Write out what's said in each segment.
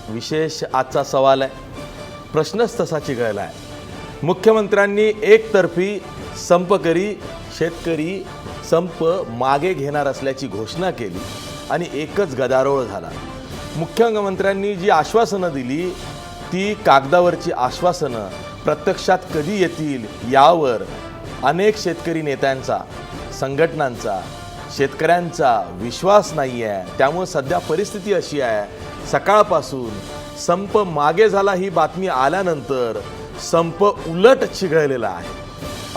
विशेष आजचा सवाल आहे. प्रश्नच तसा चिघळला आहे. मुख्यमंत्र्यांनी एकतर्फी संप करी शेतकरी संप मागे घेणार असल्याची घोषणा केली आणि एकच गदारोळ झाला. मुख्यमंत्र्यांनी जी आश्वासनं दिली ती कागदावरची आश्वासनं प्रत्यक्षात कधी येतील यावर अनेक शेतकरी नेत्यांचा, संघटनांचा, शेतकऱ्यांचा विश्वास नाही आहे. त्यामुळे सध्या परिस्थिती अशी आहे, सकाळपासून संप मागे झाला ही बातमी आल्यानंतर संप उलट चिघळलेला आहे.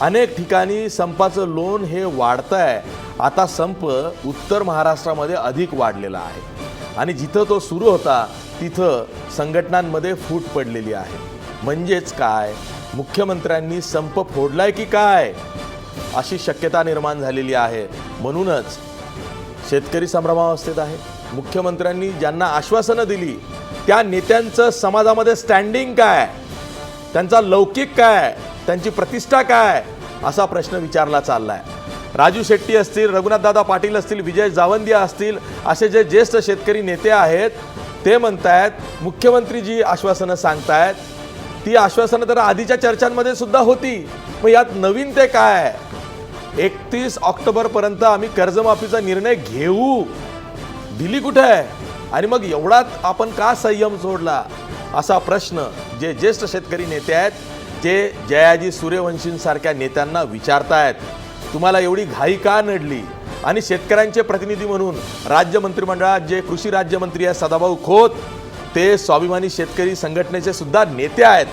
अनेक ठिकाणी संपाचं लोण हे वाढतं आहे. आता संप उत्तर महाराष्ट्रामध्ये अधिक वाढलेला आहे आणि जिथं तो सुरू होता तिथं संघटनांमध्ये फूट पडलेली आहे. म्हणजेच काय, मुख्यमंत्र्यांनी संप फोडलाय की काय अशी शक्यता निर्माण झालेली आहे. म्हणूनच शेतकरी संभ्रमावस्थेत आहे. मुख्यमंत्र्यांनी ज्यांना आश्वासनं दिली त्या नेत्यांचं समाजामध्ये स्टँडिंग काय, त्यांचा लौकिक काय, त्यांची प्रतिष्ठा काय असा प्रश्न विचारला चाललाय. राजू शेट्टी असतील, रघुनाथदादा पाटील असतील, विजय जावंदिया असतील, असे जे ज्येष्ठ शेतकरी नेते आहेत ते म्हणतायत मुख्यमंत्री जी आश्वासनं सांगतायत ती आश्वासनं तर आधीच्या चर्चांमध्ये सुद्धा होती. मग यात नवीन ते काय? 31 ऑक्टोबरपर्यंत आम्ही कर्जमाफीचा निर्णय घेऊ दिली कुठे आहे आणि मग एवढाच आपण का संयम सोडला असा प्रश्न जे ज्येष्ठ शेतकरी नेते आहेत ते जयाजी सूर्यवंशींसारख्या नेत्यांना विचारतायत. तुम्हाला एवढी घाई का नडली? आणि शेतकऱ्यांचे प्रतिनिधी म्हणून राज्य मंत्रिमंडळात जे कृषी राज्यमंत्री आहेत सदाभाऊ खोत, ते स्वाभिमानी शेतकरी संघटनेचे सुद्धा नेते आहेत.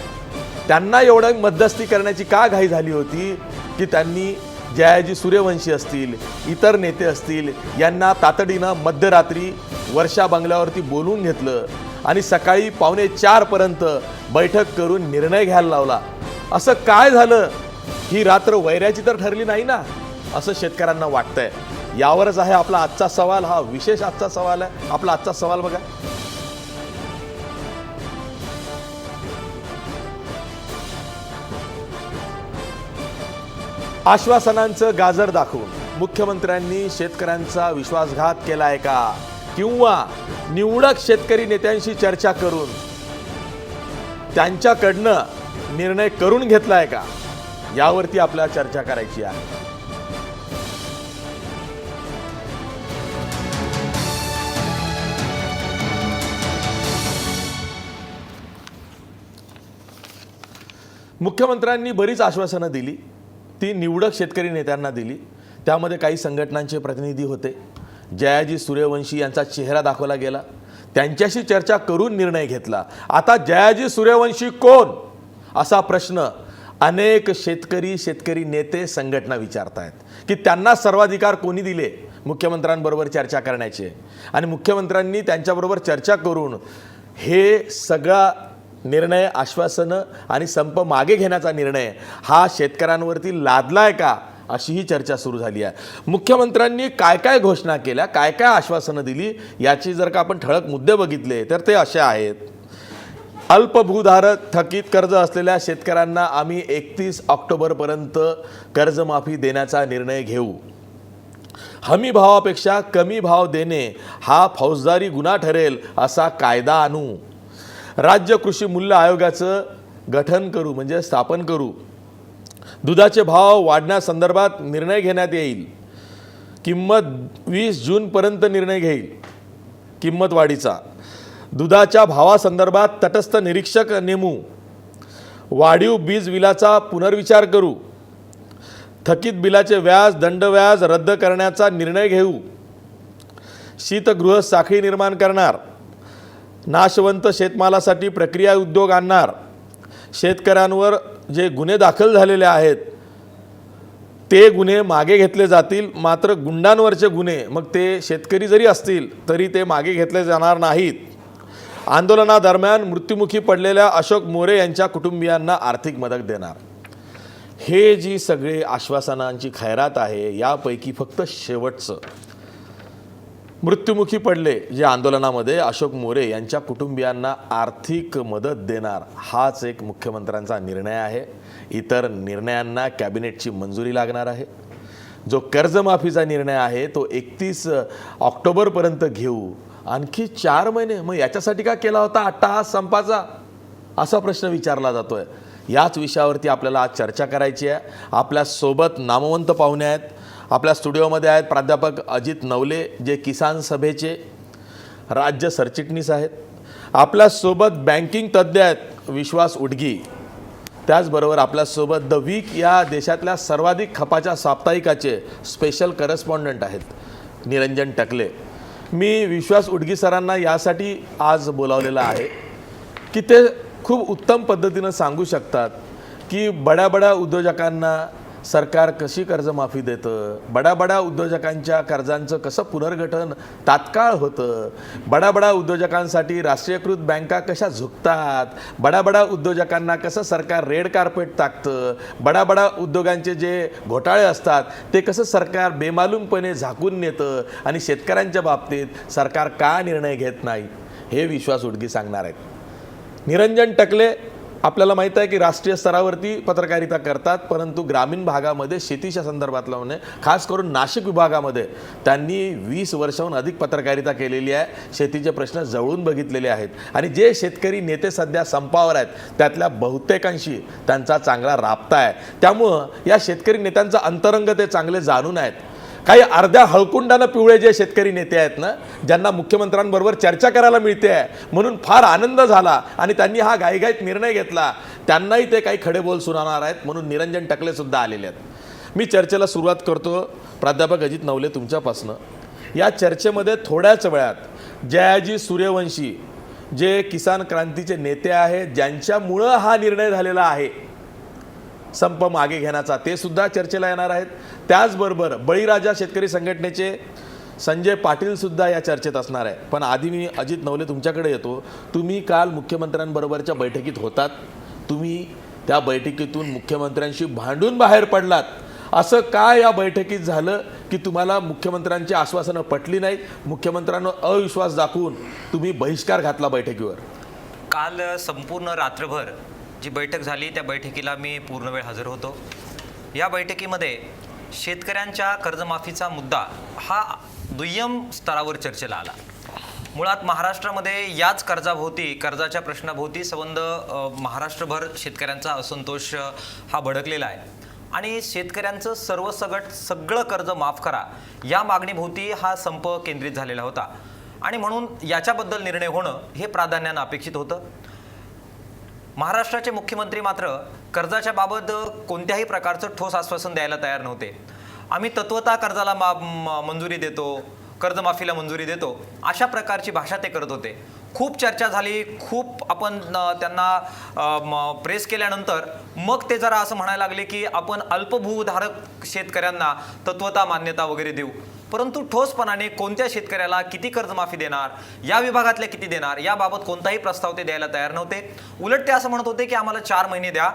त्यांना एवढं मध्यस्थी करण्याची का घाई झाली होती की त्यांनी जयाजी सूर्यवंशी असतील, इतर नेते असतील यांना तातडीनं मध्यरात्री वर्षा बंगल्यावरती बोलवून घेतलं आणि सकाळी 3:45 पर्यंत बैठक करून निर्णय घ्यायला लावला. असं काय झालं? ही रात्र वैऱ्याची तर ठरली नाही ना असं शेतकऱ्यांना वाटतंय. यावरच आहे आपला आजचा सवाल. हा विशेष आजचा सवाल आहे. आपला आजचा सवाल बघा. आश्वासनांचं गाजर दाखवून मुख्यमंत्र्यांनी शेतकऱ्यांचा विश्वासघात केलाय का, किंवा निवडक शेतकरी नेत्यांशी चर्चा करून त्यांच्याकडनं निर्णय करून घेतलाय का, यावरती आपल्याला चर्चा करायची आहे. मुख्यमंत्र्यांनी बरीच आश्वासनं दिली. ती निवडक शेतकरी नेत्यांना दिली. त्यामध्ये काही संघटनांचे प्रतिनिधी होते. जयाजी सूर्यवंशी यांचा चेहरा दाखवला गेला. त्यांच्याशी चर्चा करून निर्णय घेतला. आता जयाजी सूर्यवंशी कोण असा प्रश्न अनेक शेतकरी नेते संघटना विचारतायत की त्यांना सर्वाधिकार कोणी दिले मुख्यमंत्र्यांबरोबर चर्चा करण्याचे, आणि मुख्यमंत्र्यांनी त्यांच्याबरोबर चर्चा करून हे सगळा निर्णय, आश्वासनं आणि संप मागे घेण्याचा निर्णय हा शेतकऱ्यांवरती लादलाय का अशी ही चर्चा सुरू झाली आहे. मुख्यमंत्र्यांनी काय काय घोषणा केल्या, काय काय आश्वासनं दिली याची जर का आपण ठळक मुद्दे बघितले तर ते असे आहेत. अल्पभूधारक थकीत कर्ज असलेल्या शेतकऱ्यांना आम्ही 31 ऑक्टोबरपर्यंत कर्जमाफी देण्याचा निर्णय घेऊ. हमी भावापेक्षा कमी भाव देणे हा फौजदारी गुन्हा ठरेल असा कायदा आणू. राज्य कृषी मूल्य आयोगाचं गठन करू म्हणजे स्थापन करू. दुधाचे भाव वाढण्यासंदर्भात निर्णय घेण्यात येईल. किंमत 20 जूनपर्यंत निर्णय घेईल किंमत वाढीचा. दुधाच्या भावासंदर्भात तटस्थ निरीक्षक नेमू. वाढीव वीज बिलाचा पुनर्विचार करू. थकीत बिलाचे व्याज, दंडव्याज रद्द करण्याचा निर्णय घेऊ. शीतगृह साखळी निर्माण करणार. नाशवंत शेतमालासाठी प्रक्रिया उद्योग आणणार. शेतकऱ्यांवर जे गुन्हे दाखल झालेले आहेत ते गुन्हे मागे घेतले जातील. मात्र गुंडांवरचे गुन्हे, मग ते शेतकरी जरी असतील तरी ते मागे घेतले जाणार नाहीत. आंदोलनादरम्यान मृत्युमुखी पडलेल्या अशोक मोरे यांच्या कुटुंबियांना आर्थिक मदत देणार. हे जी सगळे आश्वासनांची खैरात आहे यापैकी फक्त शेवटचं, मृत्युमुखी पडले जे आंदोलनामध्ये अशोक मोरे यांच्या कुटुंबियांना आर्थिक मदत देणार, हाच एक मुख्यमंत्र्यांचा निर्णय आहे. इतर निर्णयांना कॅबिनेटची मंजुरी लागणार आहे. जो कर्जमाफीचा निर्णय आहे तो 31 ऑक्टोबरपर्यंत घेऊ आणखी 4 महिने, मग याच्यासाठी का केला होता अट्टाहास संपाचा, असा प्रश्न विचारला जातोय. याच विषयावरती आपल्याला आज चर्चा करायची आहे. आपल्यासोबत नामवंत पाहुणे आहेत. आपल्या स्टुडिओमध्ये आहेत प्राध्यापक अजित नवले, जे किसान सभेचे राज्य सरचिटणीस आहेत. आपल्यासोबत बँकिंग तज्ज्ञ आहेत विश्वास उडगी. त्याचबरोबर आपल्यासोबत द वीक या देशातल्या सर्वाधिक खपाच्या साप्ताहिकाचे स्पेशल करस्पॉन्डंट आहेत निरंजन टकले. मी विश्वास उडगी सरांना यासाठी आज बोलावलेलं आहे की ते खूप उत्तम पद्धतीनं सांगू शकतात की बड्या उद्योजकांना सरकार कशी कर्जमाफी देतं, बड्या उद्योजकांच्या कर्जांचं कसं पुनर्गठन तात्काळ होतं, बड्या उद्योजकांसाठी राष्ट्रीयकृत बँका कशा झुकतात, बड्या उद्योजकांना कसं सरकार रेड कार्पेट टाकतं, बड्या उद्योगांचे जे घोटाळे असतात ते कसं सरकार बेमालूमपणे झाकून नेतं आणि शेतकऱ्यांच्या बाबतीत सरकार का निर्णय घेत नाही, हे विश्वास उडगी सांगणार आहेत. निरंजन टकले आपल्याला माहीत आहे की राष्ट्रीय स्तरावरती पत्रकारिता करतात, परंतु ग्रामीण भागामध्ये शेतीच्या संदर्भातला म्हणजे खास करून नाशिक विभागामध्ये त्यांनी 20 वर्षाहून अधिक पत्रकारिता केलेली आहे. शेतीचे प्रश्न जवळून बघितलेले आहेत आणि जे शेतकरी नेते सध्या संपावर आहेत त्यातल्या बहुतेकांशी त्यांचा चांगला राबता आहे. त्यामुळं या शेतकरी नेत्यांचं अंतरंग ते चांगले जाणून आहेत. काही अर्ध्या हळकुंडानं पिवळे जे शेतकरी नेते आहेत ना, ज्यांना मुख्यमंत्र्यांबरोबर चर्चा करायला मिळते आहे म्हणून फार आनंद झाला आणि त्यांनी हा घाईघाईत निर्णय घेतला, त्यांनाही ते काही खडे बोल सुनावणार आहेत म्हणून निरंजन टकले सुद्धा आलेले आहेत. मी चर्चेला सुरुवात करतो प्राध्यापक अजित नवले तुमच्यापासनं. या चर्चेमध्ये थोड्याच वेळात जयाजी सूर्यवंशी जे किसान क्रांतीचे नेते आहेत, ज्यांच्यामुळं हा निर्णय झालेला आहे संप मागे घेण्याचा, ते सुद्धा चर्चेला येणार आहेत. त्याचबरोबर बळीराजा शेतकरी संघटनेचे संजय पाटील सुद्धा या चर्चेत असणार आहे. पण आधी मी अजित नवले तुमच्याकडे येतो. तुम्ही काल मुख्यमंत्र्यांबरोबरच्या बैठकीत होतात. तुम्ही त्या बैठकीतून मुख्यमंत्र्यांशी भांडून बाहेर पडलात. असं काय या बैठकीत झालं की तुम्हाला मुख्यमंत्र्यांची आश्वासनं पटली नाहीत, मुख्यमंत्र्यांना अविश्वास दाखवून तुम्ही बहिष्कार घातला बैठकीवर? काल संपूर्ण रात्रभर जी बैठक झाली त्या बैठकीला मी पूर्ण वेळ हजर होतो. या बैठकीमध्ये शेतकऱ्यांच्या कर्जमाफीचा मुद्दा हा दुय्यम स्तरावर चर्चेला आला. मुळात महाराष्ट्रामध्ये याच कर्जाच्या प्रश्नाभोवती संबंध महाराष्ट्रभर शेतकऱ्यांचा असंतोष हा भडकलेला आहे आणि शेतकऱ्यांचं सगळं कर्ज माफ करा या मागणीभोवती हा संप केंद्रित झालेला होता आणि म्हणून याच्याबद्दल निर्णय होणं हे प्राधान्यानं अपेक्षित होतं. महाराष्ट्राचे मुख्यमंत्री मात्र कर्जाच्या बाबत कोणत्याही प्रकारचं ठोस आश्वासन द्यायला तयार नव्हते. आम्ही तत्वतः कर्जाला मंजुरी देतो, कर्जमाफीला मंजुरी देतो, अशा प्रकारची भाषा ते करत होते. खूप चर्चा झाली, खूप आपण त्यांना प्रेस केल्यानंतर मग ते जरा असं म्हणायला लागले की आपण अल्पभूधारक शेतकऱ्यांना तत्वतः मान्यता वगैरे देऊ, परंतु ठोसपणाने कोणत्या शेतकऱ्याला किती कर्जमाफी देणार, या विभागातल्या किती देणार, याबाबत कोणताही प्रस्ताव ते द्यायला तयार नव्हते. उलट ते असं म्हणत होते की आम्हाला 4 महिने द्या,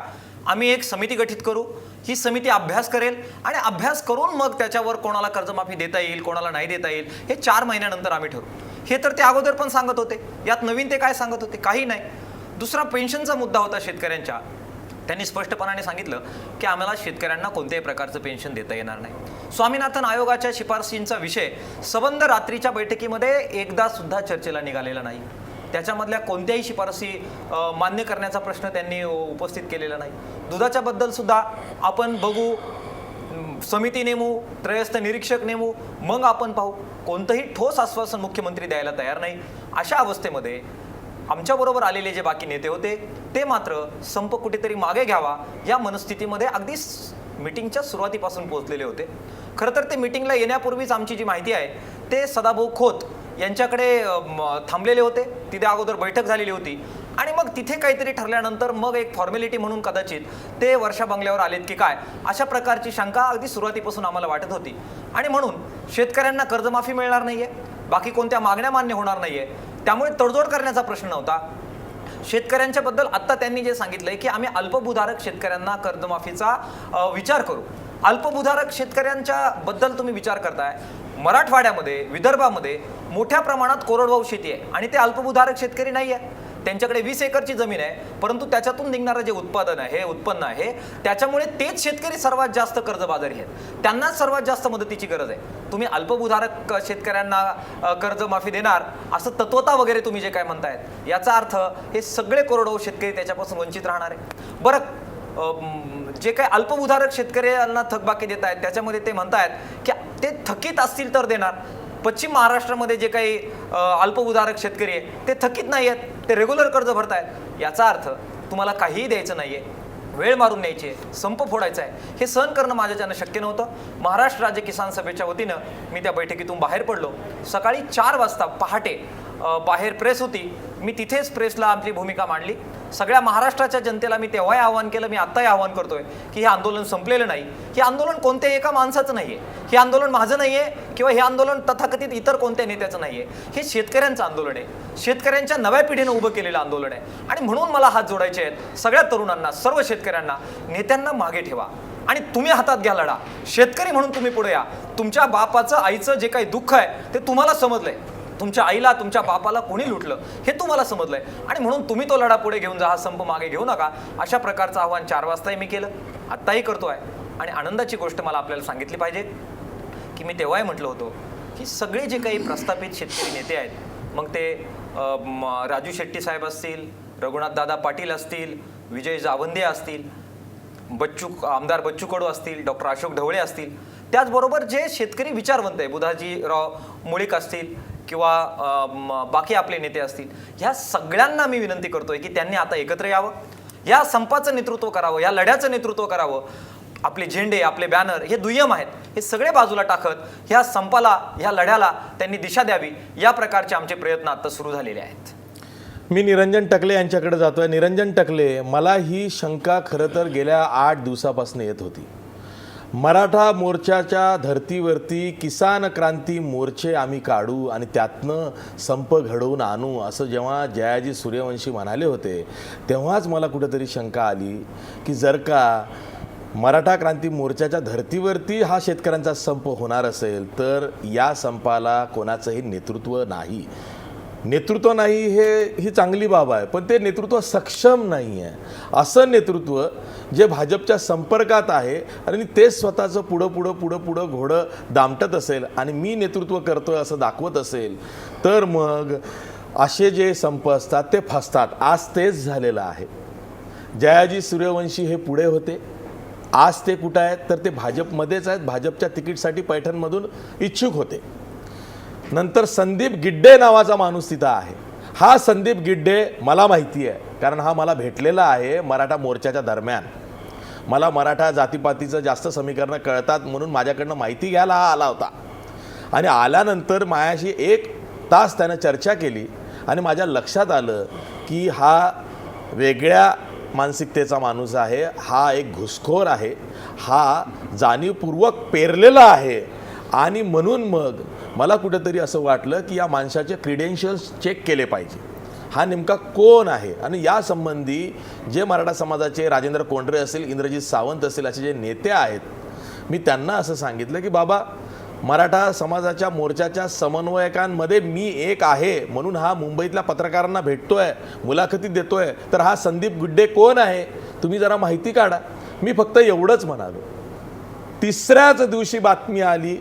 आम्ही एक समिती गठीत करू, ही समिती अभ्यास करेल आणि अभ्यास करून मग त्याच्यावर कोणाला कर्जमाफी देता येईल कोणाला नाही देता येईल हे 4 महिन्यानंतर आम्ही ठरवू. हे तर ते अगोदर पण सांगत होते. यात नवीन ते काय सांगत होते? काही नाही. दुसरा पेन्शनचा मुद्दा होता शेतकऱ्यांच्या. त्यांनी स्पष्टपणाने सांगितलं की आम्हाला शेतकऱ्यांना कोणत्याही प्रकारचं पेन्शन देता येणार नाही. स्वामीनाथन आयोगाच्या शिफारशींचा विषय सबंध रात्रीच्या बैठकीमध्ये एकदा सुद्धा चर्चेला निघालेला नाही. त्याच्यामधल्या कोणत्याही शिफारसी मान्य करण्याचा प्रश्न त्यांनी उपस्थित केलेला नाही. दुधाच्या बद्दल सुद्धा आपण बघू, समिती नेमू, त्रयस्थ निरीक्षक नेमू, मग आपण पाहू, कोणतंही ठोस आश्वासन मुख्यमंत्री द्यायला तयार नाही. अशा अवस्थेमध्ये आमच्याबरोबर आलेले जे बाकी नेते होते ते मात्र संप कुठेतरी मागे घ्यावा या मनस्थितीमध्ये अगदी मीटिंगच्या सुरुवातीपासून पोहोचलेले होते. खरं तर ते मीटिंगला येण्यापूर्वीच आमची जी माहिती आहे ते सदाभाऊ खोत यांच्याकडे थांबलेले होते. तिथे अगोदर बैठक झालेली होती आणि मग तिथे काहीतरी ठरल्यानंतर मग एक फॉर्मॅलिटी म्हणून कदाचित ते वर्षा बंगल्यावर आलेत की काय, अशा प्रकारची शंका अगदी सुरुवातीपासून आम्हाला वाटत होती. आणि म्हणून शेतकऱ्यांना कर्जमाफी मिळणार नाहीये, बाकी कोणत्या मागण्या मान्य होणार नाहीये, त्यामुळे तडजोड करण्याचा प्रश्न नव्हता. शेतकऱ्यांच्या बद्दल आत्ता त्यांनी जे सांगितलंय की आम्ही अल्पभूधारक शेतकऱ्यांना कर्जमाफीचा विचार करू. अल्पभूधारक शेतकऱ्यांच्या बद्दल तुम्ही विचार करताय, मराठवाड्यामध्ये विदर्भामध्ये मोठ्या प्रमाणात कोरडवाहू शेती आहे आणि ते अल्पभूधारक शेतकरी नाही आहे. त्यांच्याकडे 20 एकरची जमीन आहे, परंतु त्याच्यातून निघणारं जे उत्पादन आहे, हे उत्पन्न आहे, त्याच्यामुळे तेच शेतकरी सर्वात जास्त कर्जबाजारी आहेत. त्यांनाच सर्वात जास्त मदतीची गरज आहे. तुम्ही अल्पभूधारक शेतकऱ्यांना कर्जमाफी देणार असं तत्वता वगैरे तुम्ही जे काय म्हणतायत, याचा अर्थ हे सगळे करोडो शेतकरी त्याच्यापासून वंचित राहणार आहे. बरं, जे काही अल्पभूधारक शेतकऱ्यांना थकबाकी देत आहेत त्याच्यामध्ये ते म्हणतायत की ते थकीत असतील तर देणार. पश्चिम महाराष्ट्रामध्ये जे काही अल्पभूधारक शेतकरी आहे ते थकीत नाही आहेत, ते रेग्युलर कर्ज भरतायत. याचा अर्थ तुम्हाला काहीही द्यायचं नाहीये, वेळ मारून न्यायची आहे, संप फोडायचा आहे. हे सहन करणं माझ्याच्यानं शक्य नव्हतं. महाराष्ट्र राज्य किसान सभेच्या वतीनं मी त्या बैठकीतून बाहेर पडलो. सकाळी 4 वाजता पहाटे बाहेर प्रेस होती, मी तिथेच प्रेसला आपली भूमिका मांडली. सगळ्या महाराष्ट्राच्या जनतेला मी तेव्हाही आवाहन केलं, मी आत्ताही आवाहन करतोय की हे आंदोलन संपलेलं नाही. हे आंदोलन कोणत्याही एका माणसाचं नाहीये, हे आंदोलन माझं नाहीये किंवा हे आंदोलन तथाकथित इतर कोणत्या नेत्याचं नाहीये. हे शेतकऱ्यांचं आंदोलन आहे, शेतकऱ्यांच्या नव्या पिढीनं उभं केलेलं आंदोलन आहे. आणि म्हणून मला हात जोडायचे आहेत सगळ्या तरुणांना, सर्व शेतकऱ्यांना. नेत्यांना मागे ठेवा आणि तुम्ही हातात घ्या लढा. शेतकरी म्हणून तुम्ही पुढे या. तुमच्या बापाचं आईचं जे काही दुःख आहे ते तुम्हाला समजलंय. तुमच्या आईला, तुमच्या बापाला कोणी लुटलं हे तुम्हाला समजलंय, आणि म्हणून तुम्ही तो लढा पुढे घेऊन जा, हा संप मागे घेऊ नका. अशा प्रकारचं आव्हान 4 वाजताही मी केलं, आत्ताही करतोय. आणि आनंदाची गोष्ट मला आपल्याला सांगितली पाहिजे की मी तेव्हाही म्हटलं होतं की सगळे जे काही प्रस्थापित शेतकरी नेते आहेत, मग ते राजू शेट्टी साहेब असतील, रघुनाथदादा पाटील असतील, विजय जावंदे असतील, आमदार बच्चू कडू असतील, डॉक्टर अशोक ढवळे असतील, त्याचबरोबर जे शेतकरी विचारवंत आहे, बुधाजीराव मुळीक असतील किंवा बाकी आपले नेते असतील, ह्या सगळ्यांना मी विनंती करतोय की त्यांनी आता एकत्र यावं, या संपाचं नेतृत्व करावं, या लढ्याचं नेतृत्व करावं. आपले झेंडे, आपले बॅनर हे दुय्यम आहेत, हे सगळे बाजूला टाकत ह्या संपाला, ह्या लढ्याला त्यांनी दिशा द्यावी. या प्रकारचे आमचे प्रयत्न आता सुरू झालेले आहेत. मी निरंजन टकले यांच्याकडे जातोय. निरंजन टकले, मला ही शंका खरं तर गेल्या 8 दिवसापासून येत होती. मराठा मोर्चाच्या धर्तीवरती किसान क्रांती मोर्चे आम्ही काढू आणि त्यातनं संप घडवून आणू असं जेव्हा जयाजी सूर्यवंशी म्हणाले होते, तेव्हाच मला कुठेतरी शंका आली की जर का मराठा क्रांती मोर्चाच्या धर्तीवरती हा शेतकऱ्यांचा संप होणार असेल तर या संपाला कोणाचंही नेतृत्व नाही. नेतृत्व नाही ही चांगली बाब आहे, पण ते नेतृत्व सक्षम नाही आहे. असं नेतृत्व जे भाजपच्या संपर्कात आहे आणि तेच स्वतःचं पुढं घोडं दामटत असेल आणि मी नेतृत्व करतोय असं दाखवत असेल, तर मग असे जे संप असतात ते फसतात. आज तेच झालेलं आहे. जयाजी सूर्यवंशी हे पुढे होते, आज ते कुठं आहेत तर ते भाजपमध्येच आहेत. भाजपच्या तिकीटसाठी पैठणमधून इच्छुक होते. नंतर संदीप गिड्डे नावाचा माणूस तिथं आहे. हा संदीप गिड्डे मला माहिती आहे, कारण हा मला भेटलेला आहे मराठा मोर्चाच्या दरम्यान. मला मराठा जातीपातीचं जास्त समीकरणं कळतात म्हणून माझ्याकडनं माहिती घ्यायला हा आला होता. आणि आल्यानंतर माझ्याशी 1 तास त्यानं चर्चा केली आणि माझ्या लक्षात आलं की हा वेगळ्या मानसिकतेचा माणूस आहे, हा एक घुसखोर आहे, हा जाणीवपूर्वक पेरलेला आहे. आणि म्हणून मग मला कुठेतरी असं वाटलं की या माणसाचे क्रिडेन्शियल्स चेक केले पाहिजे. हा नेमका कोण आहे. आणि यासंबंधी जे मराठा समाजाचे राजेंद्र कोंडरे असेल, इंद्रजित सावंत असेल, असे जे नेते आहेत, मी त्यांना असं सांगितलं की बाबा, मराठा समाजाच्या मोर्चाच्या समन्वयकांमध्ये मी एक आहे म्हणून हा मुंबईतल्या पत्रकारांना भेटतोय, मुलाखती देतोय, तर हा संदीप गिड्डे कोण आहे तुम्ही जरा माहिती काढा. मी फक्त एवढंच म्हणालो. 3ऱ्याच दिवशी बातमी आली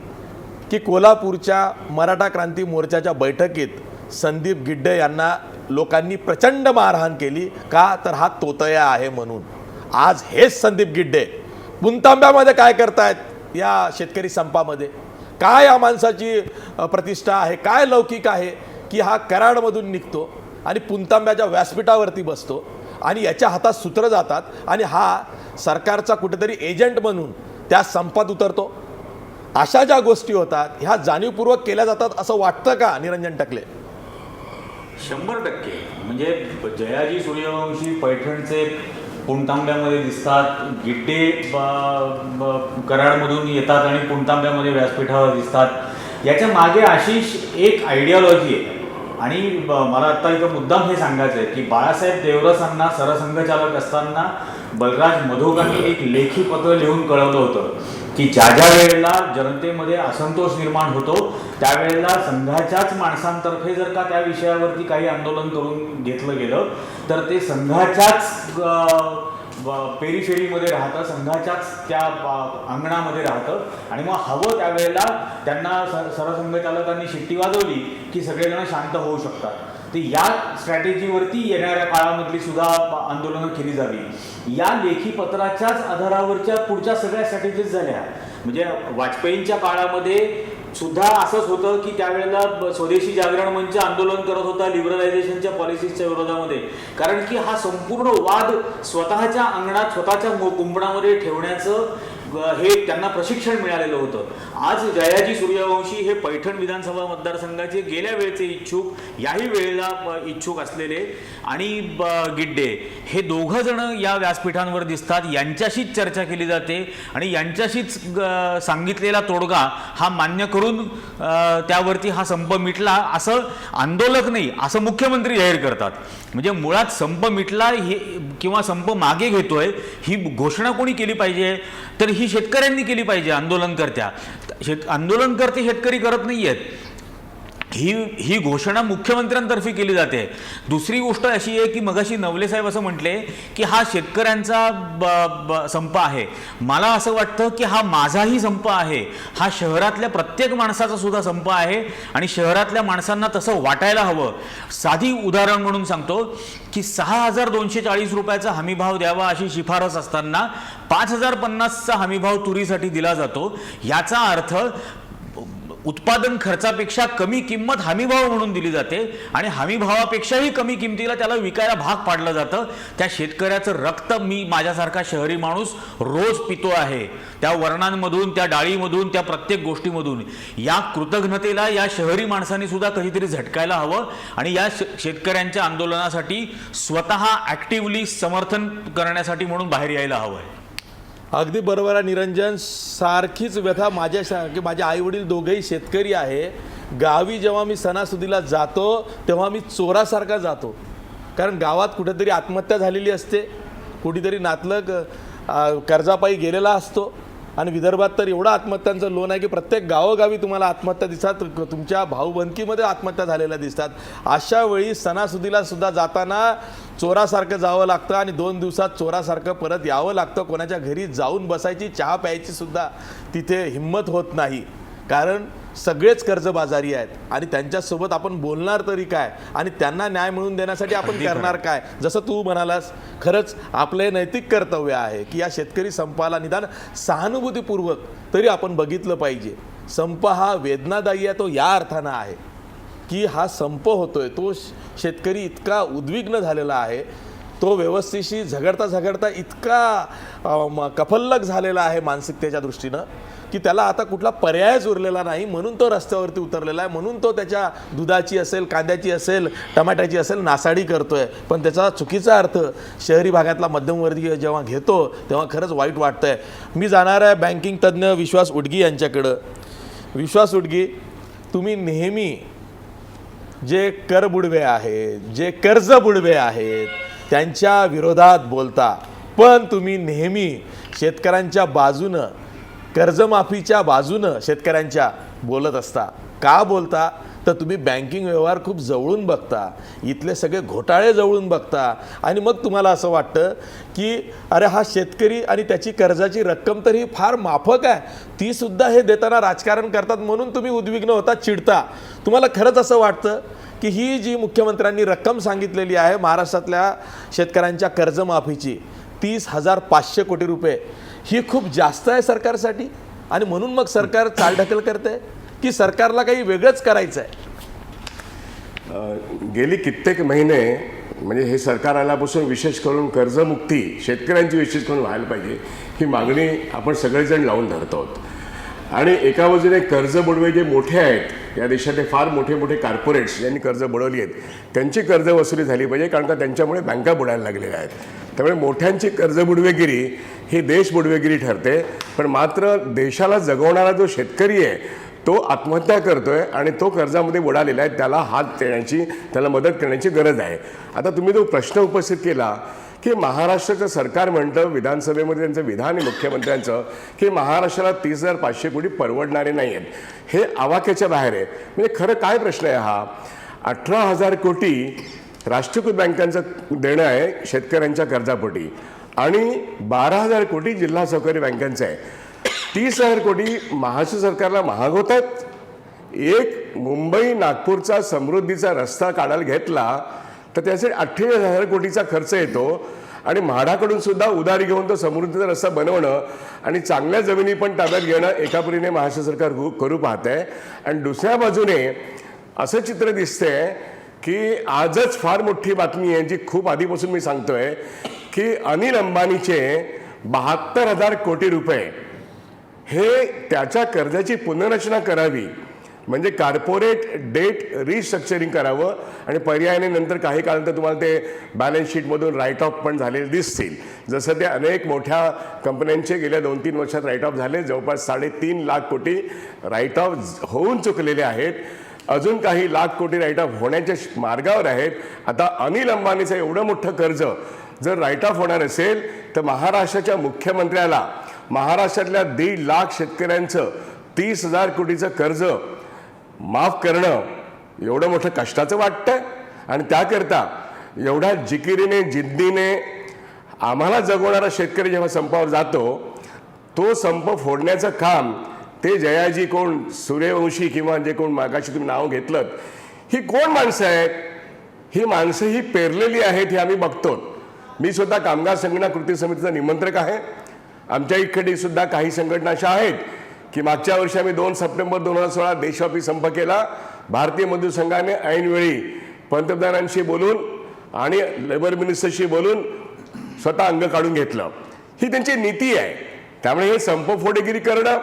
की कोल्हापूरच्या मराठा क्रांती मोर्चाच्या बैठकीत संदीप गिड्डे यांना लोकांनी प्रचंड मारहाण केली. का तर हा तोतया आहे म्हणून. आज हेच संदीप गिड्डे पुणतांब्यामध्ये काय करतायत या शेतकरी संपामध्ये. काय या माणसाची प्रतिष्ठा आहे, काय लौकिक आहे की हा कराडमधून निघतो आणि पुणतांब्याच्या व्यासपीठावरती बसतो आणि याच्या हातात सूत्र जातात आणि हा सरकारचा कुठेतरी एजंट म्हणून त्या संपात उतरतो. अशा ज्या गोष्टी होतात ह्या जाणीवपूर्वक केल्या जातात असं वाटतं का निरंजन टकले? 100%. म्हणजे जयाजी सूर्यवंशी पैठणचे पुणतांब्यामध्ये दिसतात, गिड्डे कराडमधून येतात आणि पुणतांब्यामध्ये व्यासपीठावर दिसतात. याच्या मागे अशी एक आयडियॉलॉजी आहे. आणि मला आत्ता इथं मुद्दाम हे सांगायचं आहे की बाळासाहेब देवरसांना सरसंघचालक असताना बलराज मधोकांनी एक लेखी पत्र लिहून कळवलं होतं की ज्या ज्या वेळेला जनतेमध्ये असंतोष निर्माण होतो त्यावेळेला संघाच्याच माणसांतर्फे जर का त्या विषयावरती काही आंदोलन करून घेतलं गेलं तर ते संघाच्याच पेरीफेरीमध्ये राहतं, संघाच्याच त्या अंगणामध्ये राहतं आणि मग हवं त्यावेळेला त्यांना सरसंघचालकांनी शिट्टी वाजवली की सगळेजण शांत होऊ शकतात. तर या स्ट्रॅटेजीवरती येणाऱ्या काळामधली सुद्धा आंदोलनं केली जावी. या लेखी पत्राच्याच आधारावरच्या पुढच्या सगळ्या स्ट्रॅटेजीज झाल्या. म्हणजे वाजपेयींच्या काळामध्ये सुद्धा असंच होतं की त्यावेळेला स्वदेशी जागरण मंच आंदोलन करत होता लिबरलायझेशनच्या पॉलिसीच्या विरोधामध्ये, कारण की हा संपूर्ण वाद स्वतःच्या अंगणात स्वतःच्या कुंपणामध्ये ठेवण्याचं हे त्यांना प्रशिक्षण मिळालेलं होतं. आज जयाजी सूर्यवंशी हे पैठण विधानसभा मतदारसंघाचे गेल्या वेळेचे इच्छुक, याही वेळेला इच्छुक असलेले आणि गिड्डे हे दोघं जण या व्यासपीठांवर दिसतात. यांच्याशीच चर्चा केली जाते आणि यांच्याशीच सांगितलेला तोडगा हा मान्य करून त्यावरती हा संप मिटला असं आंदोलक नाही, असं मुख्यमंत्री जाहीर करतात. म्हणजे मुळात संप मिटला हे किंवा संप मागे घेतोय ही घोषणा कोणी केली पाहिजे, तर ही शेतकऱ्यांनी केली पाहिजे. आंदोलनकर्ते शेतकरी करत नाहीयेत. ही घोषणा मुख्यमंत्र्यांतर्फे केली जाते. दुसरी गोष्ट अशी आहे की मगाशी नवले साहेब असं म्हटले की हा शेतकऱ्यांचा संप आहे. मला असं वाटतं की हा माझाही संप आहे, हा शहरातल्या प्रत्येक माणसाचा सुद्धा संप आहे आणि शहरातल्या माणसांना तसं वाटायला हवं. साधी उदाहरण म्हणून सांगतो की 6,240 रुपयाचा हमीभाव द्यावा अशी शिफारस असताना 5,050चा हमीभाव तुरीसाठी दिला जातो. याचा अर्थ उत्पादन खर्चापेक्षा कमी किंमत हमीभाव म्हणून दिली जाते आणि हमीभावापेक्षाही कमी किमतीला त्याला विकायला भाग पाडलं जातं. त्या शेतकऱ्याचं रक्त मी माझ्यासारखा शहरी माणूस रोज पितो आहे. त्या वर्णांमधून, त्या डाळीमधून, त्या प्रत्येक गोष्टीमधून. या कृतज्ञतेला या शहरी माणसांनी सुद्धा कधीतरी झटकायला हवं आणि या शेतकऱ्यांच्या आंदोलनासाठी स्वतः ॲक्टिव्हली समर्थन करण्यासाठी म्हणून बाहेर यायला हवं आहे. अगदी बरोबर आहे निरंजन. सारखीच व्यथा की माझे आई वडील दोघेही शेतकरी आहे. गावी जेव्हा मी सणासुदीला जातो तेव्हा मी चोरासारखा जातो, कारण गावात कुठेतरी आत्महत्या झालेली असते, कुठेतरी नातलग कर्जापायी गेलेला असतो आणि विदर्भात तर एवढा आत्महत्यांचं लोन आहे की प्रत्येक गावोगावी तुम्हाला आत्महत्या दिसतात, तुमच्या भाऊबंदकीमध्ये आत्महत्या झालेल्या दिसतात. अशा वेळी सणासुदीला सुद्धा जाताना चोरासारखं जावं लागतं आणि 2 दिवसात चोरासारखं परत यावं लागतं. कोणाच्या घरी जाऊन बसायची, चहा प्यायची सुद्धा तिथे हिंमत होत नाही, कारण सगळेच कर्जबाजारी आहेत आणि त्यांच्यासोबत आपण बोलणार तरी काय आणि त्यांना न्याय मिळवून देण्यासाठी आपण करणार काय. जसं तू म्हणालास, खरंच आपले नैतिक कर्तव्य आहे की या शेतकरी संपाला निदान सहानुभूतीपूर्वक तरी आपण बघितलं पाहिजे. संप हा वेदनादायी आहे तो या अर्थानं आहे की हा संप होतोय, तो शेतकरी इतका उद्विग्न झालेला आहे, तो व्यवस्थेशी झगडता इतका कफल्लक झालेला आहे मानसिकतेच्या दृष्टीनं की त्याला आता कुठला पर्यायच उरलेला नाही, म्हणून तो रस्त्यावरती उतरलेला आहे. म्हणून तो त्याच्या दुधाची असेल, कांद्याची असेल, टमाट्याची असेल नासाडी करतोय. पण त्याचा चुकीचा अर्थ शहरी भागातला मध्यमवर्गीय जेव्हा घेतो तेव्हा खरंच वाईट वाटतंय. मी जाणार आहे बँकिंग तज्ज्ञ विश्वास उडगी यांच्याकडं. विश्वास उडगी, तुम्ही नेहमी जे कर बुडवे आहेत, जे कर्ज बुडवे आहेत त्यांच्या विरोधात बोलता, पण तुम्ही नेहमी शेतकऱ्यांच्या बाजूनं, कर्जमाफीच्या बाजूनं शेतकऱ्यांच्या बोलत असता. का बोलता? तर तुम्ही बँकिंग व्यवहार खूप जवळून बघता, इथले सगळे घोटाळे जवळून बघता आणि मग तुम्हाला असं वाटतं की अरे हा शेतकरी आणि त्याची कर्जाची रक्कम तर ही फार माफक आहे, ती सुद्धा हे देताना राजकारण करतात, म्हणून तुम्ही उद्विग्न होता, चिडता. तुम्हाला खरंच असं वाटतं की ही जी मुख्यमंत्र्यांनी रक्कम सांगितलेली आहे महाराष्ट्रातल्या शेतकऱ्यांच्या कर्जमाफीची 30,500 कोटी रुपये, ही खूप जास्त आहे सरकारसाठी आणि म्हणून मग सरकार चालढकल करते की सरकारला काही वेगळंच करायचं आहे? गेली कित्येक महिने म्हणजे हे सरकार आल्यापासून विशेष करून कर्जमुक्ती शेतकऱ्यांची विशेष करून व्हायला पाहिजे ही मागणी आपण सगळेजण लावून धरत आहोत. आणि एका बाजूने कर्ज बुडवे जे मोठे आहेत या देशातले फार मोठे मोठे कॉर्पोरेट्स ज्यांनी कर्ज बुडवली आहेत त्यांची कर्ज वसुली झाली पाहिजे, कारण का त्यांच्यामुळे बँका बुडायला लागलेल्या आहेत. त्यामुळे मोठ्यांची कर्ज बुडवेगिरी ही देश बुडवेगिरी ठरते. पण मात्र देशाला जगवणारा जो शेतकरी आहे तो आत्महत्या करतोय आणि तो कर्जामध्ये बुडालेला आहे, त्याला हात देण्याची, त्याला मदत करण्याची गरज आहे. आता तुम्ही जो प्रश्न उपस्थित केला की महाराष्ट्राचं सरकार म्हणतं, विधानसभेमध्ये त्यांचं विधान आहे मुख्यमंत्र्यांचं, की महाराष्ट्राला 30,500 कोटी परवडणारे नाही आहेत. हे आवाक्याच्या बाहेर आहे. म्हणजे खरं काय प्रश्न आहे हा? 18,000 कोटी राष्ट्रीयकृत बँकांचं देणं आहे शेतकऱ्यांच्या कर्जापोटी आणि 12,000 कोटी जिल्हा सहकारी बँकांचं आहे. 30,000 कोटी महाराष्ट्र सरकारला महाग होत आहेत. एक मुंबई नागपूरचा समृद्धीचा रस्ता काढायला घेतला तर त्याचे 48,000 कोटीचा खर्च येतो आणि म्हाडाकडून सुद्धा उधारी घेऊन तो समृद्धीचा रस्ता बनवणं आणि चांगल्या जमिनी पण ताब्यात घेणं एका परीने महाराष्ट्र सरकार करू पाहत आहे. आणि दुसऱ्या बाजूने असं चित्र दिसतंय की आजच फार मोठी बातमी आहे जी खूप आधीपासून मी सांगतोय की अनिल अंबानीचे 72,000 कोटी रुपये हे त्याच्या कर्जाची पुनर्रचना करावी, म्हणजे कॉर्पोरेट डेट रिस्ट्रक्चरिंग करावं आणि पर्यायाने नंतर काही काळानंतर तुम्हाला ते बॅलन्स शीटमधून राईट ऑफ पण झालेले दिसतील. जसं ते अनेक मोठ्या कंपन्यांचे गेल्या 2-3 वर्षात राईट ऑफ झाले. जवळपास 3.5 लाख कोटी राईट ऑफ होऊन चुकलेले आहेत. अजून काही लाख कोटी राईट ऑफ होण्याच्या मार्गावर आहेत. आता अनिल अंबानीचं एवढं मोठं कर्ज जर राईट ऑफ होणार असेल तर महाराष्ट्राच्या मुख्यमंत्र्याला महाराष्ट्रातल्या 1.5 लाख शेतकऱ्यांचं 30,000 कोटीचं कर्ज माफ करणं एवढं मोठं कष्टाचं वाटतं. आणि त्याकरता एवढ्या जिकिरीने जिद्दीने आम्हाला जगवणारा शेतकरी जेव्हा संपावर जातो, तो संप फोडण्याचं काम ते जयाजी कोण सूर्यवंशी किंवा जे कोण मागाशी तुम्ही नाव घेतलं, ही कोण माणसं आहेत? ही माणसं ही पेरलेली आहेत हे आम्ही बघतो. मी स्वतः कामगार संघटना कृती समितीचा निमंत्रक आहे. आमच्या इकडे सुद्धा काही संघटना अशा आहेत की मागच्या वर्षी आम्ही 2 सप्टेंबर 2016 देशव्यापी संप केला. भारतीय मजदूर संघाने ऐनवेळी पंतप्रधानांशी बोलून आणि लेबर मिनिस्टरशी बोलून स्वतः अंग काढून घेतलं. ही त्यांची नीती आहे. त्यामुळे हे संप फोडेगिरी करणं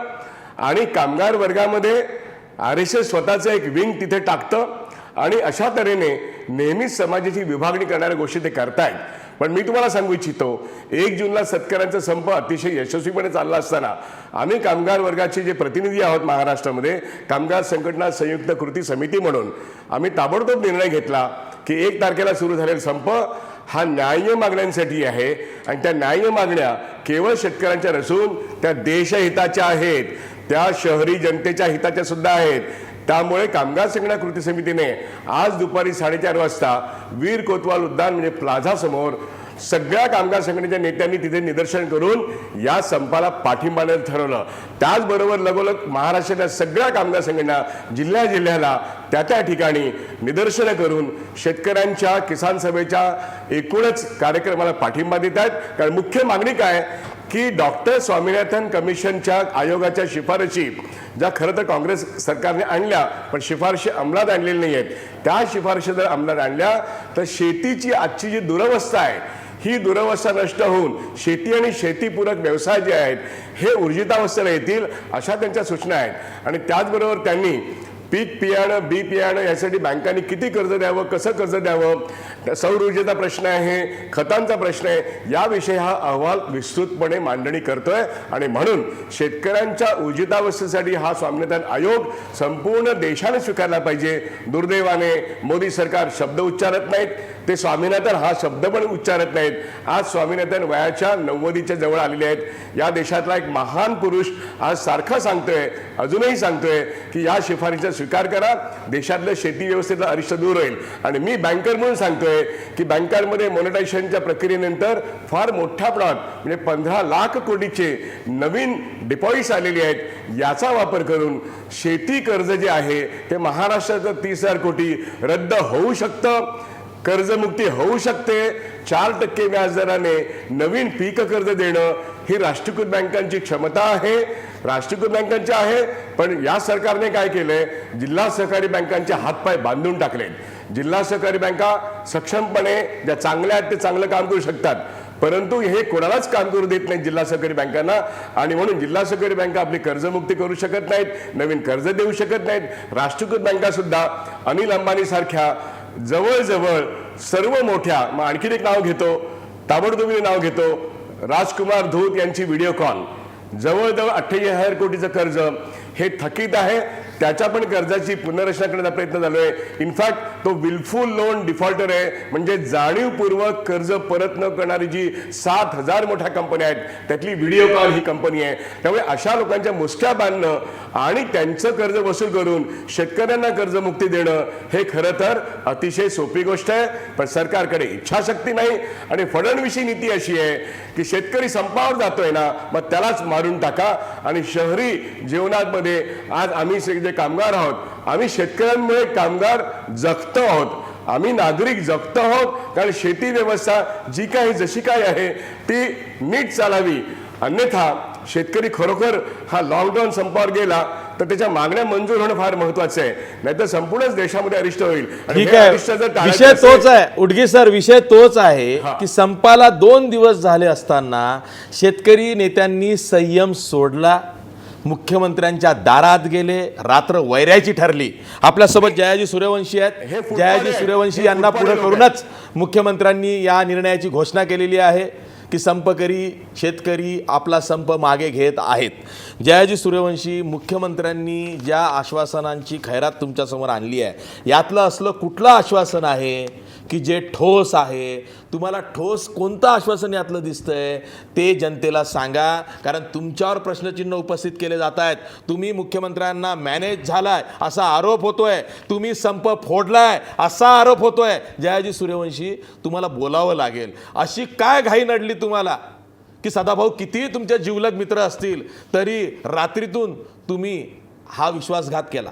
आणि कामगार वर्गामध्ये RSS स्वतःचं एक विंग तिथे टाकतं आणि अशा तऱ्हेने नेहमीच समाजाची विभागणी करणाऱ्या गोष्टी ते करतायत. पण मी तुम्हाला सांगू इच्छितो, 1 जूनला शेतकऱ्यांचा संप अतिशय यशस्वीपणे चालला असताना आम्ही कामगार वर्गाचे जे प्रतिनिधी आहोत महाराष्ट्रामध्ये, कामगार संघटना संयुक्त कृती समिती म्हणून आम्ही ताबडतोब निर्णय घेतला की 1 तारखेला सुरू झालेला संप हा न्याय्य मागण्यांसाठी आहे आणि त्या न्याय्य मागण्या केवळ शेतकऱ्यांच्या नसून त्या देशहिताच्या आहेत, त्या शहरी जनतेच्या हिताच्या सुद्धा आहेत. त्यामुळे कामगार संघटना कृती समितीने आज दुपारी 4:30 वाजता वीर कोतवाल उद्यान म्हणजे प्लाझा समोर सगळ्या कामगार संघटनेच्या नेत्यांनी तिथे निदर्शन करून या संपाला पाठिंबा देण्याचं ठरवलं. त्याचबरोबर लगोलग महाराष्ट्रातल्या सगळ्या कामगार संघटना जिल्ह्याला त्या ठिकाणी निदर्शनं करून शेतकऱ्यांच्या किसान सभेच्या एकूणच कार्यक्रमाला पाठिंबा देत आहेत. कारण मुख्य मागणी काय की डॉक्टर स्वामीनाथन कमिशनच्या आयोगाच्या शिफारशी ज्या खरं तर काँग्रेस सरकारने आणल्या पण शिफारशी अंमलात आणलेल्या नाही आहेत, त्या शिफारशी जर अंमलात आणल्या तर शेतीची आजची जी दुरवस्था आहे ही दुरवस्था नष्ट होऊन शेती आणि शेतीपूरक व्यवसाय जे आहेत हे ऊर्जितावस्थेला येतील अशा त्यांच्या सूचना आहेत. आणि त्याचबरोबर त्यांनी पीक बियाणं बी बियाणं यासाठी बँकांनी किती कर्ज द्यावं, कसं कर्ज द्यावं, सौर ऊर्जेचा प्रश्न आहे, खतांचा प्रश्न आहे, याविषयी हा अहवाल विस्तृतपणे मांडणी करतोय. आणि म्हणून शेतकऱ्यांच्या ऊर्जितावस्थेसाठी हा स्वामीनाथन आयोग संपूर्ण देशाने स्वीकारला पाहिजे. दुर्दैवाने मोदी सरकार शब्द उच्चारत नाहीत, ते स्वामीनाथन हा शब्द पण उच्चारत नाहीत. आज स्वामीनाथन वयाच्या 90च्या जवळ आलेले आहेत. या देशातला एक महान पुरुष आज सारखं सांगतोय, अजूनही सांगतोय की या शिफारशीचा स्वीकार करा, देशातल्या शेती व्यवस्थेतला अरिष्ट दूर होईल. आणि मी बँकर म्हणून सांगतोय की बँकांमध्ये मॉनिटायझेशनच्या प्रक्रियेनंतर फार मोठ्या प्रमाणात म्हणजे 15 लाख कोटीचे नवीन डिपॉझिट्स आलेले आहेत. याचा वापर करून शेती कर्ज जे आहे ते महाराष्ट्राचं 30,000 कोटी रद्द होऊ शकतं, कर्जमुक्ती होऊ शकते. 4% व्याजदराने नवीन पीक कर्ज देणं ही राष्ट्रीयकृत बँकांची क्षमता आहे, राष्ट्रीयकृत बँकांची आहे. पण या सरकारने काय केलंय, जिल्हा सहकारी बँकांचे हातपाय बांधून टाकले. जिल्हा सहकारी बँका सक्षमपणे ज्या चांगल्या आहेत ते चांगलं काम करू शकतात, परंतु हे कोणालाच काम करू देत नाहीत जिल्हा सहकारी बँकांना. आणि म्हणून जिल्हा सहकारी बँका आपली कर्जमुक्ती करू शकत नाहीत, नवीन कर्ज देऊ शकत नाहीत. राष्ट्रीयकृत बँका सुद्धा अनिल अंबानी सारख्या जवळजवळ सर्व मोठ्या, मग आणखीन एक नाव घेतो, ताबडतोबीने नाव घेतो, राजकुमार धूत यांची व्हिडिओ कॉल, जवळजवळ 48,000 कोटीचं कर्ज हे थकीत आहे. त्याच्या पण कर्जाची पुनर्रचना करण्याचा प्रयत्न चालू आहे. इनफॅक्ट तो विलफुल लोन डिफॉल्टर आहे, म्हणजे जाणीवपूर्वक कर्ज परत न करणारी जी 7,000 मोठ्या कंपन्या आहेत त्यातली व्हिडिओकॉन ही कंपनी आहे. त्यामुळे अशा लोकांच्या मुसक्या बांधणं आणि त्यांचं कर्ज वसूल करून शेतकऱ्यांना कर्जमुक्ती देणं हे खरं तर अतिशय सोपी गोष्ट आहे. पण सरकारकडे इच्छाशक्ती नाही आणि फडणवीसी नीती अशी आहे की शेतकरी संपावर जातोय ना, मग त्यालाच मारून टाका. आणि शहरी जीवनामध्ये आज आम्ही जे कामगार आहोत, आम्ही शेतकऱ्यांमुळे कामगार जगतो आहोत, आम्ही नागरिक जगतो आहोत. कारण शेती व्यवस्था जी काही जशी काय आहे ती नीट चालावी. अन्यथा शेतकरी खरोखर हा लॉकडाऊन संपावर गेला तर त्याच्या मागण्या मंजूर होणं फार महत्वाचं आहे, नाहीतर संपूर्णच देशामध्ये अरिष्ट होईल. आणि ठीक हे आहे, अरिष्ट जर टाळायचं विषय असेल- तोच आहे उडगी सर, विषय तोच आहे की संपाला 2 दिवस झाले असताना शेतकरी नेत्यांनी संयम सोडला, मुख्यमंत्र्यांच्या दारात गेले, रात्र वैरायची ठरली. आपल्यासोबत जयाजी सूर्यवंशी हे आहेत. फुटबॉल जयाजी आहे. सूर्यवंशी हे यांना फुटबॉल पुढे लोक करूनच मुख्यमंत्र्यांनी या निर्णयाची घोषणा केलेली आहे की संपकरी शेतकरी आपला संप मागे घेत आहेत. जयाजी सूर्यवंशी, मुख्यमंत्र्यांनी ज्या आश्वासनांची खैरात तुमच्यासमोर आणली आहे यातलं असलं कुठलं आश्वासन आहे की जे ठोस आहे? तुम्हाला ठोस कोणतं आश्वासन यातलं दिसतंय ते जनतेला सांगा, कारण तुमच्यावर प्रश्नचिन्ह उपस्थित केले जात आहेत. तुम्ही मुख्यमंत्र्यांना मॅनेज झालाय असा आरोप होतोय, तुम्ही संप फोडलाय असा आरोप होतोय. जयाजी सूर्यवंशी, तुम्हाला बोलावं लागेल. अशी काय घाई नडली तुम्हाला की सदाभाऊ कितीही तुमचे जिवलग मित्र असतील तरी रात्रीतून तुम्ही हा विश्वासघात केला?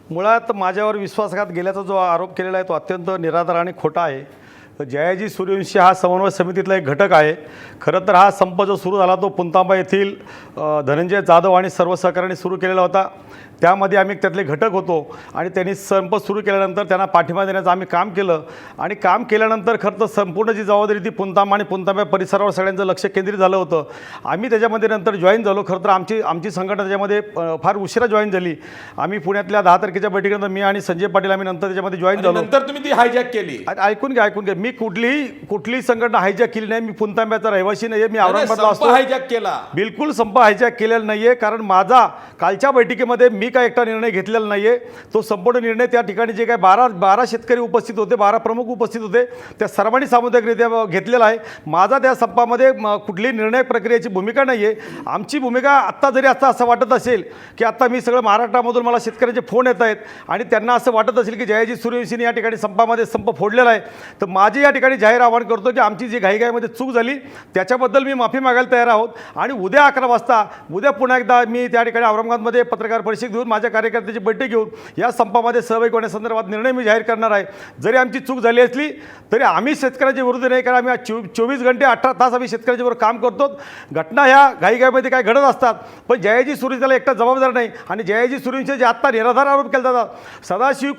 मुळात माझ्यावर विश्वासघात गेल्याचा जो आरोप केलेला आहे तो अत्यंत निराधार आणि खोटा आहे. जयाजी सूर्यवंशी हा समन्वय समितीतला एक घटक आहे. खरं तर हा संप जो सुरू झाला तो पुणतांबा येथील धनंजय जाधव आणि सर्व सहकाऱ्यांनी सुरू केलेला होता. त्यामध्ये आम्ही त्यातले घटक होतो आणि त्यांनी संप सुरू केल्यानंतर त्यांना पाठिंबा देण्याचं आम्ही काम केलं. आणि काम केल्यानंतर खरं तर संपूर्ण जी जबाबदारी ती पुणतांबा आणि पुणतांबा परिसरावर सगळ्यांचं लक्ष केंद्रित झालं होतं. आम्ही त्याच्यामध्ये नंतर जॉईन झालो. खरं तर आमची संघटना त्याच्यामध्ये फार उशिरा जॉईन झाली. आम्ही पुण्यातल्या 10 तारखेच्या बैठकीनंतर मी आणि संजय पाटील आम्ही नंतर त्याच्यामध्ये जॉईन झालो. नंतर तुम्ही ती हायजॅक केली. ऐकून घ्या, मी कुठलीही संघटना हायजॅक केली नाही. मी पुणतांब्याचा रहिवासी नाही आहे, मी औरंगाबादला संप असतो. हायजॅक केला? बिलकुल संप हायजॅक केलेला नाही आहे. कारण माझा कालच्या बैठकीमध्ये मी काय एकटा निर्णय घेतलेला नाही आहे. तो संपूर्ण निर्णय त्या ठिकाणी जे काय 12 शेतकरी उपस्थित होते, 12 प्रमुख उपस्थित होते, त्या सर्वांनी सामुदायिकरित्या घेतलेला आहे. माझा त्या संपामध्ये कुठलीही निर्णय प्रक्रियेची भूमिका नाही आहे. आमची भूमिका आत्ता जरी असं वाटत असेल की आत्ता मी सगळं महाराष्ट्रामधून मला शेतकऱ्यांचे फोन येत आहेत आणि त्यांना असं वाटत असेल की जयाजी सूर्यवंशीने या ठिकाणी संपामध्ये संप फोडलेला आहे, तर माझी या ठिकाणी जाहीर आवाहन करतो की आमची जी घाईघाईमध्ये चूक झाली त्याच्याबद्दल मी माफी मागायला तयार आहोत. आणि उद्या 11 वाजता पुन्हा एकदा मी त्या ठिकाणी औरंगाबादमध्ये पत्रकार परिषद घेऊन माझ्या कार्यकर्त्याची बैठक घेऊन या संपामध्ये सहभागी होण्यासंदर्भात निर्णय मी जाहीर करणार आहे. जरी आमची चूक झाली असली तरी आम्ही शेतकऱ्याच्या विरुद्ध नाही, कारण आम्ही 24 घंटे 18 तास आम्ही शेतकऱ्याच्या बरोबर काम करतो. घटना ह्या घाईघाईमध्ये काय घडत असतात, पण जयाजी सूर्यवंशी त्याला एकटा जबाबदार नाही. आणि जयाजी सूर्यवंशी जे आत्ता निराधार आरोप केले जातात, सदाशिव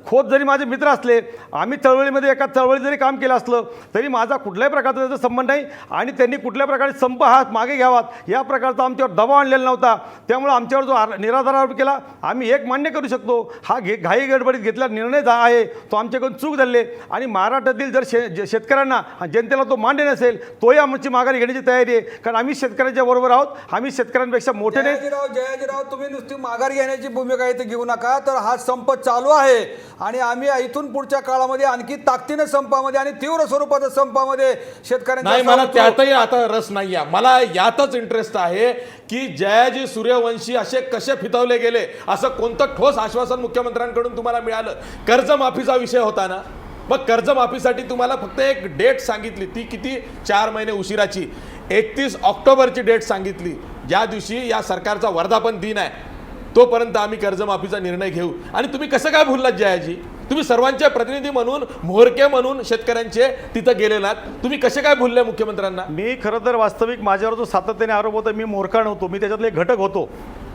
खोत जरी माझे मित्र असले, आम्ही चळवळीमध्ये एका चळवळीत जरी काम केलं असलं तरी माझा कुठल्याही प्रकारचा त्याचा संबंध नाही. आणि त्यांनी कुठल्या प्रकारे संप हा मागे घ्यावात या प्रकारचा आमच्यावर दबाव आणलेला नव्हता. त्यामुळे आमच्यावर जो निराधार आरोप केला आम्ही एक मान्य करू शकतो, हा घाई गडबडीत घेतलेला निर्णय आहे तो आमच्याकडून चूक झाली. आणि महाराष्ट्रातील जर शेतकऱ्यांना जनतेला तो मान्य नसेल तोही आमची माघारी घेण्याची तयारी आहे, कारण आम्ही शेतकऱ्यांच्या बरोबर आहोत. आम्ही शेतकऱ्यांपेक्षा मोठे नाही. जयाजीराव, तुम्ही नुसती माघार घेण्याची भूमिका इथे घेऊ नका. तर हा संप चालू आहे आणि आम्ही इथून पुढच्या काळामध्ये आणखी ताकदीने संपामध्ये आणि तीव्र स्वरूपाच्या संपामध्ये शेतकऱ्यांच्या नाही, मला त्यातही आता रस नाही आहे. मला यातच इंटरेस्ट आहे की जयाजी सूर्यवंशी असे कसे फितवले गेले, असं कोणतं ठोस आश्वासन मुख्यमंत्र्यांकडून तुम्हाला मिळालं? कर्जमाफीचा विषय होता ना, मग कर्जमाफीसाठी तुम्हाला फक्त एक डेट सांगितली, ती किती 4 महिने उशिराची 31 ऑक्टोबरची डेट सांगितली, ज्या दिवशी या सरकारचा वर्धापन दिन आहे. तोपर्यंत आम्ही कर्जमाफीचा निर्णय घेऊ. आणि तुम्ही कसं काय भुललात जयाजी? तुम्ही सर्वांचे प्रतिनिधी म्हणून, म्होरके म्हणून शेतकऱ्यांचे तिथं गेलेलात, तुम्ही कसे काय भुलले मुख्यमंत्र्यांना? मी खरं तर वास्तविक माझ्यावर जो सातत्याने आरोप होता, मी मोरका नव्हतो, मी त्याच्यातले घटक होतो.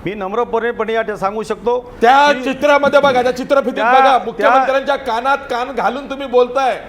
मी नम्रपणे या सांगू शकतो. त्या चित्रामध्ये बघा, त्या चित्रफितीत बघा, मुख्यमंत्र्यांच्या कानात कान घालून तुम्ही बोलताय.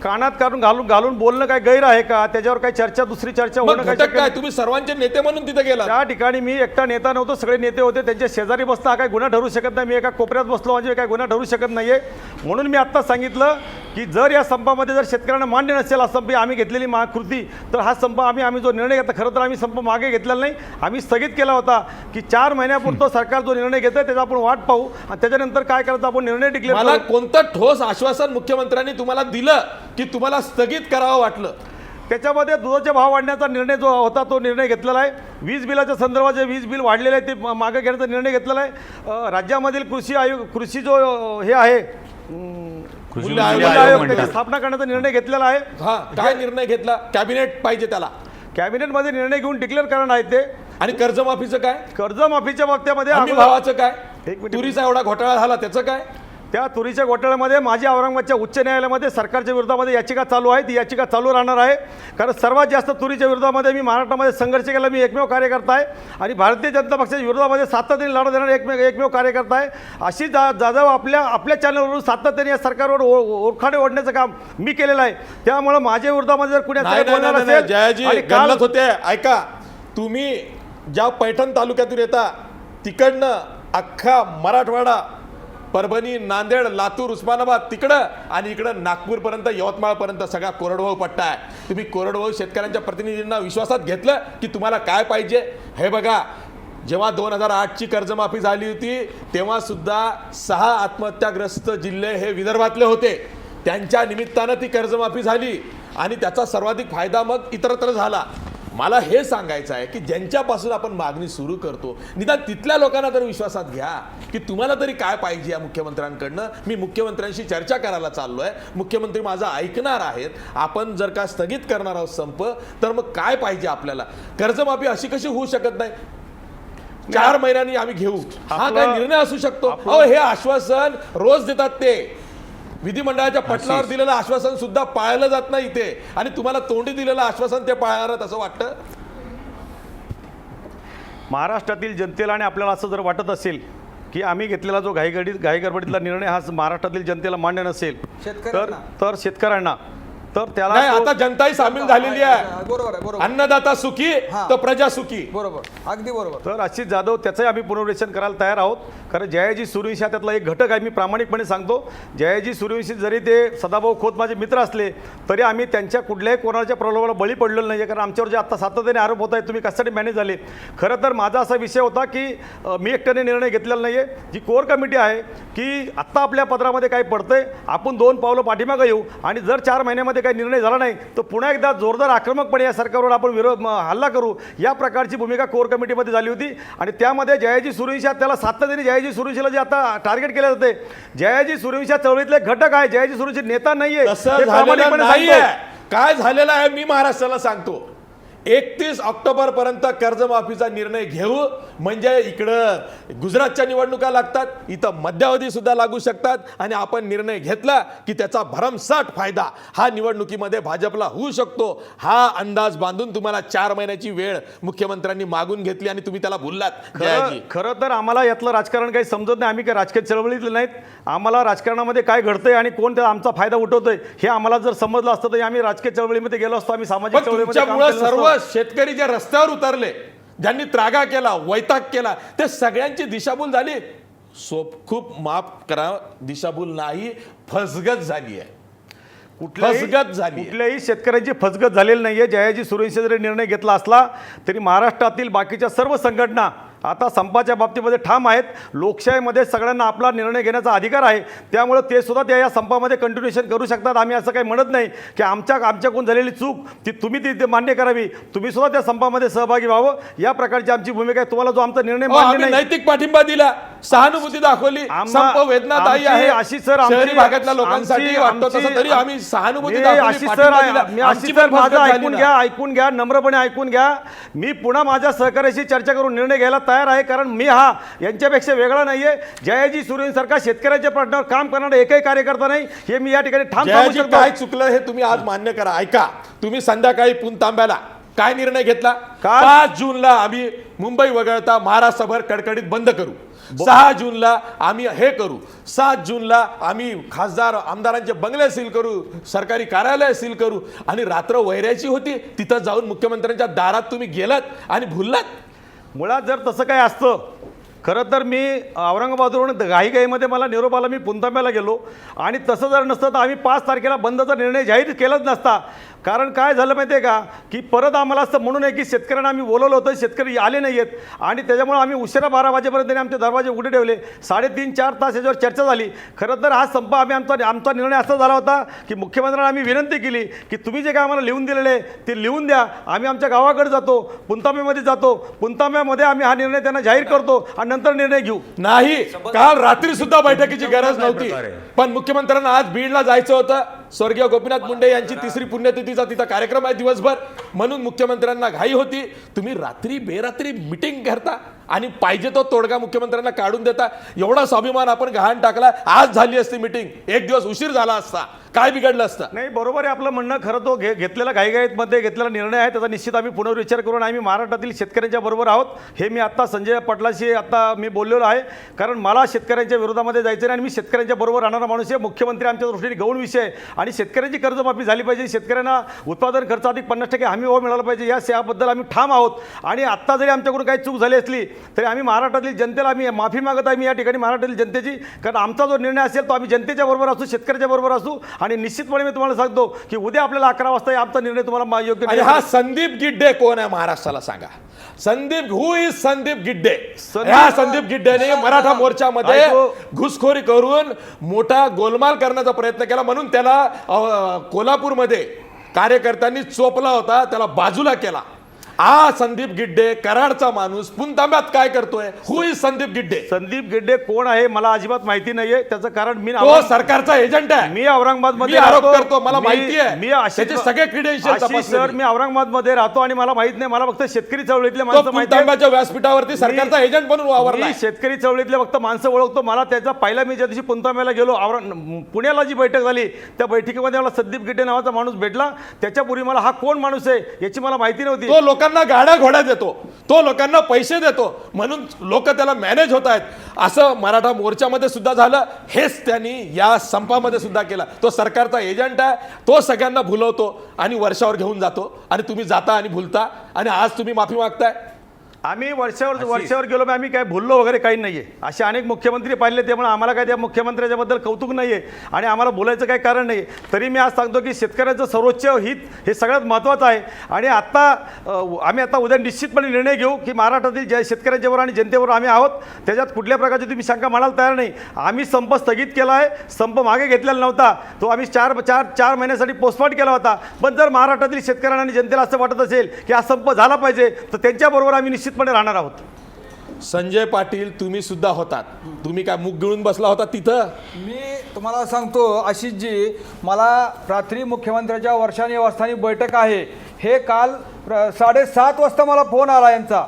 कानात घालून बोलणं काय गैर आहे का? त्याच्यावर काय चर्चा, दुसरी चर्चा होणं काय? तुम्ही सर्वांचे नेते म्हणून तिथे गेला? त्या ठिकाणी मी एकटा नेता नव्हतो, सगळे नेते होते. त्यांच्या शेजारी बसता हा काय गुन्हा ठरू शकत नाही. मी एका कोपऱ्यात बसलो म्हणजे काय गुन्हा ठरू शकत नाहीये. म्हणून मी आत्ता सांगितलं की जर या संपामध्ये जर शेतकऱ्यांना मान्य नसेल हा संप आम्ही घेतलेली कृती, तर हा संप आम्ही जो निर्णय घेतला, खरं तर आम्ही संप मागे घेतलेला नाही, आम्ही स्थगित केला होता की 4 महिन्यापुरतं सरकार जो निर्णय घेतोय त्याचा आपण वाट पाहू आणि त्याच्यानंतर काय करायचं आपण निर्णय डिक्लेअर मला करू. कोणतं ठोस आश्वासन मुख्यमंत्र्यांनी तुम्हाला दिलं की तुम्हाला स्थगित करावं वाटलं? त्याच्यामध्ये दुधाचे भाव वाढण्याचा निर्णय जो होता तो निर्णय घेतलेला आहे. वीज बिलाच्या संदर्भात जे वीज बिल वाढलेले आहे ते मागे घेण्याचा निर्णय घेतलेला आहे. राज्यामधील कृषी जो हे आहे मूल्य आयोग आयोग म्हणतात. त्याची स्थापना करण्याचा निर्णय घेतलेला आहे. हा, काय निर्णय घेतला? कॅबिनेट पाहिजे त्याला. कॅबिनेटमध्ये निर्णय घेऊन डिक्लेअर करणार आहे ते. आणि कर्जमाफीचं काय? कर्जमाफीच्या बाबतीमध्ये हमी अगोदर- भावाचं काय? एक मिनिट. तुरीचा एवढा घोटाळा झाला त्याचं काय? त्या तुरीच्या घोटाळ्यामध्ये माझी औरंगाबादच्या उच्च न्यायालयामध्ये सरकारच्या विरोधामध्ये याचिका चालू आहे. ती याचिका चालू राहणार आहे, कारण सर्वात जास्त तुरीच्या विरोधामध्ये मी महाराष्ट्रामध्ये संघर्ष केला. मी एकमेव कार्यकर्ता आहे आणि भारतीय जनता पक्षाच्या विरोधामध्ये सातत्याने लढा देणारा एकमेव कार्यकर्ता आहे. अशी जाधव आपल्या चॅनलवरून सातत्याने या सरकारवर ओरखाडे ओढण्याचं काम मी केलेलं आहे. त्यामुळे माझ्या विरोधामध्ये जर कुणी नाही, असं बोलणार नाही, नाही, असेल जयाजी आणि काल गल्लत होते. ऐका, तुम्ही ज्या पैठण तालुक्यातून येता तिकडनं अख्खा मराठवाडा, परभणी, नांदेड, लातूर, उस्मानाबाद तिकडं आणि इकडं नागपूरपर्यंत, यवतमाळपर्यंत सगळा कोरडवाहू पट्टा आहे. तुम्ही कोरडवाहू शेतकऱ्यांच्या प्रतिनिधींना विश्वासात घेतलं की तुम्हाला काय पाहिजे? हे बघा, जेव्हा 2008ची कर्जमाफी झाली होती तेव्हा सुद्धा 6 आत्महत्याग्रस्त जिल्हे हे विदर्भातले होते. त्यांच्या निमित्तानं ती कर्जमाफी झाली आणि त्याचा सर्वाधिक फायदा मग इतरत्र झाला. मला हे सांगायचं आहे की ज्यांच्यापासून आपण मागणी सुरू करतो, निदान तिथल्या लोकांना तर विश्वासात घ्या की तुम्हाला तरी काय पाहिजे या मुख्यमंत्र्यांकडनं. मी मुख्यमंत्र्यांशी चर्चा करायला चाललो आहे, मुख्यमंत्री माझं ऐकणार आहेत. आपण जर का स्थगित करणार आहोत संप, तर मग काय पाहिजे आपल्याला? कर्जमाफी अशी कशी होऊ शकत नाही? 4 महिन्यांनी आम्ही घेऊ, हा काय निर्णय असू शकतो? अहो, हे आश्वासन रोज देतात ते. विधिमंडळाच्या पटलावर दिलेलं आश्वासन सुद्धा पाळलं जात नाही इथे, आणि तुम्हाला तोंडी दिलेलं आश्वासन ते पाळणार असं वाटतं? महाराष्ट्रातील जनतेला आणि आपल्याला असं जर वाटत असेल की आम्ही घेतलेला जो घाईगडबडीतला निर्णय हा महाराष्ट्रातील जनतेला मान्य नसेल तर शेतकऱ्यांना तर त्याला नाही, आता जनताही सामील झालेली आहे. बरोबर आहे, बरोबर. अन्नदाता सुखी तर प्रजा सुखी. बरोबर, अगदी बरोबर. तर आशिष जाधव त्याचंही आम्ही पुनर्विश्लेषण करायला तयार आहोत. कारण जयाजी सूर्यवंशी हा त्यातला एक घटक आहे. मी प्रामाणिकपणे सांगतो, जयाजी सूर्यवंशी जरी ते सदाभाऊ खोत माझे मित्र असले तरी आम्ही त्यांच्या कुठल्याही कोणाच्या प्रलोभाला बळी पडलेलो नाही. कारण आमच्यावर जे आता सातत्याने आरोप होत आहेत तुम्ही कशासाठी मॅनेज झाले, खरं तर माझा असा विषय होता की मी एकट्याने निर्णय घेतलेला नाही आहे. जी कोर कमिटी आहे की आत्ता आपल्या पत्रामध्ये काय पडतंय, आपण 2 पावलं पाठीमागं येऊ आणि जर 4 महिन्यामध्ये काही निर्णय झाला नाही तर पुन्हा एकदा जोरदार आक्रमकपणे या सरकारवर आपण हल्ला करू, या प्रकारची भूमिका कोर कमिटीमध्ये झाली होती. आणि त्यामध्ये जयाजी सूर्यवंशी त्याला सातत्याने जयाजी सूर्यवंशीला जे आता टार्गेट केले जाते, जयाजी सूर्यवंशी चळवळीतले घटक आहे. जयाजी सूर्यवंशी नेता नाहीये, तसं हे झालेलं प्रामाणिकपणे नाहीये. सांगतो. काय झालेलं आहे मी महाराष्ट्राला सांगतो. 31 ऑक्टोबर पर्यंत कर्जमाफीचा निर्णय घेऊ, म्हणजे इकडं गुजरातच्या निवडणुका लागतात, इथं मध्यावधी सुद्धा लागू शकतात, आणि आपण निर्णय घेतला की त्याचा भरमसाठ फायदा हा निवडणुकीमध्ये भाजपला होऊ शकतो. हा अंदाज बांधून तुम्हाला 4 महिन्याची वेळ मुख्यमंत्र्यांनी मागून घेतली आणि तुम्ही त्याला भुललात. जयाजी, खरं तर आम्हाला यातलं राजकारण काही समजत नाही. आम्ही काही राजकीय चळवळीतले नाहीत. आम्हाला राजकारणामध्ये काय घडतंय आणि कोण त्या आमचा फायदा उठवतोय हे आम्हाला जर समजलं असतं तर आम्ही राजकीय चळवळीमध्ये गेलो असतो. आम्ही सामाजिक पण चळवळीमध्ये काम तुमच्यामुळे केलं सर्व नसतं. शेतकरी जे रस्त्यावर उतरले, ज्यांनी त्रागा केला, वैताग केला, ते सगळ्यांची दिशाभूल झाली. खूप माफ करा, दिशाभूल नाही, फसगत झाली आहे. फसगत झाली. कुठल्याही शेतकऱ्यांची फसगत झालेली नाहीये. जयाजी सूर्यवंशी जरी निर्णय घेतला असला तरी महाराष्ट्रातील बाकीच्या सर्व संघटना आता संपाच्या बाबतीमध्ये ठाम आहेत. लोकशाहीमध्ये सगळ्यांना आपला निर्णय घेण्याचा अधिकार आहे, त्यामुळे ते सुद्धा त्या या संपामध्ये कंटिन्युएशन करू शकतात. आम्ही असं काही म्हणत नाही की आमच्याकडून झालेली चूक तुम्ही ती मान्य करावी, तुम्ही सुद्धा त्या संपामध्ये सहभागी व्हावं, या प्रकारची आमची भूमिका आहे. तुम्हाला जो आमचा निर्णय मान्य आम्ही नाही, नैतिक पाठिंबा दिला, सहानुभूती दाखवली. संप वेदनादायी आहे आशिष सर, शहरी भागातल्या लोकांसाठी वाटतं तसं, तरी आम्ही सहानुभूती दाखवली, आशिष पाठिंबा दिला. सर, आमची पण माझं फसगत झाली ऐकून ना. घ्या, ऐकून घ्या, नम्रपणे ऐकून घ्या. मी पुन्हा माझ्या सहकार्याशी चर्चा करून निर्णय घ्यायला तयार आहे, कारण मी हा यांच्यापेक्षा वेगळा नाहीये. जयाजी सूर्यवंशीसारखा शेतकऱ्याच्या प्रश्नावर काम करणारा एकही कार्यकर्ता नाही, हे मी या ठिकाणी ठाम सांगू जयाजी, शकतो. काय चुकलं हे तुम्ही आज मान्य करा. ऐका, तुम्ही संध्याकाळी पुणतांब्याला काय निर्णय घेतला? काल 5 जूनला आम्ही मुंबई वगळता महाराष्ट्रभर कडकडीत बंद करू. 6 जूनला आम्ही हे करू. 7 जूनला आम्ही खासदार आमदारांचे बंगले सील करू, सरकारी कार्यालय सील करू. आणि रात्र वैरायची होती, तिथं जाऊन मुख्यमंत्र्यांच्या दारात तुम्ही गेलात आणि भुललात. मुळात जर तसं काय असतं खरं तर मी औरंगाबादवरून घाईघाईमध्ये मला निरोप आला, मी पुणतांब्याला गेलो आणि तसं जर नसतं तर आम्ही 5 तारखेला बंदचा निर्णय जाहीर केलाच नसता. कारण काय झालं माहिती आहे का, की परत आम्हाला असं म्हणून आहे की शेतकऱ्यांना आम्ही बोलवलं होतं, शेतकरी आले नाही आहेत आणि त्याच्यामुळे आम्ही उशिरा 12 वाजेपर्यंत त्यांनी आमचे दरवाजे उघडे ठेवले. 3.5-4 तास याच्यावर चर्चा झाली. खरं तर हा संप आमचा निर्णय असा झाला होता की मुख्यमंत्र्यांना आम्ही विनंती केली की तुम्ही जे काय आम्हाला लिहून दिलेले ते लिहून द्या, आम्ही आमच्या गावाकडे जातो, पुणतांब्यामध्ये जातो, पुणतांब्यामध्ये आम्ही हा निर्णय त्यांना जाहीर करतो आणि नंतर निर्णय घेऊ. नाही, काल रात्री सुद्धा बैठकीची गरज नव्हती, पण मुख्यमंत्र्यांना आज बीडला जायचं होतं. स्वर्गीय गोपीनाथ मुंडे यांची 3री पुण्यतिथीचा तिथं कार्यक्रम आहे दिवसभर, म्हणून मुख्यमंत्र्यांना घाई होती. तुम्ही रात्री बेरात्री मिटिंग करता आणि पाहिजे तो तोडगा मुख्यमंत्र्यांना काढून देता. एवढा स्वाभिमान आपण गहाण टाकला. आज झाली असती मिटिंग, 1 दिवस उशीर झाला असता, काय बिघडलं असतं? नाही, बरोबर आहे आपलं म्हणणं. खरं तो घेतलेला घाईघाईमध्ये घेतलेला निर्णय आहे, त्याचा निश्चित आम्ही पुनर्विचार करून आम्ही महाराष्ट्रातील शेतकऱ्यांच्या बरोबर आहोत. हे मी आत्ता संजय पाटलाशी मी बोललेलो आहे, कारण मला शेतकऱ्यांच्या विरोधामध्ये जायचं नाही आणि मी शेतकऱ्यांच्या बरोबर राहणारा माणूस आहे. मुख्यमंत्री आमच्या दृष्टीने गौण विषय आहे आणि शेतकऱ्यांची कर्जमाफी झाली पाहिजे, शेतकऱ्यांना उत्पादन खर्च अधिक 50% हमी भाव मिळाला पाहिजे, याबद्दल आम्ही ठाम आहोत. आणि आत्ता जरी आमच्याकडून काही चूक झाली असली तरी आम्ही महाराष्ट्रातील जनतेला आम्ही माफी मागत आहे, मी या ठिकाणी महाराष्ट्रातील जनतेची. कारण आमचा जो निर्णय असेल तो आम्ही जनतेच्या बरोबर असू, शेतकऱ्याच्या बरोबर असू आणि निश्चितपणे मी तुम्हाला सांगतो की उद्या आपल्याला 11 वाजता आमचा निर्णय तुम्हाला योग्य आणि हा संदीप गिड्डे कोण आहे महाराष्ट्राला सांगा. हु इज संदीप गिड्डे? या संदीप गिड्डेने मराठा मोर्चामध्ये घुसखोरी करून मोठा गोलमाल करण्याचा प्रयत्न केला, म्हणून त्याला कोल्हापूरमध्ये कार्यकर्त्यांनी चोपला होता, त्याला बाजूला केला. संदीप गिड्डे कराडचा माणूस पुणतांब्यात काय करतोय? हु इज संदीप गिड्डे? संदीप गिड्डे कोण आहे मला अजिबात माहिती नाहीये. त्याचं कारण मी सरकारचा एजंट आहे. मी औरंगाबादमध्ये आरोप करतो, मला माहिती आहे. त्याचे सगळे क्रेडेन्शियल सर, मी औरंगाबादमध्ये राहतो आणि मला माहित नाही. मला फक्त शेतकरी चळवळीतले माणसं माहिती आहे. पुणतांब्याच्या व्यासपीठावरती सरकारचा एजंट म्हणून वावरला. मी शेतकरी चळवळीतले फक्त माणसं ओळखतो. मला त्याचा पहिला मी ज्या दिवशी पुणतांब्याला गेलो, पुण्याला जी बैठक झाली त्या बैठकीमध्ये मला संदीप गिड्डे नावाचा माणूस भेटला. त्याच्यापूर्वी मला हा कोण माणूस आहे याची मला माहिती नव्हती. तो लोकांना गाड्या घोड्या देतो, तो लोकांना पैसे देतो, म्हणून लोक त्याला मॅनेज होत आहेत. असं मराठा मोर्चामध्ये सुद्धा झालं, हेच त्यांनी या संपामध्ये सुद्धा केलं. तो सरकारचा एजंट आहे, तो सगळ्यांना भुलवतो आणि वर्षावर घेऊन जातो आणि तुम्ही जाता आणि भुलता आणि आज तुम्ही माफी मागताय. आम्ही वर्षावर गेलो, आम्ही काय भुललो वगैरे काही नाहीये. असे अनेक मुख्यमंत्री पाहिले, त्यामुळे आम्हाला काय त्या मुख्यमंत्र्याच्या बद्दल कौतुक नाहीये आणि आम्हाला बोलायचं काही कारण नाही. तरी मी आज सांगतो की शेतकऱ्याचं सर्वोच्च हित हे सगळ्यात महत्त्वाचं आहे. आणि आम्ही आता उद्या निश्चितपणे निर्णय घेऊ की महाराष्ट्रातील ज्या शेतकऱ्यांच्यावर आणि जनतेवर आम्ही आहोत, त्याच्यात कुठल्या प्रकारची तुम्ही शंका मानायला तयार नाही. आम्ही संप स्थगित केला आहे, संप मागे घेतलेला नव्हता. तो आम्ही 4 महिन्यासाठी पोस्टपोन केला होता. पण जर महाराष्ट्रातील शेतकऱ्यांना आणि जनतेला असं वाटत असेल की हा संप झाला पाहिजे तर त्यांच्याबरोबर आम्ही निश्चितपणे राहणार आहोत. संजय पाटील, तुम्ही सुद्धा होतात. तुम्ही काय मुग गिळून बसला होता तिथं? मी तुम्हाला सांगतो, आशिषजी, मला रात्री मुख्यमंत्र्याच्या वर्षा निवासस्थानी बैठक आहे. हे काल 7:30 वाजता मला फोन आला यांचा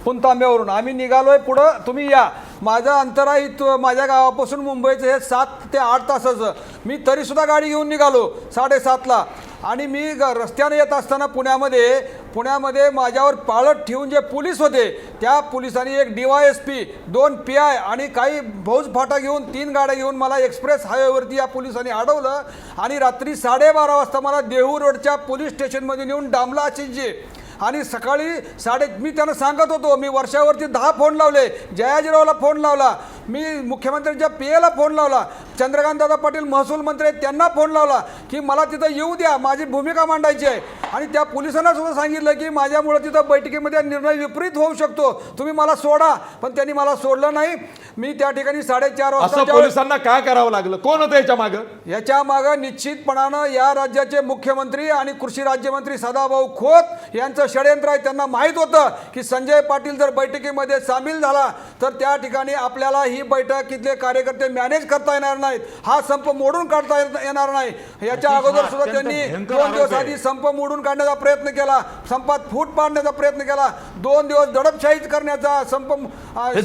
पुणतांब्यावरून. आम्ही निघालोय पुढं, तुम्ही या. माझं अंतर आहे माझ्या गावापासून मुंबईचं हे 7 ते 8 तासाचं. मी तरीसुद्धा गाडी घेऊन निघालो 7:30ला आणि मी रस्त्याने येत असताना पुण्यामध्ये माझ्यावर पाळत ठेवून जे पोलीस होते, त्या पोलिसांनी एक DYSP, 2 PI आणि काही फौज फाटा घेऊन 3 गाड्या घेऊन मला एक्सप्रेस हायवेवरती या पोलिसांनी अडवलं आणि रात्री 12:30 वाजता मला देहू रोडच्या पोलीस स्टेशनमध्ये नेऊन डांबला आशिषजी. आणि सकाळी मी त्यांना सांगत होतो, मी वर्षावरती 10 फोन लावले, जयाजीरावला फोन लावला, मी मुख्यमंत्र्यांच्या PAला फोन लावला, चंद्रकांतदादा पाटील महसूल मंत्री आहेत त्यांना फोन लावला की मला तिथं येऊ द्या, माझी भूमिका मांडायची आहे. आणि त्या पोलिसांना सुद्धा सांगितलं की माझ्यामुळे तिथं बैठकीमध्ये निर्णय विपरीत होऊ शकतो, तुम्ही मला सोडा. पण त्यांनी मला सोडलं नाही. मी त्या ठिकाणी 4:30 वाजता पोलिसांना काय करावं लागलं? कोण होतं याच्या मागं? याच्या मागं निश्चितपणानं या राज्याचे मुख्यमंत्री आणि कृषी राज्यमंत्री सदाभाऊ खोत यांचं षडयंत्र आहे. त्यांना माहीत होतं की संजय पाटील जर बैठकीमध्ये सामील झाला तर त्या ठिकाणी आपल्याला ही बैठक इथले कार्यकर्ते मॅनेज करता येणार नाहीत, हा संप मोडून काढता येणार नाही. याच्या अगोदर सुद्धा त्यांनी 2 दिवस आधी संप मोडून काढण्याचा प्रयत्न केला, संपात फूट पाडण्याचा प्रयत्न केला, 2 दिवस दडपशाही करण्याचा, संप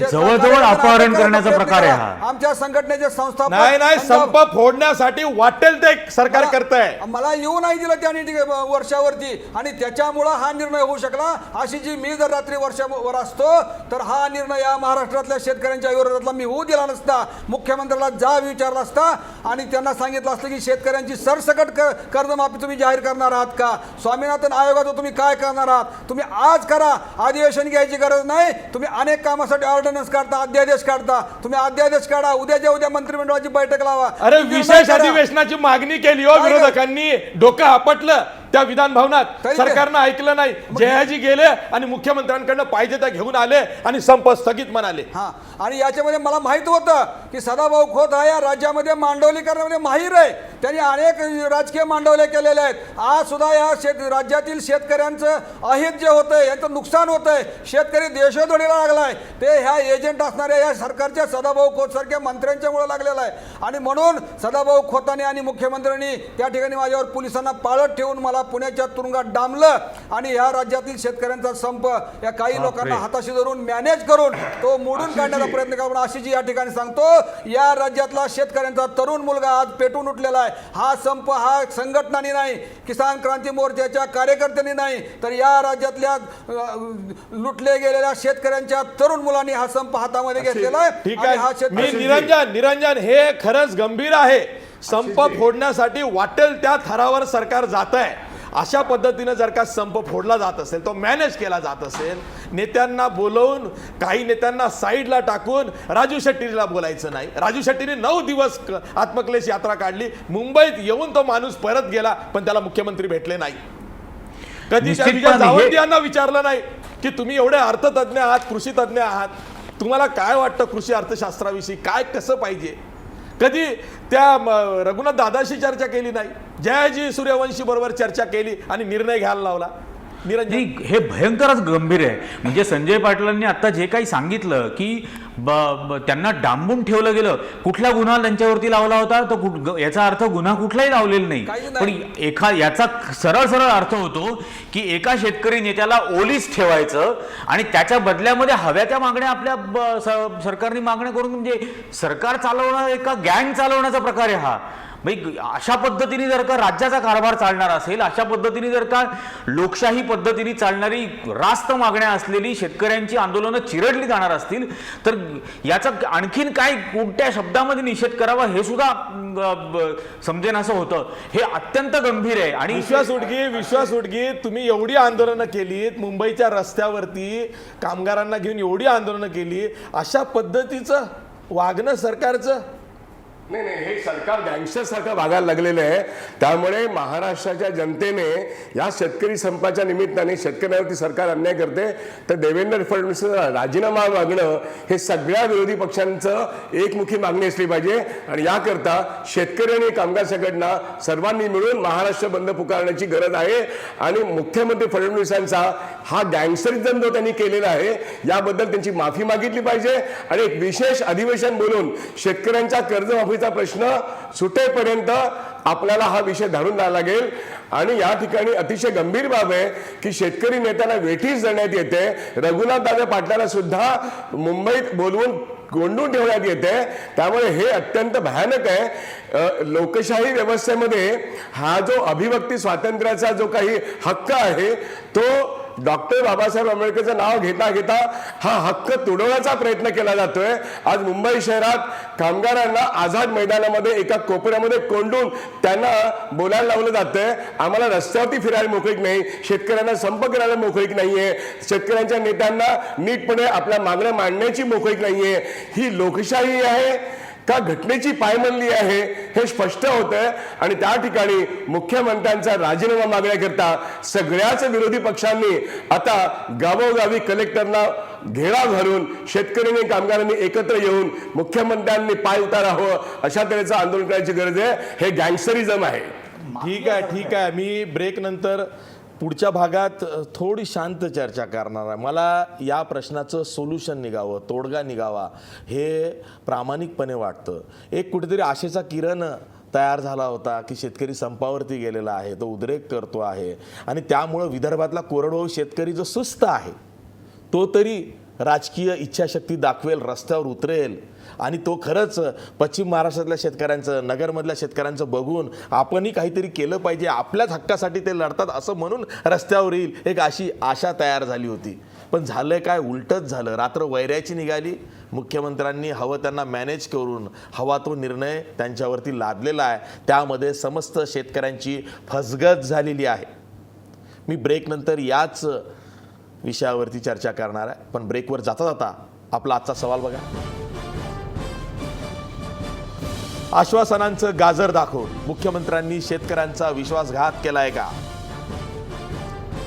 जवळजवळ अपहरण करण्याचा प्रकार आहे हा. आमच्या संघटनेचे संस्थापक नाही, संप फोडण्यासाठी वाटेल ते सरकार करतंय. मला येऊ नाही दिलं त्यांनी वर्षावरती आणि त्याच्यामुळं हा निर्णय होऊ शकला. अशी जी मी जर रात्री वर्षभर असतो तर हा निर्णय या महाराष्ट्रातल्या शेतकऱ्यांच्या विरोधातला मी होऊ दिला नसता. मुख्यमंत्र्याला जा विचारला असता आणि त्यांना सांगितलं असतं की शेतकऱ्यांची सरसकट कर्जमाफी तुम्ही जाहीर करणार आहात का, स्वामीनाथन आयोगाचं तुम्ही काय करणार आहात, तुम्ही आज करा, अधिवेशन घ्यायची गरज नाही. तुम्ही अनेक कामासाठी ऑर्डिनन्स काढता, अध्यादेश काढता, तुम्ही अध्यादेश काढा, उद्याच्या उद्या मंत्रिमंडळाची बैठक लावा. अरे निर्णय विशेष करा. अधिवेशनाची मागणी केली हो काय विरोधकांनी, डोकं आपटलं त्या विधान भवनात, तरी सरकारनं ऐकलं नाही. जयाजी गेले आणि मुख्यमंत्र्यांकडनं पाहिजे त्या घेऊन आले आणि संप स्थगित म्हणाले. हा, आणि याच्यामध्ये मला माहित होतं की सदाभाऊ खोत हा या राज्यामध्ये मांडवली करण्यामध्ये माहीर आहे. त्यांनी अनेक राजकीय मांडवले केलेले आहेत. आज सुद्धा या राज्यातील शेतकऱ्यांचं अहित जे होतंय, यांचं नुकसान होतंय, शेतकरी देशोधडीला लागलाय, ते ह्या एजंट असणाऱ्या या सरकारच्या सदाभाऊ खोत सारख्या मंत्र्यांच्यामुळे लागलेला आहे. आणि म्हणून सदाभाऊ खोताने आणि मुख्यमंत्र्यांनी त्या ठिकाणी माझ्यावर पोलिसांना पाळत ठेवून मला पुण्याच्या तुरुंगात डांबलं आणि ह्या राज्यातील शेतकऱ्यांचा संप या काही लोकांना हाताशी धरून मॅनेज करून तो मोडून काढण्याचा प्रयत्न करून आशिषजी या ठिकाणी सांगतो, या राज्यातला शेतकऱ्यांचा तरुण मुलगा आज पेटून उठलेला आहे. हा संप हा संघटनांनी नाही, किसान क्रांती मोर्चाच्या कार्यकर्त्यांनी नाही, तर या राज्यातल्या लुटले गेलेल्या शेतकऱ्यांच्या तरुण मुलांनी हा संप हातामध्ये घेतलेला आहे. ठीक आणि हा आहे, मी शेतकरी निरंजन हे खरंच गंभीर आहे. संप फोडण्यासाठी वाटेल त्या थरावर सरकार जात आहे. अशा पद्धतीनं जर का संप फोडला जात असेल, तो मॅनेज केला जात असेल, नेत्यांना बोलवून काही नेत्यांना साईडला टाकून राजू शेट्टीला बोलायचं नाही. राजू शेट्टीने 9 दिवस आत्मक्लेश यात्रा काढली. मुंबईत येऊन तो माणूस परत गेला, पण त्याला मुख्यमंत्री भेटले नाही. कधी त्या विजय सावंत यांना विचारलं नाही की तुम्ही एवढे अर्थतज्ञ आहात, कृषी तज्ञ आहात, तुम्हाला काय वाटतं कृषी अर्थशास्त्राविषयी, काय कसं पाहिजे. कधी त्या रघुनाथ दादाशी चर्चा केली नाही, जयाजी सूर्यवंशी बरोबर चर्चा केली आणि निर्णय घ्यायला लावला. नाही, हे भयंकरच गंभीर आहे. म्हणजे संजय पाटलांनी आता जे काही सांगितलं की त्यांना डांबून ठेवलं गेलं, कुठला गुन्हा त्यांच्यावरती लावला होता, तो याचा अर्थ गुन्हा कुठलाही लावलेला नाही. पण याचा सरळ सरळ अर्थ होतो की एका शेतकरी नेत्याला ओलीस ठेवायचं आणि त्याच्या बदल्यामध्ये हव्या त्या मागण्या आपल्या सरकारने मागण्या करून, म्हणजे सरकार चालवणं एका गँग चालवण्याचा प्रकार आहे हा. अशा पद्धतीने जर का राज्याचा कारभार चालणार असेल, अशा पद्धतीने जर का लोकशाही पद्धतीने चालणारी रास्त मागण्या असलेली शेतकऱ्यांची आंदोलनं चिरडली जाणार असतील, तर याचा आणखीन काय कोणत्या शब्दामध्ये निषेध करावा हे सुद्धा समजेन असं होतं. हे अत्यंत गंभीर आहे. आणि विश्वास उडगी तुम्ही एवढी आंदोलनं केलीत, मुंबईच्या रस्त्यावरती कामगारांना घेऊन एवढी आंदोलनं केली, अशा पद्धतीचं वागणं सरकारचं नाही, हे सरकार गँगस्टर सारखं वागायला लागलेलं आहे. त्यामुळे महाराष्ट्राच्या जनतेने या शेतकरी संपाच्या निमित्ताने शेतकऱ्यांवरती सरकार अन्याय करते, तर देवेंद्र फडणवीसांचा राजीनामा मागणं हे सगळ्या विरोधी पक्षांचं एकमुखी मागणी असली पाहिजे. आणि याकरता शेतकरी आणि कामगार संघटना सर्वांनी मिळून महाराष्ट्र बंद पुकारण्याची गरज आहे. आणि मुख्यमंत्री फडणवीसांचा हा गँगस्टरिझम जो त्यांनी केलेला आहे, याबद्दल त्यांची माफी मागितली पाहिजे आणि एक विशेष अधिवेशन बोलून शेतकऱ्यांच्या कर्जमाफी प्रश्न सुटेपर्यंत आपल्याला हा विषय धरून द्यावा लागेल. आणि या ठिकाणी अतिशय गंभीर बाब आहे की शेतकरी नेत्यांना वेठीस धरण्यात येते. रघुनाथ दादा पाटलांना सुद्धा मुंबईत बोलवून गोंडून ठेवण्यात येते. त्यामुळे हे अत्यंत भयानक आहे. लोकशाही व्यवस्थेमध्ये हा जो अभिव्यक्ती स्वातंत्र्याचा जो काही हक्क आहे, तो डॉक्टर बाबासाहेब आंबेडकरचं नाव घेता घेता हा हक्क तुडवण्याचा प्रयत्न केला जातोय. आज मुंबई शहरात कामगारांना आझाद मैदानामध्ये एका कोपऱ्यामध्ये कोंडून त्यांना बोलायला लावलं जातंय. आम्हाला रस्त्यावरती फिरायला मोकळीक नाही, शेतकऱ्यांना संप करायला मोकळीक नाहीये, शेतकऱ्यांच्या नेत्यांना नीटपणे आपल्या मागण्या मांडण्याची मोकळीक नाहीये. ही लोकशाही आहे का घटनेची पायमल्ली आहे हे स्पष्ट होतंय. आणि त्या ठिकाणी मुख्यमंत्र्यांचा राजीनामा मागण्याकरता सगळ्याच विरोधी पक्षांनी आता गावोगावी कलेक्टरना घेरा घालून शेतकरी आणि कामगारांनी एकत्र येऊन मुख्यमंत्र्यांनी पाय उतारावं अशा तऱ्हेचं आंदोलन करायची गरज आहे. हे गँगस्टरिझम आहे. ठीक आहे. मी ब्रेक नंतर पुढच्या भागात थोडी शांत चर्चा करणार आहे. मला या प्रश्नाचं सोल्युशन निघावं, तोडगा निघावा हे प्रामाणिकपणे वाटतं. एक कुठेतरी आशेचा किरण तयार झाला होता की शेतकरी संपावरती गेलेला आहे, तो उद्रेक करतो आहे आणि त्यामुळं विदर्भातला कोरडवाहू शेतकरी जो सुस्त आहे तो तरी राजकीय इच्छाशक्ती दाखवेल, रस्त्यावर उतरेल आणि तो खरंच पश्चिम महाराष्ट्रातल्या शेतकऱ्यांचं, नगरमधल्या शेतकऱ्यांचं बघून आपणही काहीतरी केलं पाहिजे, आपल्याच हक्कासाठी ते लढतात असं म्हणून रस्त्यावर येईल, एक अशी आशा तयार झाली होती. पण झालं काय, उलटच झालं. रात्र वैऱ्याची निघाली. मुख्यमंत्र्यांनी हवं त्यांना मॅनेज करून हवा तो निर्णय त्यांच्यावरती लादलेला आहे. त्यामध्ये समस्त शेतकऱ्यांची फसगत झालेली आहे. मी ब्रेकनंतर याच विषयावरती चर्चा करणार आहे. पण ब्रेकवर जाता जाता आपला आजचा सवाल बघा. आश्वासनांचं गाजर दाखवून मुख्यमंत्र्यांनी शेतकऱ्यांचा विश्वासघात केलाय का?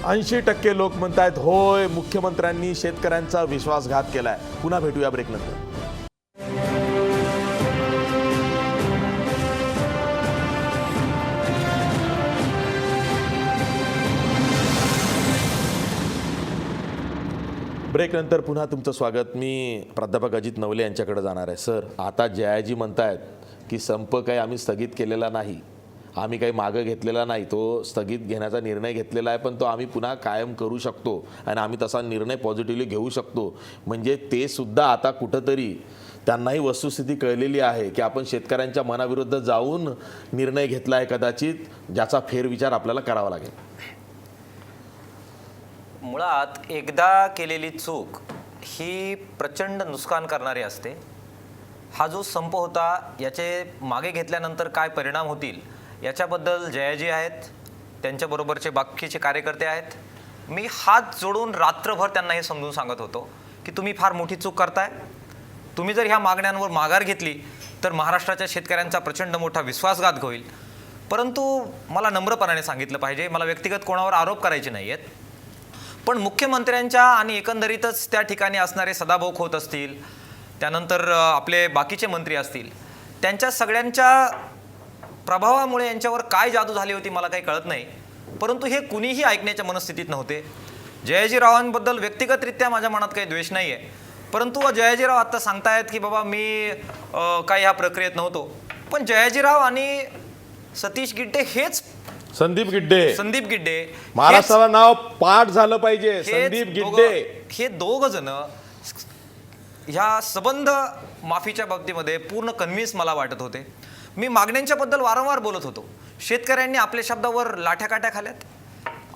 80% लोक म्हणतायत होय, मुख्यमंत्र्यांनी शेतकऱ्यांचा विश्वासघात केलाय. पुन्हा भेटूया ब्रेकनंतर. ब्रेकनंतर पुन्हा तुमचं स्वागत. मी प्राध्यापक अजित नवले यांच्याकडे जाणार आहे. सर, आता जयाजी म्हणतायत की संप काही आम्ही स्थगित केलेला नाही, आम्ही काही मागं घेतलेला नाही, तो स्थगित घेण्याचा निर्णय घेतलेला आहे, पण तो आम्ही पुन्हा कायम करू शकतो आणि आम्ही तसा निर्णय पॉझिटिव्हली घेऊ शकतो. म्हणजे ते सुद्धा आता कुठंतरी त्यांनाही वस्तुस्थिती कळलेली आहे की आपण शेतकऱ्यांच्या मनाविरुद्ध जाऊन निर्णय घेतला आहे कदाचित, ज्याचा फेरविचार आपल्याला करावा लागेल. मुळात एकदा केलेली चूक ही प्रचंड नुकसान करणारी असते. हा जो संप होता याचे मागे घेतल्यानंतर काय परिणाम होतील याच्याबद्दल जयाजी आहेत, त्यांच्याबरोबरचे बाकीचे कार्यकर्ते आहेत. मी हात जोडून रात्रभर त्यांना हे समजून सांगत होतो की तुम्ही फार मोठी चूक करताय. तुम्ही जर ह्या मागण्यांवर माघार घेतली तर महाराष्ट्राच्या शेतकऱ्यांचा प्रचंड मोठा विश्वासघात होईल. परंतु मला नम्रपणाने सांगितलं पाहिजे, मला व्यक्तिगत कोणावर आरोप करायचे नाही आहेत, पण मुख्यमंत्र्यांच्या आणि एकंदरीतच त्या ठिकाणी असणारे सदाभाऊ खोत असतील, त्यानंतर आपले बाकीचे मंत्री असतील, त्यांच्या सगळ्यांच्या प्रभावामुळे यांच्यावर काय जादू झाली होती मला काही कळत नाही. परंतु हे कुणीही ऐकण्याच्या मनस्थितीत नव्हते. जयाजीरावांबद्दल व्यक्तिगतरित्या माझ्या मनात काही द्वेष नाही आहे, परंतु जयाजीराव आत्ता सांगतायत की बाबा मी काही ह्या प्रक्रियेत नव्हतो. पण जयाजीराव आणि सतीश गिड्डे हेच संदीप गिड्डे महाराष्ट्राला नाव पाठ झालं पाहिजे. संदीप गिड्डे हे दोघ जण ह्या सबंध माफीच्या बाबतीमध्ये पूर्ण कन्व्हिन्स मला वाटत होते. मी मागण्यांच्या बद्दल वारंवार बोलत होतो. शेतकऱ्यांनी आपल्या शब्दावर लाठ्याकाठ्या खाल्यात,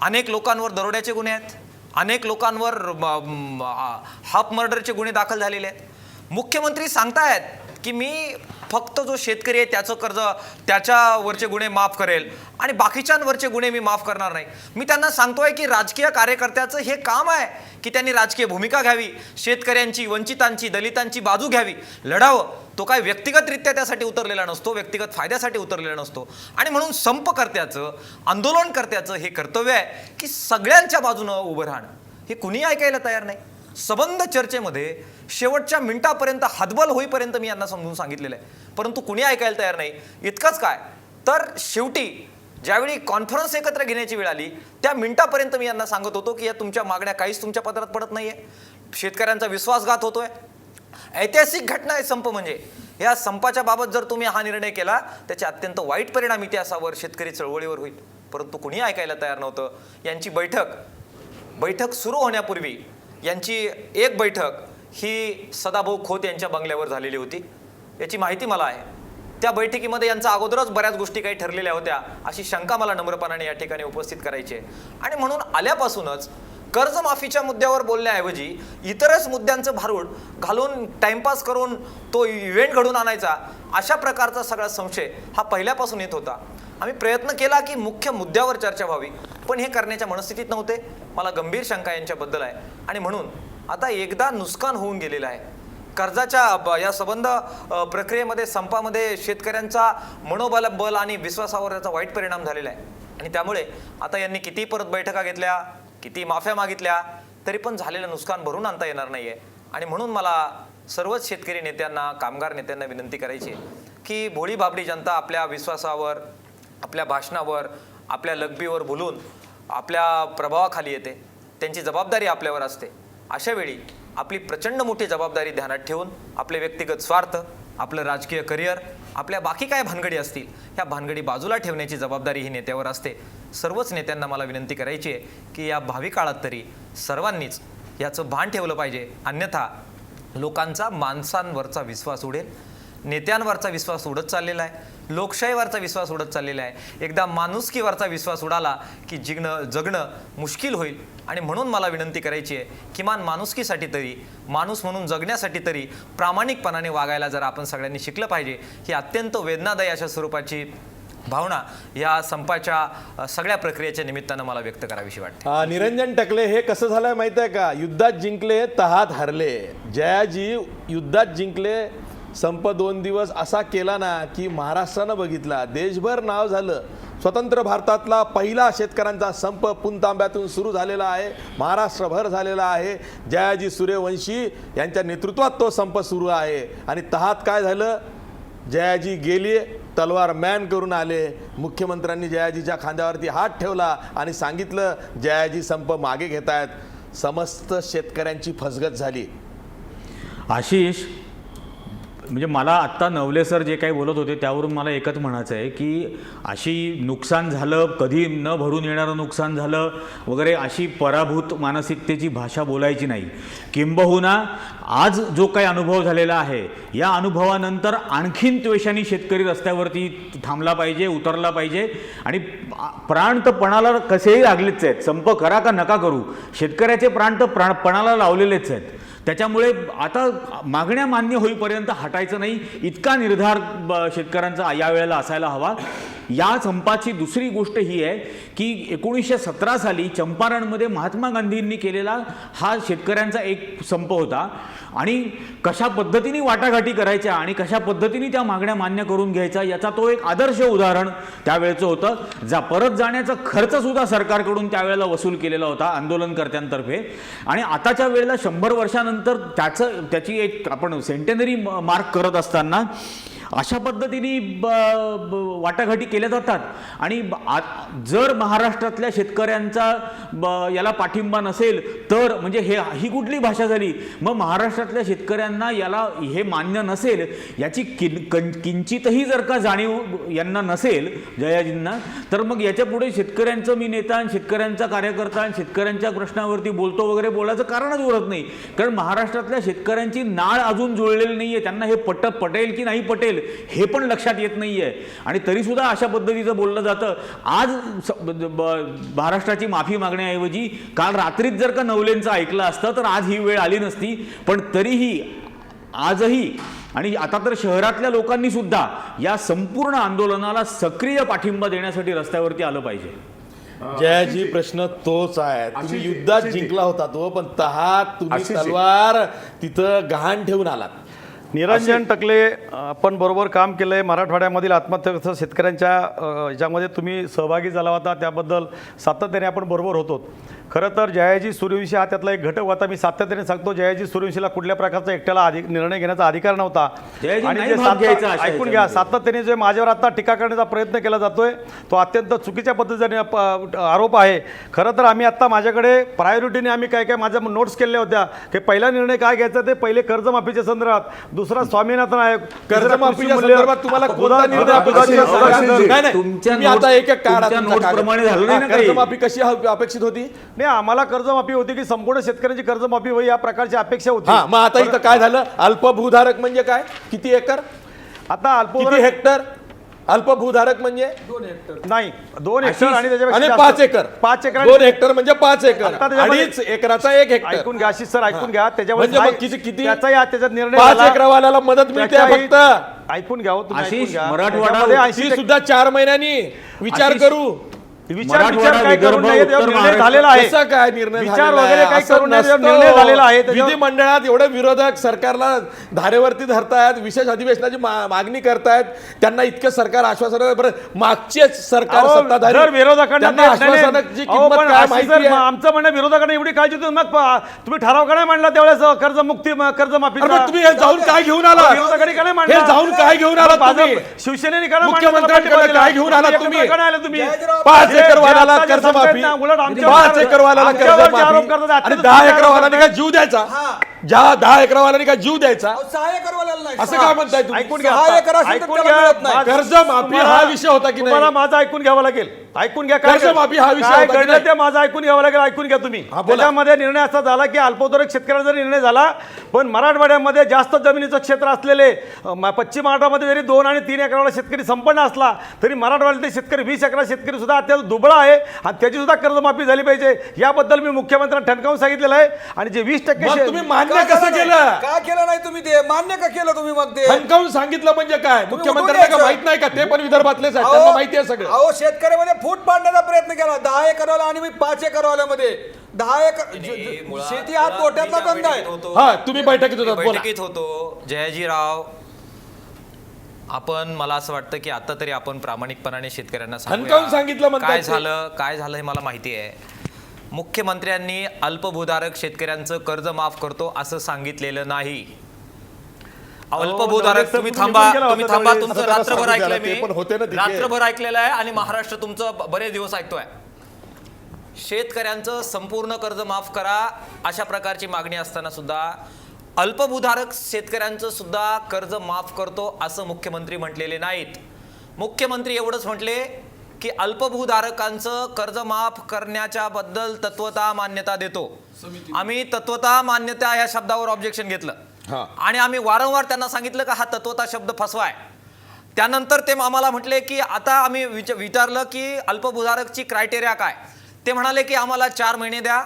अनेक लोकांवर दरोड्याचे गुन्हे आहेत, अनेक लोकांवर हाफ मर्डरचे गुन्हे दाखल झालेले आहेत. मुख्यमंत्री सांगतायत की मी फक्त जो शेतकरी आहे त्याचं कर्ज, त्याच्यावरचे गुन्हे माफ करेल आणि बाकीच्यांवरचे गुन्हे मी माफ करणार नाही. मी त्यांना सांगतोय की राजकीय कार्यकर्त्याचं हे काम आहे की त्यांनी राजकीय भूमिका घ्यावी, शेतकऱ्यांची, वंचितांची, दलितांची बाजू घ्यावी, लढावं. तो काय व्यक्तिगतरित्या त्यासाठी उतरलेला नसतो, व्यक्तिगत फायद्यासाठी उतरलेला नसतो. आणि म्हणून संपकर्त्याचं, आंदोलनकर्त्याचं हे कर्तव्य आहे की सगळ्यांच्या बाजूनं उभं राहणं. हे कुणी ऐकायला तयार नाही. सबंध चर्चेमध्ये शेवटच्या मिनिटापर्यंत हातबल होईपर्यंत मी यांना समजून सांगितलेलं आहे, परंतु कुणी ऐकायला तयार नाही. इतकंच काय तर शेवटी ज्यावेळी कॉन्फरन्स एकत्र घेण्याची वेळ आली त्या मिनिटापर्यंत मी यांना सांगत होतो की या तुमच्या मागण्या काहीच तुमच्या पदरात पडत नाहीये, शेतकऱ्यांचा विश्वासघात होतोय, ऐतिहासिक घटना आहे संप म्हणजे. या संपाच्या बाबत जर तुम्ही हा निर्णय केला त्याचे अत्यंत वाईट परिणाम इतिहासावर, शेतकरी चळवळीवर होईल. परंतु कुणी ऐकायला तयार नव्हतं. यांची बैठक सुरू होण्यापूर्वी यांची एक बैठक ही सदाभाऊ खोत यांच्या बंगल्यावर झालेली होती, याची माहिती मला आहे. त्या बैठकीमध्ये यांचा अगोदरच बऱ्याच गोष्टी काही ठरलेल्या होत्या अशी शंका मला नम्रपणाने या ठिकाणी उपस्थित करायची आहे. आणि म्हणून आल्यापासूनच कर्जमाफीच्या मुद्द्यावर बोलण्याऐवजी इतरच मुद्द्यांचं भारूड घालून टाइमपास करून तो इव्हेंट घडून आणायचा, अशा प्रकारचा सगळा संशय हा पहिल्यापासून येत होता. आम्ही प्रयत्न केला की मुख्य मुद्द्यावर चर्चा व्हावी, पण हे करण्याच्या मनस्थितीत नव्हते. मला गंभीर शंका यांच्याबद्दल आहे. आणि म्हणून आता एकदा नुकसान होऊन गेलेलं आहे. कर्जाच्या या संबंध प्रक्रियेमध्ये, संपामध्ये शेतकऱ्यांचा मनोबल आणि विश्वासावर याचा वाईट परिणाम झालेला आहे. आणि त्यामुळे आता यांनी किती परत बैठका घेतल्या, किती माफ्या मागितल्या, तरी पण झालेलं नुकसान भरून आणता येणार नाहीये. आणि म्हणून मला सर्वच शेतकरी नेत्यांना, कामगार नेत्यांना विनंती करायची की भोळी भाबडी जनता आपल्या विश्वासावर, आपल्या भाषणावर, आपल्या लकबीवर बोलून आपल्या प्रभावाखाली येते. त्यांची जबाबदारी आपल्यावर असते. अशा वेळी आपली प्रचंड मोठी जबाबदारी ध्यानात ठेवून आपले व्यक्तिगत स्वार्थ, आपलं राजकीय करिअर, आपल्या बाकी काय भानगडी असतील ह्या भानगडी बाजूला ठेवण्याची जबाबदारी ही नेत्यावर असते. सर्वच नेत्यांना मला विनंती करायची आहे की या भावी काळात तरी सर्वांनीच याचं भान ठेवलं पाहिजे. अन्यथा लोकांचा माणसांवरचा विश्वास उडेल, नेत्यांवरचा विश्वास उडत चाललेला आहे, लोकशाहीवरचा विश्वास उडत चाललेला आहे. एकदा माणुसकीवरचा विश्वास उडाला की जगणं मुश्किल होईल. आणि म्हणून मला विनंती करायची आहे, किमान माणुसकीसाठी तरी, माणूस म्हणून जगण्यासाठी तरी प्रामाणिकपणाने वागायला जर आपण सगळ्यांनी शिकलं पाहिजे. ही अत्यंत वेदनादायी अशा स्वरूपाची भावना या संपाच्या सगळ्या प्रक्रियेच्या निमित्तानं मला व्यक्त करावीशी वाटते. निरंजन टकले, हे कसं झालंय माहित आहे का? युद्धात जिंकले तहात हरले. जयाजी युद्धात जिंकले, संप 2 दिवस असा केला ना की महाराष्ट्रानं बघितला, देशभर नाव झालं. स्वतंत्र भारतातला पहिला शेतकऱ्यांचा संप पुणतांब्यातून सुरू झालेला आहे, महाराष्ट्रभर झालेला आहे. जयाजी सूर्यवंशी यांच्या नेतृत्वात तो संप सुरू आहे. आणि तहात काय झालं? जयाजी गेले, तलवार मॅन करून आले. मुख्यमंत्र्यांनी जयाजीच्या खांद्यावरती हात ठेवला आणि सांगितलं जयाजी संप मागे घेत आहेत. समस्त शेतकऱ्यांची फसगत झाली. आशिष, म्हणजे मला आत्ता नवले सर जे काही बोलत होते त्यावरून मला एकच म्हणायचं आहे की अशी नुकसान झालं, कधी न भरून येणारं नुकसान झालं वगैरे अशी पराभूत मानसिकतेची भाषा बोलायची नाही. किंबहुना आज जो काही अनुभव झालेला आहे, या अनुभवानंतर आणखीन त्वेषाने शेतकरी रस्त्यावरती थांबला पाहिजे, उतरला पाहिजे. आणि प्राण तर पणाला कसेही लागलेच आहेत. संप करा का नका करू, शेतकऱ्याचे प्राण तर पणाला लावलेलेच आहेत. त्याच्यामुळे आता मागण्या मान्य होईपर्यंत हटायचं नाही, इतका निर्धार शेतकऱ्यांचा यावेळेला असायला हवा. या संपाची दुसरी गोष्ट ही आहे की 1917 साली चंपारणमध्ये महात्मा गांधींनी केलेला हा शेतकऱ्यांचा एक संप होता. आणि कशा पद्धतीने वाटाघाटी करायच्या आणि कशा पद्धतीने त्या मागण्या मान्य करून घ्यायचा याचा तो एक आदर्श उदाहरण त्यावेळेचं होतं. परत जाण्याचा खर्च सुद्धा सरकारकडून त्यावेळेला वसूल केलेला होता आंदोलनकर्त्यांतर्फे. आणि आताच्या वेळेला 100 वर्षानंतर त्याची एक आपण सेंटेनरी मार्क करत असताना अशा पद्धतीने वाटाघाटी केल्या जातात. आणि जर महाराष्ट्रातल्या शेतकऱ्यांचा याला पाठिंबा नसेल तर म्हणजे ही कुठली भाषा झाली? मग महाराष्ट्रातल्या शेतकऱ्यांना याला हे मान्य नसेल याची किंचितही जर का जाणीव यांना नसेल जयाजींना, तर मग याच्या पुढे शेतकऱ्यांचं मी नेता आणि शेतकऱ्यांचा कार्यकर्ता आणि शेतकऱ्यांच्या प्रश्नावरती बोलतो वगैरे बोलायचं कारणच उरत नाही. कारण महाराष्ट्रातल्या शेतकऱ्यांची नाळ अजून जुळलेली नाहीये. त्यांना हे पटेल की नाही पटेल हे पण लक्षात येत नाहीये. आणि तरी सुद्धा अशा पद्धतीचं बोललं जातं. आज महाराष्ट्राची माफी मागण्याऐवजी काल रात्रीच जर का नवलेंचं ऐकलं असतं तर आज ही वेळ आली नसती. पण तरीही आजही आणि आता तर शहरातल्या लोकांनी सुद्धा या संपूर्ण आंदोलनाला सक्रिय पाठिंबा देण्यासाठी रस्त्यावरती आलं पाहिजे. जयाजी, प्रश्न तोच आहे. तुम्ही युद्धात जिंकला होता तो, पण तहात तुम्ही तलवार तिथं गहाण ठेवून आलात. निरंजन टकले, आपण बरोबर काम केलं आहे. मराठवाड्यामधील आत्महत्या शेतकऱ्यांच्या ह्याच्यामध्ये तुम्ही सहभागी झाला होता, त्याबद्दल सातत्याने आपण बरोबर होतो. खरं तर जयाजी सूर्यवंशी हा त्यातला एक घटक होता. मी सातत्याने सांगतो, जयाजी सूर्यवंशीला कुठल्या प्रकारचा एकट्याला निर्णय घेण्याचा अधिकार नव्हता. आणि जे ऐकून घ्या, सातत्याने जे माझ्यावर आता टीका करण्याचा प्रयत्न केला जातोय तो अत्यंत चुकीच्या पद्धतीने आरोप आहे. खरं तर आम्ही आता माझ्याकडे प्रायोरिटीने आम्ही काय माझ्या नोट्स केलेल्या होत्या की पहिला निर्णय काय घ्यायचा ते पहिले कर्जमाफीच्या संदर्भात, दुसरा स्वामीनाथन आयोग, कर्जमाफीच्या संदर्भात तुम्हाला कोणता निर्णय? तुम्ही आता एक एक कर्जमाफी कशी अपेक्षित होती? नाही, आम्हाला कर्जमाफी होती की संपूर्ण शेतकऱ्यांची कर्जमाफी होई या प्रकारची अपेक्षा होती. मग आता इथं काय झालं? अल्पभूधारक म्हणजे काय? किती एकर? आता किती हेक्टर? अल्पभूधारक म्हणजे 2 हेक्टर नाही, 2 हेक्टर आणि त्याच्यापेक्षा 5 एकर. 5 एकर 2 हेक्टर म्हणजे 5 एकर. 2.5 एकराचा 1 हेक्टर. ऐकून घ्या आशिष सर, ऐकून घ्या. किती त्याचा निर्णय 5 एकरवाल्याला मदत मिळते फक्त. ऐकून घ्या तुम्ही, आशिष, ऐकून घ्या. मराठवाडा सुद्धा 4 महिन्यानी विचार करू. विचार काय करून नाही, निर्णय झालेला आहे. कसं काय निर्णय विचार वगैरे काय करून नाही, निर्णय झालेला आहे. विधिमंडळात एवढे विरोधक सरकारला धारेवरती धरतायत, विशेष अधिवेशनाची मागणी करतायत, त्यांना इतकं सरकार आश्वासन, मागचे सरकार सत्ताधारी विरोधकांना आश्वासनाची किंमत काय माहिती आहे? आमचं म्हणणं विरोधकांना एवढी काळजी होती, मग तुम्ही ठराव का नाही मांडला त्यावेळेस कर्जमुक्ती कर्जमाफी? तुम्ही हे जाऊन काय घेऊन आला? विरोधकांनी का नाही हे मांडला? जाऊन काय घेऊन आला तुम्ही? शिवसेनेने का नाही मुख्यमंत्र्यांकडे काय घेऊन आला तुम्ही? तुम्ही 5 एकरवाल्याला कर्जमाफी, 5 एकरवाल्याला कर्जमाफी आणि 10 एकरवाल्याने काय जीव द्यायचा? 10 एकरवाल्याने काय जीव द्यायचा? 6 एकरवाल्याला नाही. असं काय म्हणताय तुम्ही? ऐकून घ्या, 6 एकर असेल तर ऐकून त्याला घ्या. मिळत नाही. कर्जमाफी हा विषय होता की तुम्हाला नाही? माझं ऐकून घ्यावं लागेल. ऐकून घ्या काय कर्जमाफी हा विषय काय होता की घडलं नाही? ते माझं ऐकून घ्यावं लागेल. ऐकून घ्या तुम्ही. हा, बोला. त्याच्यामध्ये निर्णय असा झाला की अल्पभूधारक शेतकऱ्यांचा निर्णय झाला, पण मराठवाड्यामध्ये जास्त जमिनीचं क्षेत्र असलेले पश्चिम महाराष्ट्रामध्ये जरी 2 आणि 3 एकराला शेतकरी संपन्न असला तरी मराठवाड्यातले शेतकरी 20 एकरा शेतकरी सुद्धा अत्यंत दुबळा आहे आणि त्याची सुद्धा कर्जमाफी झाली पाहिजे. याबद्दल मी मुख्यमंत्र्यांना ठणकावून सांगितलेलं आहे. आणि जे 20% मग तुम्ही मान्य का कसं केलं? का केलं नाही तुम्ही ते? मान्य का केलं तुम्ही मग ते? ठणकावून सांगितलं म्हणजे काय? तुम्ही मुख्यमंत्र्यांना उठून का माहित नाही का? ते पण विदर्भातलेच आहेत, त्यांना माहिती आहे सगळं. अहो शेतकऱ्यामध्ये फूट पाडण्याचा प्रयत्न केला. 10 एकरवाला आणि मी 5 एकरवाल्यामध्ये 10 एकर शेती हा तोट्यातला धंदा आहे. हा, तुम्ही बैठकीत होतात, बोला. बैठकीत होतो. जयाजीराव, आपण मला असं वाटतं की आता तरी आपण प्रामाणिकपणाने शेतकऱ्यांना सांगूया. ठणकावून सांगितलं म्हणतात काय ते. झालं हे मला माहिती आहे. मुख्यमंत्र्यांनी अल्पभूधारक शेतकऱ्यांचं कर्ज माफ करतो असं सांगितलेलं नाही. अल्पभूधारक त्यावेळेस तुम्ही तुम्ही थांबा पण केला होता तुम्ही थांबा त्यावेळेस. तुमचं आता त्याला रात्रभर सांगू द्या, ऐकलंय ते पण होते ना मी तिथे. रात्रभर ऐकलेलं आहे आणि महाराष्ट्र तुमचं बरेच दिवस ऐकतोय. शेतकऱ्यांचं संपूर्ण कर्ज माफ करा अशा प्रकारची मागणी असताना सुद्धा अल्पभूधारक शेतकऱ्यांचं सुद्धा कर्ज माफ करतो असं मुख्यमंत्री म्हटलेले नाहीत. मुख्यमंत्री एवढंच म्हटले की अल्पभूधारकांचं कर्ज माफ करण्याच्या बद्दल तत्वतः मान्यता देतो. आम्ही तत्वतः मान्यता या शब्दावर ऑब्जेक्शन घेतलं हा. आणि आम्ही वारंवार त्यांना सांगितलं का हा तत्वतः शब्द फसवाय. त्यानंतर ते आम्हाला म्हटले की आता आम्ही विचारलं की अल्पभूधारकची क्रायटेरिया काय. ते म्हणाले की आम्हाला 4 महिने द्या,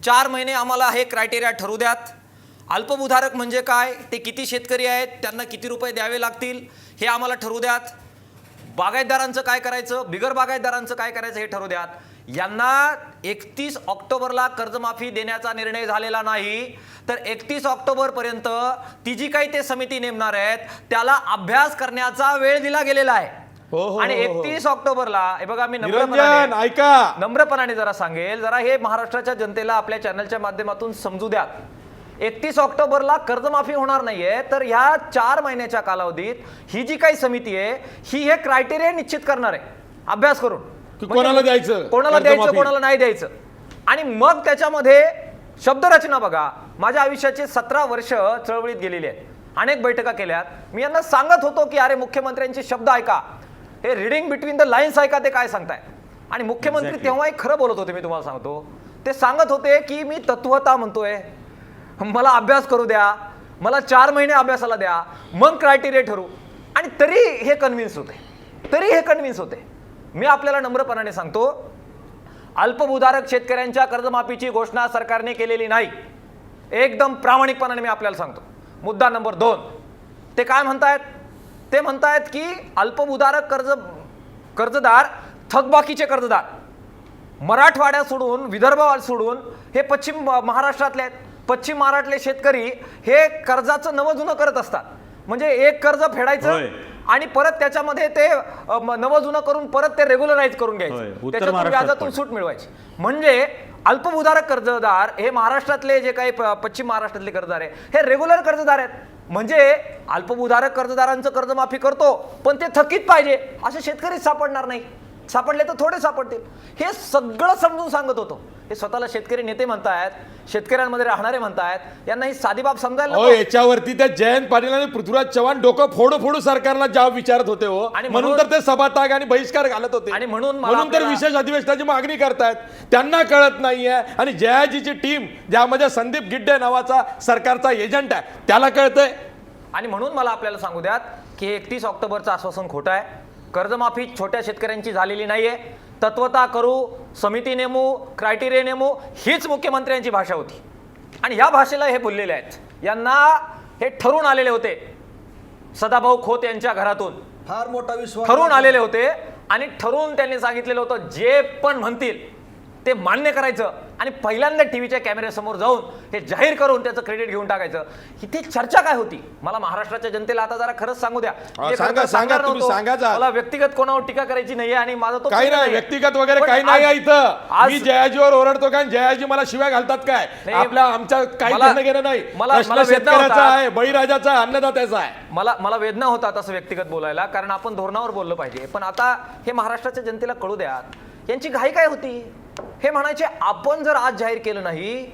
4 महिने आम्हाला हे क्रायटेरिया ठरवू द्यात. अल्पभूधारक म्हणजे काय, ते किती शेतकरी आहेत, त्यांना किती रुपये द्यावे लागतील हे आम्हाला ठरवू द्यात. बागायतदारांचं काय करायचं, बिगर बागायतदारांचं काय करायचं हे ठरवू द्यात. यांना 31 ऑक्टोबरला कर्जमाफी देण्याचा निर्णय झालेला नाही, तर 31 ऑक्टोबरपर्यंत ती जी काही ते समिती नेमणार आहेत त्याला अभ्यास करण्याचा वेळ दिला गेलेला आहे. हो, हो, आणि हो, हो. 31 ऑक्टोबरला हे बघा मी निरंजन ऐका, नम्रपणाने जरा सांगेल, जरा हे महाराष्ट्राच्या जनतेला आपल्या चॅनलच्या माध्यमातून समजू द्या. 31 ऑक्टोबरला कर्जमाफी होणार नाहीये, तर ह्या 4 महिन्याच्या कालावधीत ही जी काही समिती आहे ही हे क्रायटेरिया निश्चित करणार आहे अभ्यास करून की कोणाला द्यायचं, कोणाला द्यायचं कर्जमाफी. कोणाला नाही द्यायचं. आणि मग त्याच्यामध्ये शब्दरचना बघा. माझ्या आयुष्याचे 17 वर्ष चळवळीत गेलेली आहेत, अनेक बैठका केल्यात. मी यांना सांगत होतो की अरे मुख्यमंत्र्यांचे शब्द ऐका, हे रिडिंग बिटवीन द लाईन्स ऐका, ते काय सांगताय. आणि मुख्यमंत्री तेव्हाही खरं बोलत होते. मी तुम्हाला सांगतो, ते सांगत होते की मी तत्वता म्हणतोय, मला अभ्यास करू द्या, मला 4 महिने अभ्यासाला द्या, मग क्रायटेरिया ठरू. आणि तरी हे कन्व्हिन्स होते. मी आपल्याला नम्रपणाने सांगतो, अल्पभूधारक शेतकऱ्यांच्या कर्जमाफीची घोषणा सरकारने केलेली नाही. एकदम प्रामाणिकपणाने मी आपल्याला सांगतो. मुद्दा नंबर 2, ते काय म्हणतायत, ते म्हणतायत की अल्पभूधारक कर्जदार थकबाकीचे कर्जदार मराठवाड्यात सोडून, विदर्भात सोडून हे पश्चिम महाराष्ट्रातले आहेत. पश्चिम महाराष्ट्रातले शेतकरी हे कर्जाचं नवजुनं करत असतात. म्हणजे एक कर्ज फेडायचं आणि परत त्याच्यामध्ये ते नवजुनं करून परत ते रेग्युलराइज करून घ्यायचं, त्याच्यातून व्याजातून सूट मिळवायची. म्हणजे अल्पभूधारक कर्जदार हे महाराष्ट्रातले जे काही पश्चिम महाराष्ट्रातले कर्जदार आहे हे रेग्युलर कर्जदार आहेत. म्हणजे अल्पभूधारक कर्जदारांचं कर्जमाफी करतो पण ते थकीत पाहिजे असे शेतकरी सापडणार नाही. सापडले तर थोडे सापडतील. हे सगळं समजून सांगत होतो. हे स्वतःला शेतकरी नेते म्हणतायत, शेतकऱ्यांमध्ये राहणारे म्हणतायत, यांना ही साधी बाब समजायला नको. याच्यावरती त्या जयंत पाटील आणि पृथ्वीराज चव्हाण डोकं फोडू सरकारला जाब विचारत होते हो. आणि म्हणून तर ते सभात्याग आणि बहिष्कार घालत होते. आणि म्हणून तर आपल्याला- विशेष अधिवेशनाची मागणी करतायत. त्यांना कळत नाहीये. आणि जयाजीची टीम ज्यामध्ये संदीप गिड्डे नावाचा सरकारचा एजंट आहे त्याला कळतंय. आणि म्हणून मला आपल्याला सांगू द्यात की 31 ऑक्टोबरचं आश्वासन खोटं आहे. कर्जमाफी छोट्या शेतकऱ्यांची झालेली नाहीये. तत्वता करू, समिती नेमू, क्रायटेरिया नेमू, हीच मुख्यमंत्र्यांची भाषा होती. आणि ह्या भाषेला हे बोललेले आहेत. यांना हे ठरून आलेले होते सदाभाऊ खोत यांच्या घरातून, फार मोठा विश्वास ठरून आलेले होते. आणि ठरून त्यांनी सांगितलेलं होतं जे पण म्हणतील ते मान्य करायचं आणि पहिल्यांदा टीव्हीच्या कॅमेऱ्यासमोर जाऊन हे जाहीर करून त्याचं क्रेडिट घेऊन टाकायचं. इथे चर्चा काय होती मला महाराष्ट्राच्या जनतेला आता जरा खरंच सांगू द्या. हा, मी सांगा, खरं तर सांगा, सांगणार तुम्ही नव्हतो. सांगा जा. मला व्यक्तिगत कोणावर टीका करायची नाहीये आणि माझा तो काही प्रश्न नाही, नाहीये. व्यक्तिगत वगैरे पण काही नाही आज- आहे इथं. आज- मी जयाजीवर ओरडतो कारण जयाजी मला शिव्या घालतात काय. नाही, आमच्या काही मला- घेणं घेणं नाही. मला प्रश्न वेदना शेतकऱ्याचा होता. आहे, बळीराजाचा आहे, अन्नदात्याचा आहे. मला वेदना होता तसं व्यक्तिगत बोलायला, कारण आपण धोरणावर बोललं पाहिजे. पण आता हे महाराष्ट्राच्या जनतेला कळू द्या यांची घाई काय होती. हे म्हणायचे आपण जर आज जाहीर केलं नाही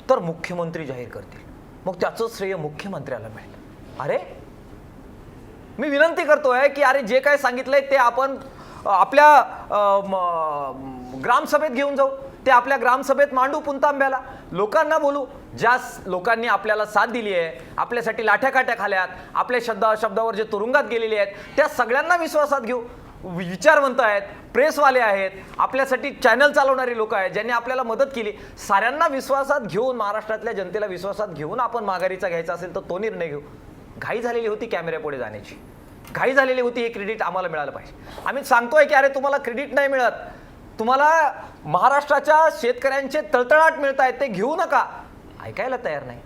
तर मुख्यमंत्री जाहीर करतील, मग त्याचं श्रेय मुख्यमंत्र्याला मिळेल. अरे मी विनंती करतोय की अरे जे काय सांगितलंय ते आपण आपल्या ग्रामसभेत घेऊन जाऊ, ते आपल्या ग्रामसभेत मांडू पुणतांब्याला, लोकांना बोलू. ज्या लोकांनी आपल्याला साथ दिली आहे, आपल्यासाठी लाठ्याकाठ्या खाल्यात, आपल्या शब्दावर जे तुरुंगात गेलेले आहेत, त्या सगळ्यांना विश्वासात घेऊ. विचारवंत आहेत, प्रेसवाले आहेत, आपल्यासाठी चॅनल चालवणारी लोक आहेत, ज्यांनी आपल्याला मदत केली, साऱ्यांना विश्वासात घेऊन, महाराष्ट्रातल्या जनतेला विश्वासात घेऊन आपण माघारीचा घ्यायचा असेल तर तो निर्णय घेऊ. घाई झालेली होती कॅमेऱ्यापुढे जाण्याची, घाई झालेली होती, हे क्रेडिट आम्हाला मिळालं पाहिजे. आम्ही सांगतोय की अरे तुम्हाला क्रेडिट नाही मिळत, तुम्हाला महाराष्ट्राच्या शेतकऱ्यांचे तळतळाट मिळत आहेत, ते घेऊ नका. ऐकायला तयार नाही,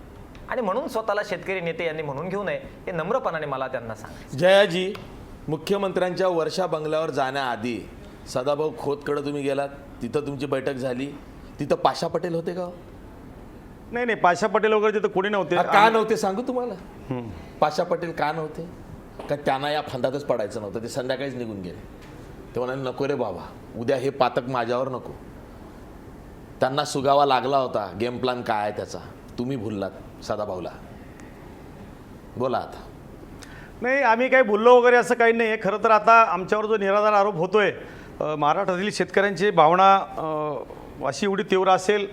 आणि म्हणून स्वतःला शेतकरी नेते यांनी म्हणून घेऊ नये हे नम्रपणाने मला त्यांना सांगायचं. जयाजी, मुख्यमंत्र्यांच्या वर्षा बंगल्यावर जाण्याआधी सदाभाऊ खोतकडे तुम्ही गेलात, तिथं तुमची बैठक झाली, तिथं पाशा पटेल होते का? नाही, पाशा पटेल वगैरे तिथं कोणी नव्हते. का नव्हते सांगू तुम्हाला. पाशा पटेल का नव्हते? का त्यांना या फंदातच पडायचं नव्हतं, ते संध्याकाळीच निघून गेले. ते म्हणाले नको रे बाबा, उद्या हे पातक माझ्यावर नको. त्यांना सुगावा लागला होता गेम प्लॅन काय आहे त्याचा, तुम्ही भुललात सदाभाऊला. बोला आता. नाही, आम्ही काही बोललो वगैरे असं काही नाही आहे. खरं तर आता आमच्यावर जो निराधार आरोप होतोय, महाराष्ट्रातील शेतकऱ्यांची भावना अशी एवढी तीव्र असेल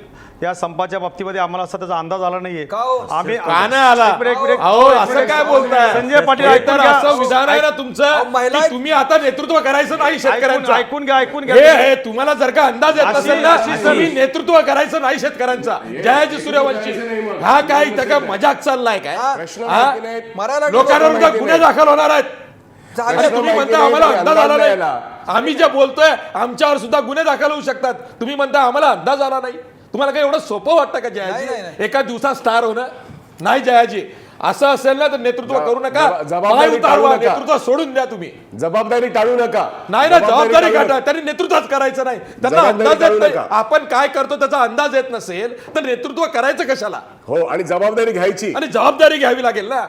या संपाच्या बाबतीमध्ये आम्हाला असा त्याचा अंदाज आला नाहीये. आम्ही का नाही आला? अहो, असं काय बोलताय? संजय पाटील, हे ऐकून तर घ्या. असं विधान आहे ना तुमचं महिला- की तुम्ही आता नेतृत्व करायचं नाही शेतकऱ्यांचं. ऐकून घ्या. हे तुम्हाला जर का अंदाज येत नसेल ना, तुम्ही नेतृत्व करायचं नाही शेतकऱ्यांचा. जयाजी सूर्यवंशी हा काय इथं काय मजाक चाललाय काय? प्रश्न हा? माहिती नाहीत. मरायला लोकांवर उद्या गुन्हे दाखल होणार आहेत. झालं. आणि तुम्ही म्हणता माहिती आम्हाला नाही, अंदाज आला नाही. द्यायला. आम्ही जे बोलतोय आमच्यावर सुद्धा गुन्हे दाखल होऊ शकतात. तुम्ही म्हणता आम्हाला अंदाज आला नाही. तुम्हाला काही एवढं सोपं वाटतं का नाही, नाही, जयाजी? नाही. एका दिवसात स्टार होणं नाही जयाजी. असं असेल ना तर नेतृत्व करू नका. जबाबदारी पाय उतारवा, टाळू नका. नेतृत्व सोडून द्या तुम्ही. जबाबदारी टाळू नका. नाही ना, जबाबदारी टाळू काढा. नका. त्यांनी नेतृत्वच करायचं नाही. त्यांना जबाबदारी अंदाज टाळू येत नाही. नका. आपण काय करतो त्याचा अंदाज येत नसेल तर नेतृत्व करायचं कशाला? हो, आणि जबाबदारी घ्यायची. आणि जबाबदारी घ्यावी लागेल ना.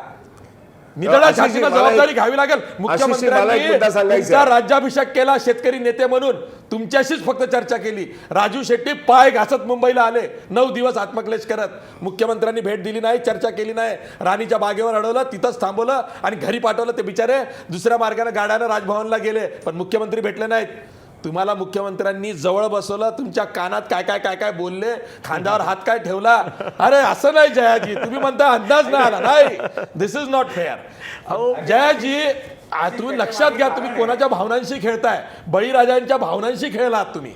निधडा आशिषजी, झाशीला मला जबाबदारी एक- घ्यावी लागेल. आशिषजी, मला एक मुद्दा मुख्यमंत्र्यांनी सांगायचा तुमचा आहे. राज्याभिषेक केला शेतकरी नेते म्हणून, तुमच्याशीच फक्त चर्चा केली. राजू शेट्टी पाय घासत मुंबईला आले, 9 दिवस आत्मक्लेश करत. मुख्यमंत्र्यांनी भेट दिली नाही, चर्चा केली नाही. राणीच्या बागेवर अडवलं, तिथंच थांबवलं आणि घरी पाठवलं. ते बिचारे दुसऱ्या मार्गाने गाड्यानं राजभवनला गेले, पण मुख्यमंत्री भेटले नाहीत. तुम्हाला मुख्यमंत्र्यांनी जवळ बसवलं, तुमच्या कानात काय काय काय काय बोलले, खांद्यावर हात काय ठेवला. अरे असं नाही जयाजी, तुम्ही म्हणता अंदाज नाही आला. नाही, दिस इज नॉट फेअर. जयाजी, तुम्ही लक्षात घ्या, तुम्ही कोणाच्या भावनांशी खेळताय. बळीराजांच्या भावनांशी खेळलात तुम्ही.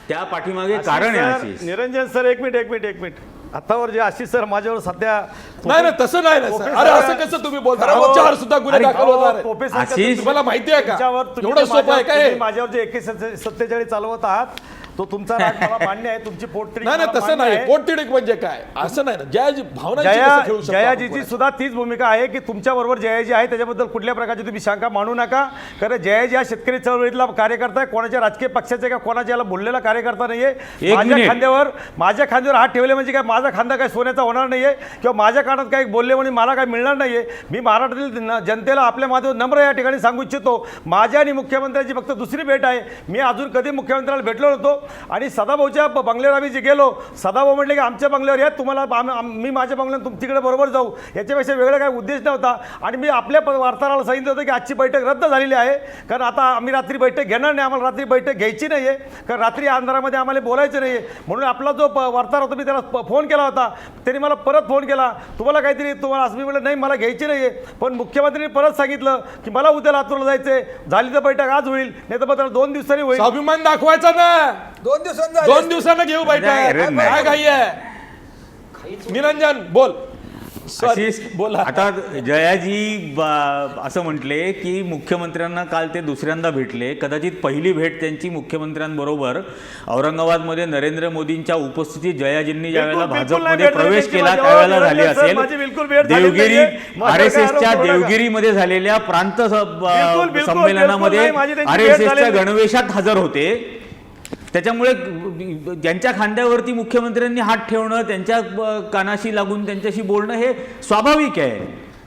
त्या पाठीमागे कारण आहे आशिष. निरंजन सर, एक मिनिट. आतावर जे आशिष सर माझ्यावर सध्या नाही ना, तसं नाही ना सर. अरे असं कसं तुम्ही बोलता? आमच्यावर सुद्धा गुन्हे दाखल होणार आहेत. पोपे आशिष, साहेब, तुम्हाला माहिती आहे का? तुमच्यावर तुम्ही एवढं सोपं आहे का हे? तुम्ही माझ्यावर जे 47 चालवत आहात तो तुमचा राग मला मान्य आहे. तुमची पोटतिडीक नाही मला तसं मान्य नाही. आहे. पोटतिडीक म्हणजे काय? असं नाही ना. जयाजी भावनांशी कसं खेळू शकतो आपण जयाजीची कोणाच्या? सुद्धा तीच भूमिका आहे की तुमच्या बरोबर जयाजी आहे, त्याच्याबद्दल कुठल्या प्रकारची तुम्ही शंका मानू नका. कारण जयाजी हा शेतकरी चळवळीतला कार्यकर्ता आहे, कोणाच्या राजकीय पक्षाचे का कोणाच्या याला बोललेला कार्यकर्ता नाहीये. माझ्या खांद्यावर हात ठेवले म्हणजे काय माझा खांदा काय सोन्याचा होणार नाहीये किंवा माझ्या कानात काही बोलले म्हणून मला काय मिळणार नाहीये. मी महाराष्ट्रातील जनतेला आपल्या माध्यमातून नम्र या ठिकाणी सांगू इच्छितो, माझ्या आणि मुख्यमंत्र्यांची फक्त दुसरी भेट आहे. मी अजून कधी मुख्यमंत्र्याला भेटलो नव्हतो. आणि सदाभाऊच्या बंगल्यावर आम्ही जे गेलो, सदाभाऊ म्हटले की आमच्या बंगल्यावर या, तुम्हाला मी माझ्या बंगल्यावर तिकडे बरोबर जाऊ, याच्यापेक्षा वेगळा काही उद्देश नव्हता. आणि मी आपल्या वार्ताहराला सांगितलं होतं की आजची बैठक रद्द झालेली आहे, कारण आता आम्ही रात्री बैठक घेणार नाही, आम्हाला रात्री बैठक घ्यायची नाही आहे, कारण रात्री अंधारामध्ये आम्हाला बोलायचं नाही आहे. म्हणून आपला जो वार्ताहर होता मी त्याला फोन केला होता, त्यांनी मला परत फोन केला, तुम्हाला काहीतरी तुम्हाला असं. मी म्हटलं नाही, मला घ्यायची नाही आहे. पण मुख्यमंत्र्यांनी परत सांगितलं की मला उद्या लातूरला जायचं आहे, झाली तर बैठक आज होईल, नाही तर मग त्याला 2 दिवसांनी होईल. स्वाभिमान दाखवायचा ना. 2 दिवसांनी 2 दिवसांना घेऊ नाही, बैठक. नाही. काय घाई आहे? निरंजन बोल. आशिष, बोला. आता जयाजी असं म्हटले की मुख्यमंत्र्यांना काल ते दुसऱ्यांदा भेटले. कदाचित पहिली भेट त्यांची मुख्यमंत्र्यांबरोबर औरंगाबादमध्ये नरेंद्र मोदींच्या उपस्थितीत जयाजींनी ज्यावेळेला बिलकुल भाजपमध्ये भेट प्रवेश झाली केला माझी. त्यावेळेला झाली निरंजन सर, असेल. माझी बिलकुल भेट झाली देवगिरी नाहीये. माझ्यावर काय RSSच्या आरोप करू नका. देवगिरीमध्ये झालेल्या प्रांत बिलकुल संमेलनामध्ये नाही, माझी त्यांची भेट RSSच्या झालेली नाही. गणवेशात हजर होते. त्याच्यामुळे ज्यांच्या खांद्यावरती मुख्यमंत्र्यांनी हात ठेवणं, त्यांच्या कानाशी लागून त्यांच्याशी बोलणं हे स्वाभाविक आहे.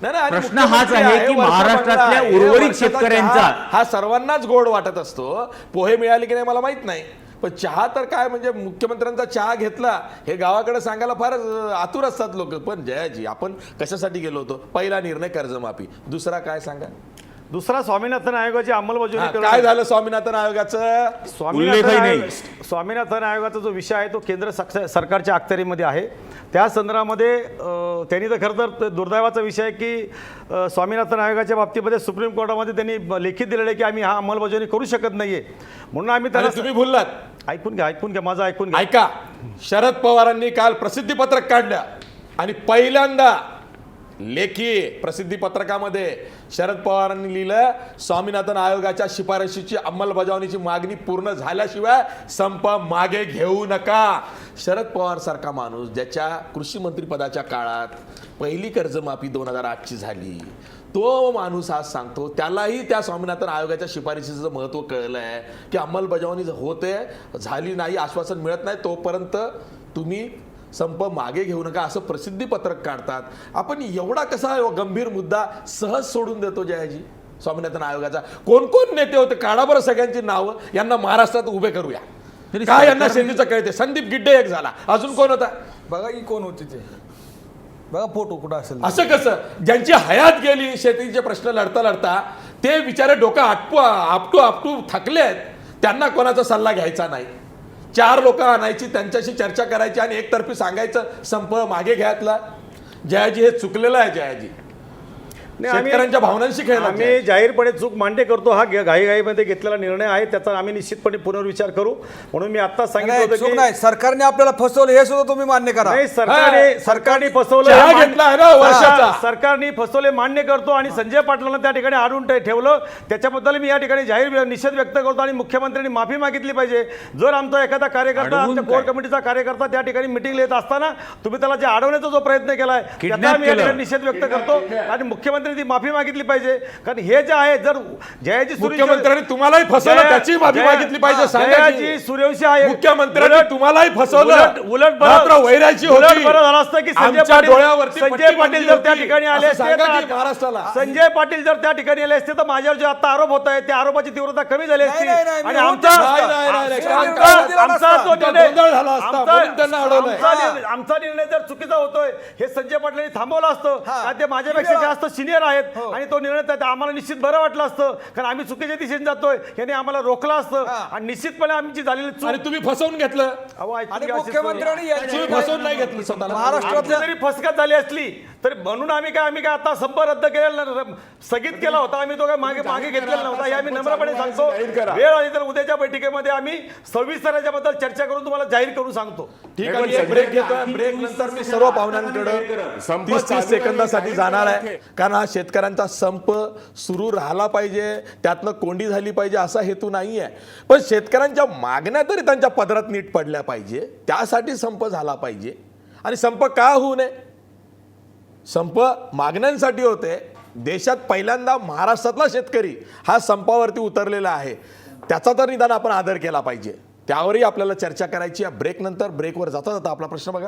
नाही, नाही, आणि प्रश्न हाच मुख्यमंत्री आहे की वर्षा महाराष्ट्रातल्या बंगला आहे, उर्वरित वर्षाचा शेतकऱ्यांचा चहा हा सर्वांनाच गोड वाटत असतो. पोहे मिळाले की नाही मला माहित नाही, पण चहा तर काय म्हणजे मुख्यमंत्र्यांचा चहा घेतला हे गावाकडे सांगायला फार आतुर असतात लोक. पण जयाजी, आपण कशासाठी गेलो होतो? पहिला निर्णय कर्जमाफी, दुसरा काय सांगा? दुसरा स्वामीनाथन आयोगाची अंमलबजावणी करणं. काय झालं स्वामीनाथन आयोगाचं? उल्लेखही नाही. स्वामीनाथन आयोगाचा जो विषय आहे तो केंद्र सरकारच्या अखत्यारीमध्ये आहे. त्या संदर्भामध्ये त्यांनी तर खरं तर दुर्दैवाचा विषय आहे की स्वामीनाथन आयोगाच्या बाबतीमध्ये सुप्रीम कोर्टामध्ये त्यांनी लेखित दिलेलं आहे की आम्ही हा अंमलबजावणी करू शकत नाहीये, म्हणून आम्ही आणि त्याला तुम्ही बोललात. ऐकून घ्या माझं ऐकून घ्या. ऐका, शरद पवारांनी काल प्रसिद्धीपत्रक काढलं आणि पहिल्यांदा लेखी प्रसिद्धीपत्रकामध्ये शरद पवारांनी लिहिलं, स्वामीनाथन आयोगाच्या शिफारशीची अंमलबजावणीची मागणी पूर्ण झाल्याशिवाय संप मागे घेऊ नका. शरद पवार सारखा माणूस ज्याच्या कृषी मंत्री पदाच्या काळात पहिली कर्जमाफी 2008ची झाली, तो माणूस आज सांगतो त्यालाही त्या स्वामीनाथन आयोगाच्या शिफारशीचं महत्त्व कळलं आहे की अंमलबजावणी होते, झाली नाही, आश्वासन मिळत नाही, तोपर्यंत तुम्ही संप मागे घेऊ नका असं प्रसिद्धीपत्रक काढतात. आपण एवढा कसा गंभीर मुद्दा सहज सोडून देतो जयाजी? स्वामीनाथन आयोगाचा कोण कोण नेते होते काढा बरं सगळ्यांची नावं, यांना महाराष्ट्रात उभे करूया. काय यांना शेतीचं कळते? संदीप गिड्डे एक झाला, अजून कोण होता बघा की कोण होते ते, बघा फोटो कुठं असेल. असं कसं? ज्यांची हयात गेली शेतीचे प्रश्न लढता लढता, ते बिचारे डोकं आपटू थकलेत, त्यांना कोणाचा सल्ला घ्यायचा नाही. 4 लोक आणायची, त्यांच्याशी चर्चा करायची आणि एकतर्फी सांगायचं संप मागे घ्यायला. जयाजी हे चुकलेलं आहे. जयाजी शेतकऱ्यांच्या भावनांशी खेळला. आम्ही जाहीरपणे चूक मान्य करतो. हा घाईघाईमध्ये घेतलेला निर्णय आहे, त्याचा आम्ही निश्चितपणे पुनर्विचार करू. म्हणून मी आता सांगितलं होतं चूक की नाही, सरकारने आपल्याला फसवलं हे सुद्धा तुम्ही मान्य करा. नाही, सरकारने फसवलं चहा हे मान्य- घेतला आहे ना वर्षाचा. सरकारने फसवले मान्य करतो आणि संजय पाटलांना त्या ठिकाणी आणून ठेवलं, त्याच्याबद्दल मी या ठिकाणी जाहीर निषेध व्यक्त करतो आणि मुख्यमंत्र्यांनी माफी मागितली पाहिजे. जर आमचा एखादा कार्यकर्ता, आमच्या कोर कमिटीचा कार्यकर्ता त्या ठिकाणी मिटिंग येत असताना तुम्ही त्याला जे अडवण्याचा जो प्रयत्न केलाय त्याचा मी या ठिकाणी निषेध व्यक्त करतो आणि मुख्यमंत्र्यांनी माफी मागितली पाहिजे. कारण हे जे आहे, जर जयाजी मुख्यमंत्र्यांनी तुम्हालाही फसवलं त्याची माफी मागितली पाहिजे. जयाजी सूर्यवंशी आहे, मुख्यमंत्र्यांनी तुम्हालाही फसवलं, उलट मात्र वैराची होती. बरं झालं असतं की आमच्या डोळ्यावरती संजय पट्टी पाटील जर त्या होती. ठिकाणी आले असं असते सांगा की तर- महाराष्ट्राला. संजय पाटील जर त्या ठिकाणी आले असते तर माझ्यावर जे आता आरोप होत आहे त्या आरोपाची तीव्रता कमी झाली असती नाही, नाही, आणि मी आमचा होतो. नाही, नाही, नाही, नाही. आमचा- आमचा- आमचा तो आमचा निर्णय- गोंधळ झाला असता, आमचा- म्हणून त्यांना अडवलंय. आमचा निर्णय जर चुकीचा होतोय हे संजय पाटलांनी थांबवलं असतं. हा. आणि ते माझ्यापेक्षा जास्त सिनियर आहेत हो. आणि तो निर्णय आम्हाला निश्चित बरं वाटलं असतं, कारण आम्ही चुकीच्या दिशेने जातोय यांनी आम्हाला रोखलं असतं हा. आणि निश्चितपणे आमची झालेली चूक. आणि तुम्ही फसवून घेतलं. अहो, ऐकून आणि घ्या, मुख्यमंत्र्यांनी तुम्ही यांची फसवून नाही घेतलं स्वतःला. महाराष्ट्रात आमची जरी फसगत झाली असली तरी म्हणून आम्ही काय आता संप रद्द केलेला स्थगित केला होता. आम्ही तो काय मागे घेतलेला नव्हता. हे आम्ही नम्रपणे सांगतो. जाहीर करा. वेळ आली तर उद्याच्या बैठकीमध्ये आम्ही सविस्तर याच्याबद्दल चर्चा करून तुम्हाला जाहीर करून सांगतो. ठीक आहे, एक ब्रेक घेतोय. ब्रेक नंतर मी सर्व पाहुण्यांकडे संप 30 चालू सेकंदासाठी आहे. जाणार आहे. कारण हा शेतकऱ्यांचा संप सुरू राहिला पाहिजे, त्यातनं कोंडी झाली पाहिजे असा हेतू नाही आहे. पण शेतकऱ्यांच्या मागण्या तरी त्यांच्या पदरात नीट पडल्या पाहिजे, त्यासाठी संप झाला पाहिजे. आणि संप का होऊ नये? संप मागण्यांसाठी होते. देशात पहिल्यांदा महाराष्ट्रातला शेतकरी हा संपावरती उतरलेला आहे, त्याचा तर निदान आपण आदर केला पाहिजे. त्यावरही आपल्याला चर्चा करायची आहे. ब्रेक नंतर. ब्रेकवर जाता जाता आपला प्रश्न बघा.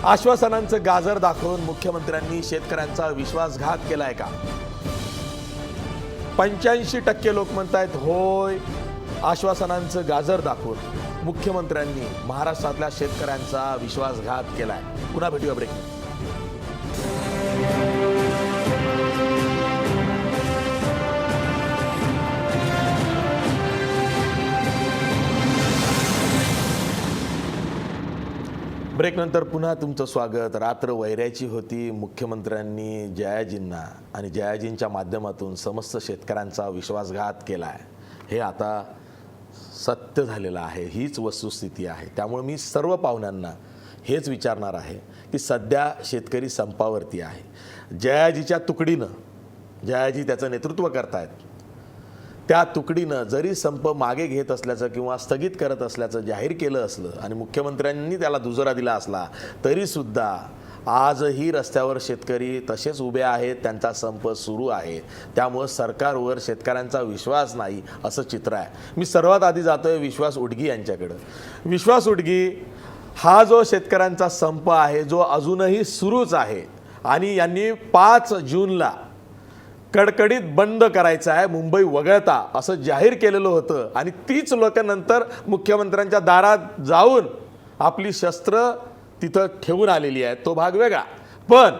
आश्वासनांचं गाजर दाखवून मुख्यमंत्र्यांनी शेतकऱ्यांचा विश्वासघात केलाय का? 85% लोक म्हणतायत होय. आश्वासनांचं गाजर दाखवून मुख्यमंत्र्यांनी महाराष्ट्रातल्या शेतकऱ्यांचा विश्वासघात केलाय. पुन्हा भेटूया ब्रेक. ब्रेक नंतर पुन्हा तुमचं स्वागत. रात्र वैऱ्याची होती. मुख्यमंत्र्यांनी जयाजींना आणि जयाजींच्या माध्यमातून समस्त शेतकऱ्यांचा विश्वासघात केला आहे. हे आता सत्य झालेलं आहे, हीच वस्तुस्थिती आहे. त्यामुळे मी सर्व पाहुण्यांना हेच विचारणार आहे की सध्या शेतकरी संपावरती आहे. जयाजीच्या तुकडीनं, जयाजी त्याचं नेतृत्व करतायत, त्या तुकडीनं जरी संप मागे घेत असल्याचं किंवा स्थगित करत असल्याचं जाहीर केलं असलं आणि मुख्यमंत्र्यांनी त्याला दुजोरा दिला असला तरीसुद्धा आजही रस्त्यावर शेतकरी तसेच उभे आहेत, त्यांचा संप सुरू आहे. त्यामुळं सरकारवर शेतकऱ्यांचा विश्वास नाही असं चित्र आहे. मी सर्वात आधी जातोय विश्वास उडगी यांच्याकडं. विश्वास उडगी, हा जो शेतकऱ्यांचा संप आहे जो अजूनही सुरूच आहे आणि यांनी 5 जूनला कडकडीत बंद करायचं आहे मुंबई वगळता असं जाहीर केलेलं होतं आणि तीच लोक नंतर मुख्यमंत्र्यांच्या दारात जाऊन आपली शस्त्र तिथं ठेवून आलेली आहेत. तो भाग वेगळा. पण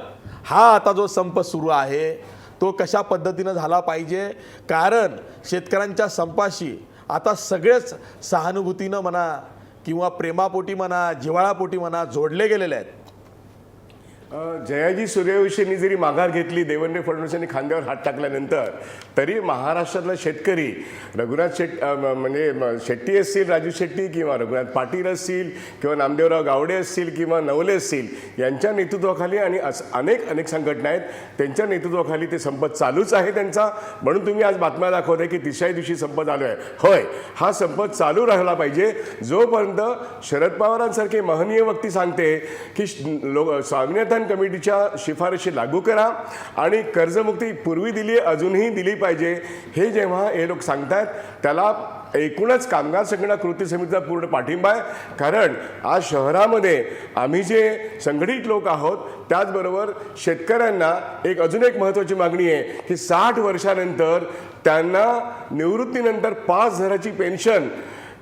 हा आता जो संप सुरू आहे तो कशा पद्धतीनं झाला पाहिजे, कारण शेतकऱ्यांच्या संपाशी आता सगळेच सहानुभूतीनं म्हणा किंवा प्रेमापोटी म्हणा, जिव्हाळापोटी म्हणा जोडले गेलेले आहेत. जयाजी सूर्यवंशींनी जरी माघार घेतली, देवेंद्र फडणवीसांनी खांद्यावर हात टाकल्यानंतर, तरी महाराष्ट्रातला शेतकरी रघुनाथ शेट्टी असतील, राजू शेट्टी किंवा रघुनाथ पाटील असतील किंवा नामदेवराव गावडे असतील किंवा नवले असतील, यांच्या नेतृत्वाखाली आणि अनेक संघटना आहेत त्यांच्या नेतृत्वाखाली ते संप चालूच आहे त्यांचा. म्हणून तुम्ही आज बातम्या दाखवताय की तिसऱ्या दिवशी संप चालू आहे. होय, हा संप चालू राहिला पाहिजे जोपर्यंत शरद पवारांसारखे महनीय व्यक्ती सांगते की स्वामीनाथन कमिटीच्या शिफारशी लागू करा आणि कर्जमुक्ती पूर्वी दिली, अजूनही दिली पाहिजे, हे जेव्हा हे लोक सांगतात त्याला एकूणच कामगार संघटना कृती समितीचा पूर्ण पाठिंबा आहे. कारण आज शहरामध्ये आम्ही जे संघटित लोक आहोत, त्याचबरोबर शेतकऱ्यांना अजून एक महत्त्वाची मागणी आहे की 60 वर्षानंतर त्यांना निवृत्तीनंतर 5,000ची पेन्शन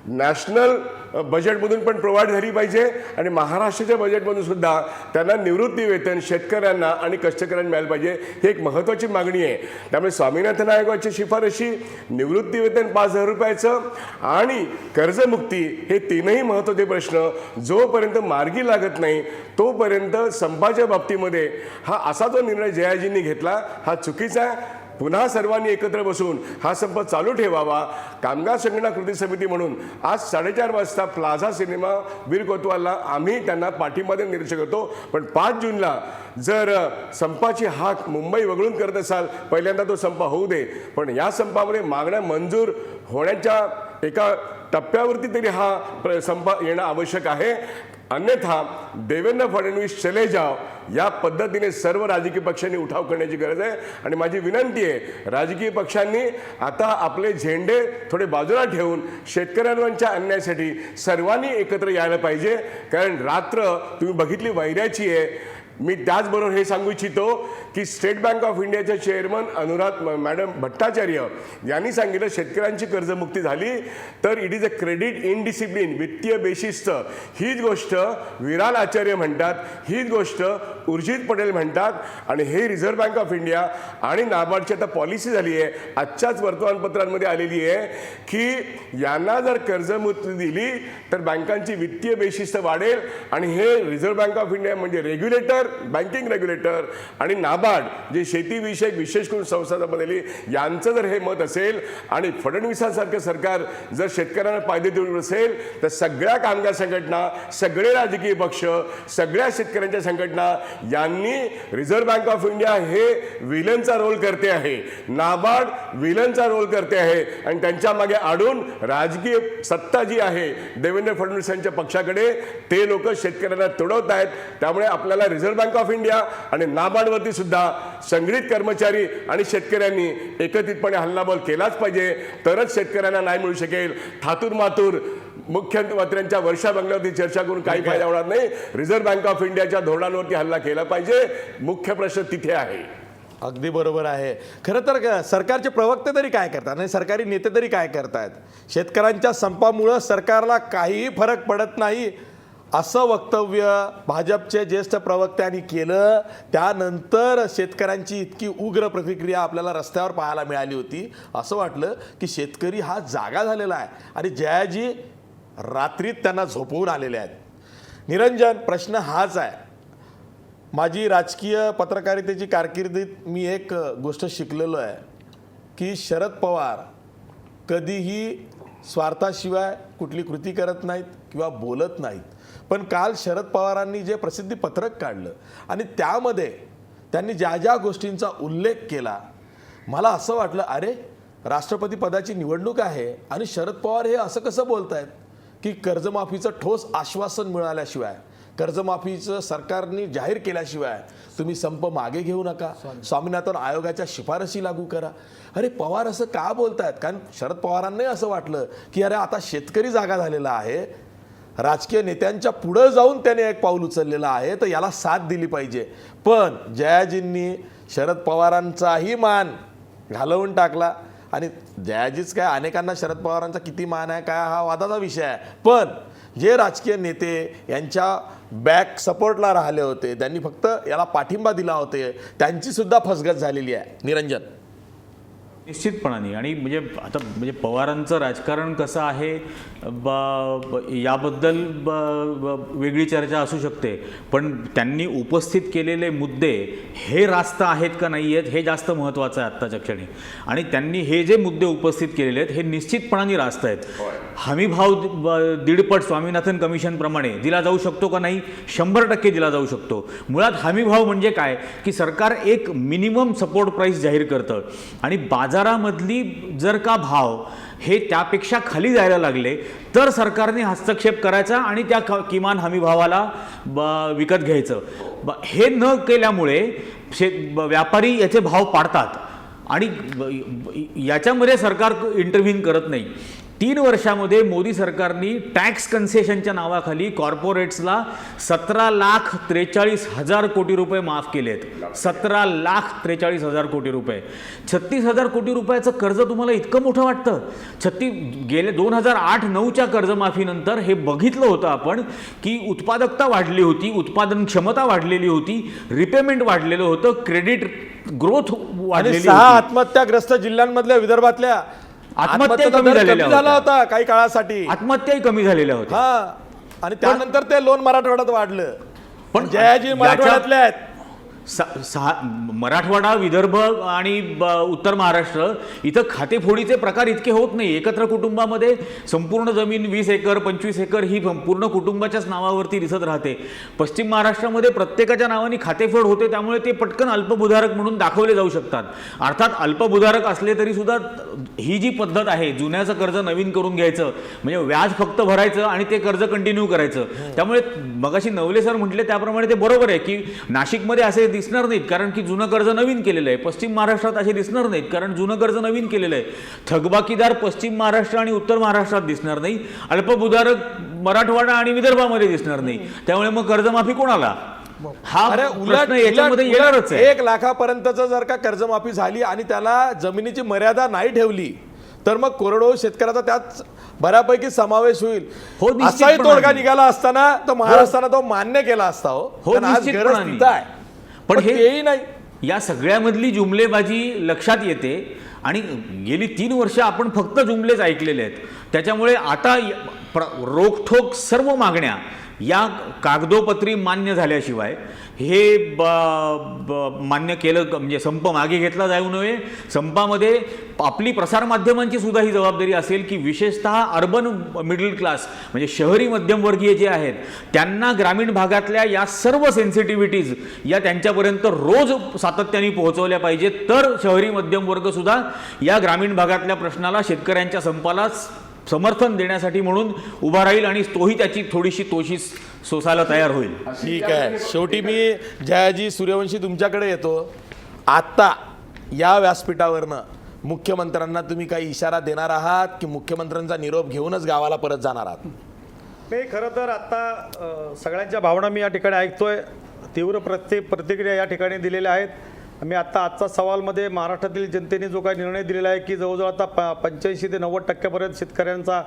नॅशनल बजेटमधून पण प्रोव्हाइड झाली पाहिजे आणि महाराष्ट्राच्या बजेटमधून सुद्धा त्यांना निवृत्ती वेतन शेतकऱ्यांना आणि कष्टकऱ्यांना मिळालं पाहिजे, ही एक महत्त्वाची मागणी आहे. त्यामुळे स्वामीनाथन आयोगाची शिफारशी, निवृत्ती वेतन 5,000 रुपयाचं आणि कर्जमुक्ती, हे तीनही महत्त्वाचे प्रश्न जोपर्यंत मार्गी लागत नाही तोपर्यंत संपाच्या बाबतीमध्ये हा असा जो निर्णय जयाजींनी घेतला हा चुकीचा आहे. पुन्हा सर्वांनी एकत्र बसून हा संप चालू ठेवावा. कामगार संघटना कृती समिती म्हणून आज 4:30 वाजता प्लाझा सिनेमा वीर कोतवालला आम्ही त्यांना पाठिंबा देऊन निरीक्षण करतो. पण 5 जूनला जर संपाची हाक मुंबई वगळून करत असाल, पहिल्यांदा तो संप होऊ दे, पण या संपामध्ये मागण्या मंजूर होण्याच्या एका टप्प्यावरती तरी हा संप येणं आवश्यक आहे. अन्यथा देवेंद्र फडणवीस चले जाओ या पद्धतीने सर्व राजकीय पक्षांनी उठाव करण्याची गरज आहे. आणि माझी विनंती आहे, राजकीय पक्षांनी आता आपले झेंडे थोडे बाजूला ठेवून शेतकऱ्यांच्या अन्यायासाठी सर्वांनी एकत्र यायला पाहिजे. कारण रात्र तुम्ही बघितली वैऱ्याची आहे. मी त्याचबरोबर हे सांगू इच्छितो की स्टेट बँक ऑफ इंडियाचे चेअरमन अनुराध मॅडम भट्टाचार्य यांनी सांगितलं शेतकऱ्यांची कर्जमुक्ती झाली तर it is a credit indiscipline, वित्तीय बेशिस्त. हीच गोष्ट विराल आचार्य म्हणतात, हीच गोष्ट उर्जित पटेल म्हणतात. आणि हे रिझर्व्ह बँक ऑफ इंडिया आणि नाबार्डची आता पॉलिसी झाली आहे, आजच्याच वर्तमानपत्रांमध्ये आलेली आहे की यांना जर कर्जमुक्ती दिली तर बँकांची वित्तीय बेशिस्त वाढेल. आणि हे रिझर्व्ह बँक ऑफ इंडिया म्हणजे रेग्युलेटर, बँकिंग रेग्युलेटर आणि नाबार्ड जे शेतीविषयक विशेष करून संस्था बनवली, यांचं जर हे मत असेल आणि फडणवीसांसारखं सरकार जर शेतकऱ्यांना फायदे देऊन असेल तर सगळ्या कामगार संघटना, सगळे राजकीय पक्ष, सगळ्या शेतकऱ्यांच्या संघटना यांनी रिझर्व्ह बँक ऑफ इंडिया हे विलनचा रोल करते आहे, नाबार्ड विलनचा रोल करते आहे आणि त्यांच्या मागे आडून राजकीय सत्ता जी आहे देवेंद्र फडणवीसांच्या पक्षाकडे, ते लोक शेतकऱ्यांना तुडवत आहेत. त्यामुळे आपल्याला रिझर्व्ह बँक ऑफ इंडिया आणि नाबार्डवरती सुद्धा संघटित कर्मचारी आणि शेतकऱ्यांनी एकत्रितपणे हल्लाबोल केलाच पाहिजे, तरच शेतकऱ्यांना न्याय मिळू शकेल. थातूर मातूर मुख्यमंत्र्यांच्या वर्षा बंगल्यावरती चर्चा करून काही फायदा होणार नाही. रिझर्व्ह बँक ऑफ इंडियाच्या धोरणांवरती हल्ला केला पाहिजे. मुख्य प्रश्न तिथे आहे. अगदी बरोबर आहे. खरं तर सरकारचे प्रवक्ते तरी काय करतात आणि सरकारी नेते तरी काय करतायत? शेतकऱ्यांच्या संपामुळं सरकारला काहीही फरक पडत नाही असं वक्तव्य भाजपचे ज्येष्ठ प्रवक्त्यांनी केलं. त्यानंतर शेतकऱ्यांची इतकी उग्र प्रतिक्रिया आपल्याला रस्त्यावर पाहायला मिळाली होती. असं वाटलं की शेतकरी हा जागा झालेला आहे आणि जयाजी रात्रीत त्यांना झोपवून आलेले आहेत. निरंजन, प्रश्न हाच आहे. माझी राजकीय पत्रकारितेची कारकिर्दीत मी एक गोष्ट शिकलेलो आहे की शरद पवार कधीही स्वार्थाशिवाय कुठली कृती करत नाहीत किंवा बोलत नाहीत. पण काल शरद पवारांनी जे प्रसिद्धी पत्रक काढलं आणि त्यामध्ये त्यांनी ज्या ज्या गोष्टींचा उल्लेख केला, मला असं वाटलं, अरे राष्ट्रपती पदाची निवडणूक आहे आणि शरद पवार हे असं कसं बोलत आहेत की कर्जमाफीचं ठोस आश्वासन मिळाल्याशिवाय, कर्जमाफीचं सरकारने जाहीर केल्याशिवाय तुम्ही संप मागे घेऊ नका, स्वामीनाथन आयोगाच्या शिफारशी लागू करा. अरे पवार असं का बोलतायत? कारण शरद पवारांनाही असं वाटलं की अरे आता शेतकरी जागा झालेला आहे, राजकीय नेत्यांच्या पुढं जाऊन त्याने एक पाऊल उचललेलं आहे, तर याला साथ दिली पाहिजे. पण जयाजींनी शरद पवारांचाही मान घालवून टाकला आणि जयाजीच काय, अनेकांना शरद पवारांचा किती मान आहे काय हा वादाचा विषय आहे, पण जे राजकीय नेते यांच्या बॅक सपोर्टला राहिले होते, त्यांनी फक्त याला पाठिंबा दिला होते, त्यांची सुद्धा फसगत झालेली आहे. निरंजन, निश्चितपणाने. आणि म्हणजे पवारांचं राजकारण कसं आहे याबद्दल वेगळी चर्चा असू शकते, पण त्यांनी उपस्थित केलेले मुद्दे हे रास्त आहेत का नाही आहेत हे जास्त महत्त्वाचं आहे आत्ताच्या क्षणी. आणि त्यांनी हे जे मुद्दे उपस्थित केलेले आहेत हे निश्चितपणाने रास्त आहेत. हमीभाव दीडपट स्वामीनाथन कमिशनप्रमाणे दिला जाऊ शकतो का नाही? 100% दिला जाऊ शकतो. मुळात हमीभाव म्हणजे काय की सरकार एक मिनिमम सपोर्ट प्राईस जाहीर करतं आणि बाजारामधली जर का भाव हे त्यापेक्षा खाली जायला लागले तर सरकारने हस्तक्षेप करायचा आणि त्या किमान हमीभावाला विकत घ्यायचं. हे न केल्यामुळे व्यापारी याचे भाव पाडतात आणि याच्यामध्ये सरकार इंटरव्हीन करत नाही. 3 वर्षामध्ये मोदी सरकारने टॅक्स कन्सेशनच्या नावाखाली कॉर्पोरेट्सला 17,43,000 कोटी रुपये माफ केलेत. 17,43,000 कोटी रुपये. 36,000 कोटी रुपयाचं कर्ज तुम्हाला इतकं मोठं वाटतं? गेले 2008-9च्या कर्जमाफीनंतर हे बघितलं होतं आपण की उत्पादकता वाढली होती, उत्पादन क्षमता वाढलेली होती, रिपेमेंट वाढलेलं होतं, क्रेडिट ग्रोथ वाढलेली 6 होती. आत्महत्याग्रस्त जिल्ह्यांमधल्या विदर्भातल्या आत्महत्या दर कमी झालेल्या झाला होत्या. होता काही काळासाठी. आत्महत्याही कमी झालेल्या होत्या. हा, आणि त्यानंतर ते लोन मराठवाड्यात वाढलं. पण जयाजी मराठवाड्यातले आहेत. मराठवाडा, विदर्भ आणि उत्तर महाराष्ट्र इथं खातेफोडीचे प्रकार इतके होत नाही. एकत्र कुटुंबामध्ये संपूर्ण जमीन 20 एकर 25 एकर ही पूर्ण कुटुंबाच्याच नावावरती दिसत राहते. पश्चिम महाराष्ट्रामध्ये प्रत्येकाच्या नावाने खातेफोड होते, त्यामुळे ते पटकन अल्पभूधारक म्हणून दाखवले जाऊ शकतात. अर्थात अल्पभूधारक असले तरी सुद्धा ही जी पद्धत आहे जुन्याचं कर्ज नवीन करून घ्यायचं म्हणजे व्याज फक्त भरायचं आणि ते कर्ज कंटिन्यू करायचं. त्यामुळे मगाशी नवले सर म्हटले त्याप्रमाणे ते बरोबर आहे की नाशिकमध्ये असे दिसणार नाहीत कारण की जुनं कर्ज नवीन केलेलं आहे. पश्चिम महाराष्ट्रात असे दिसणार नाहीत कारण जुनं कर्ज नवीन केलेलं आहे. थकबाकीदार पश्चिम महाराष्ट्र आणि उत्तर महाराष्ट्रात दिसणार नाही. अल्पभूधारक मराठवाडा आणि विदर्भामध्ये दिसणार नाही. त्यामुळे मग कर्जमाफी कोणाला? हा प्रश्न याच्यामध्ये येणारच आहे. 1 लाखापर्यंतच जर का कर्जमाफी झाली आणि त्याला जमिनीची मर्यादा नाही ठेवली तर मग कोरडवाहू शेतकऱ्याचा त्यात बऱ्यापैकी समावेश होईल. हो, असाही निश्चितपणाने. तोडगा निघाला असताना तर महाराष्ट्रानं तो मान्य केला असता. हो, कारण आज गरज निश्चितपणाने. तिथं आहे. पण तेही नाही. या सगळ्यामधली जुमलेबाजी लक्षात येते आणि गेली 3 वर्ष आपण फक्त जुमलेच ऐकलेले आहेत. त्याच्यामुळे आता रोखठोक सर्व मागण्या या कागदोपत्री मान्य झाल्याशिवाय हे मान्य केलं म्हणजे संप मागे घेतला जाऊ नये. संपामध्ये आपली प्रसारमाध्यमांची सुद्धा ही जबाबदारी असेल की विशेषतः अर्बन मिडल क्लास म्हणजे शहरी मध्यमवर्गीय जे आहेत त्यांना ग्रामीण भागातल्या या सर्व सेन्सिटिव्हिटीज या त्यांच्यापर्यंत रोज सातत्याने पोहोचवल्या पाहिजेत. तर शहरी मध्यमवर्ग सुद्धा या ग्रामीण भागातल्या प्रश्नाला शेतकऱ्यांच्या संपाला समर्थन देण्यासाठी म्हणून उभा राहील आणि तोही त्याची थोडीशी तोशी सोसायला तयार होईल. ठीक आहे. शेवटी मी जयाजी सूर्यवंशी तुमच्याकडे येतो. आत्ता या व्यासपीठावरनं मुख्यमंत्र्यांना तुम्ही काही इशारा देणार आहात की मुख्यमंत्र्यांचा निरोप घेऊनच गावाला परत जाणार आहात? मी खरं तर आत्ता सगळ्यांच्या भावना मी या ठिकाणी ऐकतोय. तीव्र प्रतिक्रिया या ठिकाणी दिलेल्या आहेत. मी आजचा सवालमध्ये महाराष्ट्रातील जनतेने जो काही निर्णय दिलेला आहे की जवळजवळ आता 85 ते 90% शेतकऱ्यांचा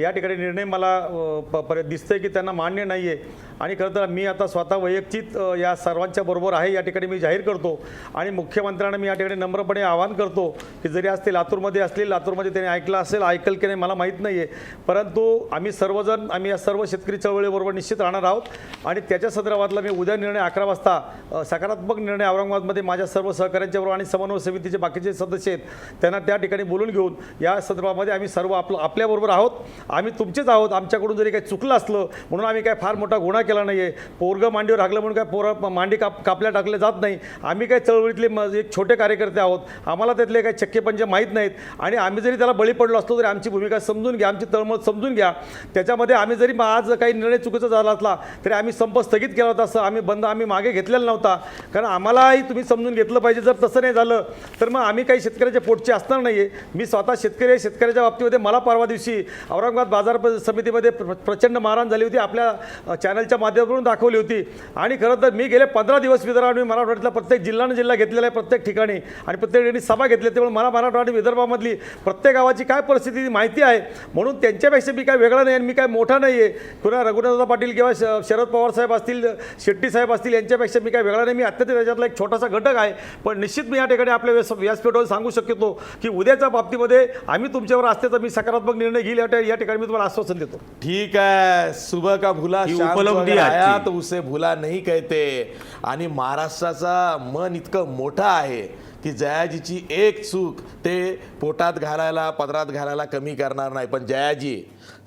या ठिकाणी निर्णय मला दिसतंय की त्यांना मान्य नाही आहे. आणि खरं तर मी आता स्वतः वैयक्तिक या सर्वांच्या बरोबर आहे या ठिकाणी मी जाहीर करतो. आणि मुख्यमंत्र्यांना मी या ठिकाणी नम्रपणे आवाहन करतो की जरी आज ते लातूरमध्ये असतील, लातूरमध्ये त्यांनी ऐकलं असेल, ऐकल की नाही मला माहीत नाही आहे, परंतु आम्ही सर्वजण या सर्व शेतकरी चळवळीबरोबर निश्चित राहणार आहोत. आणि त्याच्या संदर्भातला मी उद्या निर्णय 11 वाजता सकारात्मक निर्णय औरंगाबादमध्ये माझ्या सर्व सहकाऱ्यांच्या बरोबर आणि समन्वय समितीचे बाकीचे सदस्य आहेत त्यांना त्या ठिकाणी बोलून घेऊन या संदर्भामध्ये आम्ही सर्व आपल्याबरोबर आहोत. आम्ही तुमचेच आहोत. आमच्याकडून जरी काही चुकलं असलं म्हणून आम्ही काय फार मोठा गुन्हा केला नाही आहे. पोरगं मांडीवर राखलं म्हणून काय पोरं मांडी कापल्या टाकले जात नाही. आम्ही काय चळवळीतले एक छोटे कार्यकर्ते आहोत. आम्हाला त्यातले काही चक्केपंजे माहीत नाहीत. आणि आम्ही जरी त्याला बळी पडलो असतो तरी आमची भूमिका समजून घ्या, आमची तळमळ समजून घ्या. त्याच्यामध्ये आम्ही जरी आज काही निर्णय चुकीचा झाला असला तरी आम्ही संप स्थगित केला होता. असं आम्ही मागे घेतलेला नव्हता. कारण आम्हालाही तुम्ही समजून घेतलं घेतलं पाहिजे. जर तसं नाही झालं तर मग आम्ही काही शेतकऱ्याच्या पोटचे असणार नाही आहे. मी स्वतः शेतकरी आहे. शेतकऱ्याच्या बाबतीमध्ये मला परवा दिवशी औरंगाबाद बाजार समितीमध्ये प्रचंड मारहाण झाली होती, आपल्या चॅनलच्या माध्यमातून दाखवली होती. आणि खरं तर मी गेले 15 दिवस विदर्भात, मी मराठवाड्यातला प्रत्येक जिल्हा घेतलेला आहे, प्रत्येक ठिकाणी, आणि प्रत्येक ठिकाणी सभा घेतली. त्यामुळे मला मराठवाडा आणि विदर्भामधली प्रत्येक गावाची काय परिस्थिती माहिती आहे. म्हणून त्यांच्यापेक्षा मी काय वेगळा नाही आणि मी काय मोठा नाही आहे. पुन्हा रघुनाथदादा पाटील किंवा शरद पवार साहेब असतील, शेट्टी साहेब असतील, यांच्यापेक्षा मी काय वेगळा नाही. मी अत्यंत त्याच्यातला एक छोटासा घटक आहे. पण निश्चित मी या ठिकाणी आपल्या व्यासपीठावर सांगू शकतो की उद्याच्या बाबतीमध्ये आम्ही तुमच्यावर असते तर मी सकारात्मक निर्णय घेईल. या ठिकाणी मी तुम्हाला आश्वासन देतो. ठीक है, सुबह का भूला ही शाम को उपलब्धी अगर आया आजची. तो उसे भूला नहीं कहते. आणि महाराष्ट्राचा मन इतकं मोठं आहे की जयाजीची एक चूक ते पोटात घालायला, पदरात घालायला कमी करणार नाही. पण जयाजी,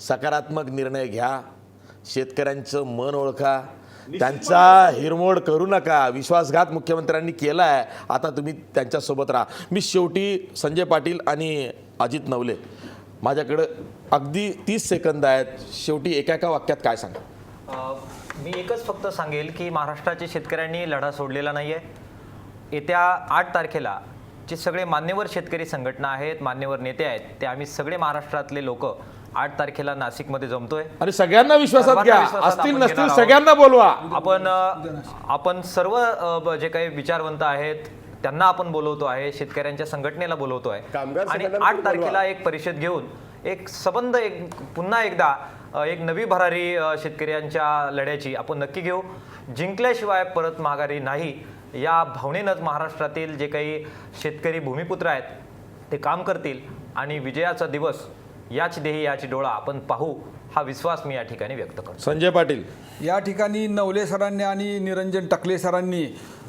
सकारात्मक निर्णय घ्या, शेतकऱ्यांचं मन ओळखा, त्यांचा हिरमोड करू नका. विश्वासघात मुख्यमंत्र्यांनी केला आहे, आता तुम्ही त्यांच्यासोबत राहा. मी शेवटी संजय पाटील आणि अजित नवले, माझ्याकडं अगदी 30 सेकंद आहेत. शेवटी एका वाक्यात काय सांगा? मी एकच फक्त सांगेल की महाराष्ट्राच्या शेतकऱ्यांनी लढा सोडलेला नाही आहे. येत्या 8 तारखेला जे सगळे मान्यवर शेतकरी संघटना आहेत, मान्यवर नेते आहेत, ते आम्ही सगळे महाराष्ट्रातले लोक 8 तारखेला नाशिकमध्ये जमतोय. आणि सगळ्यांना विश्वासात सर्वांना घ्या, विश्वासात असतील आपण नसतील घेणार सगळ्यांना बोलवा. आपण सर्व जे काही विचारवंत आहेत त्यांना आपण बोलवतो आहे, शेतकऱ्यांच्या संघटनेला बोलवतो आहे. कामगार आणि संघटना 8 तारखेला एक परिषद घेऊन एक संबंध, पुन्हा एकदा एक नवी भरारी शेतकऱ्यांच्या लढ्याची आपण नक्की घेऊ. जिंकल्याशिवाय परत माघारी नाही, या भावनेनंच महाराष्ट्रातील जे काही शेतकरी भूमिपुत्र आहेत ते काम करतील आणि विजयाचा दिवस याच देही याची डोळा आपण पाहू, हा विश्वास मी या ठिकाणी व्यक्त करतो. संजय पाटील, या ठिकाणी नवले सरांनी आणि निरंजन टकले सरांनी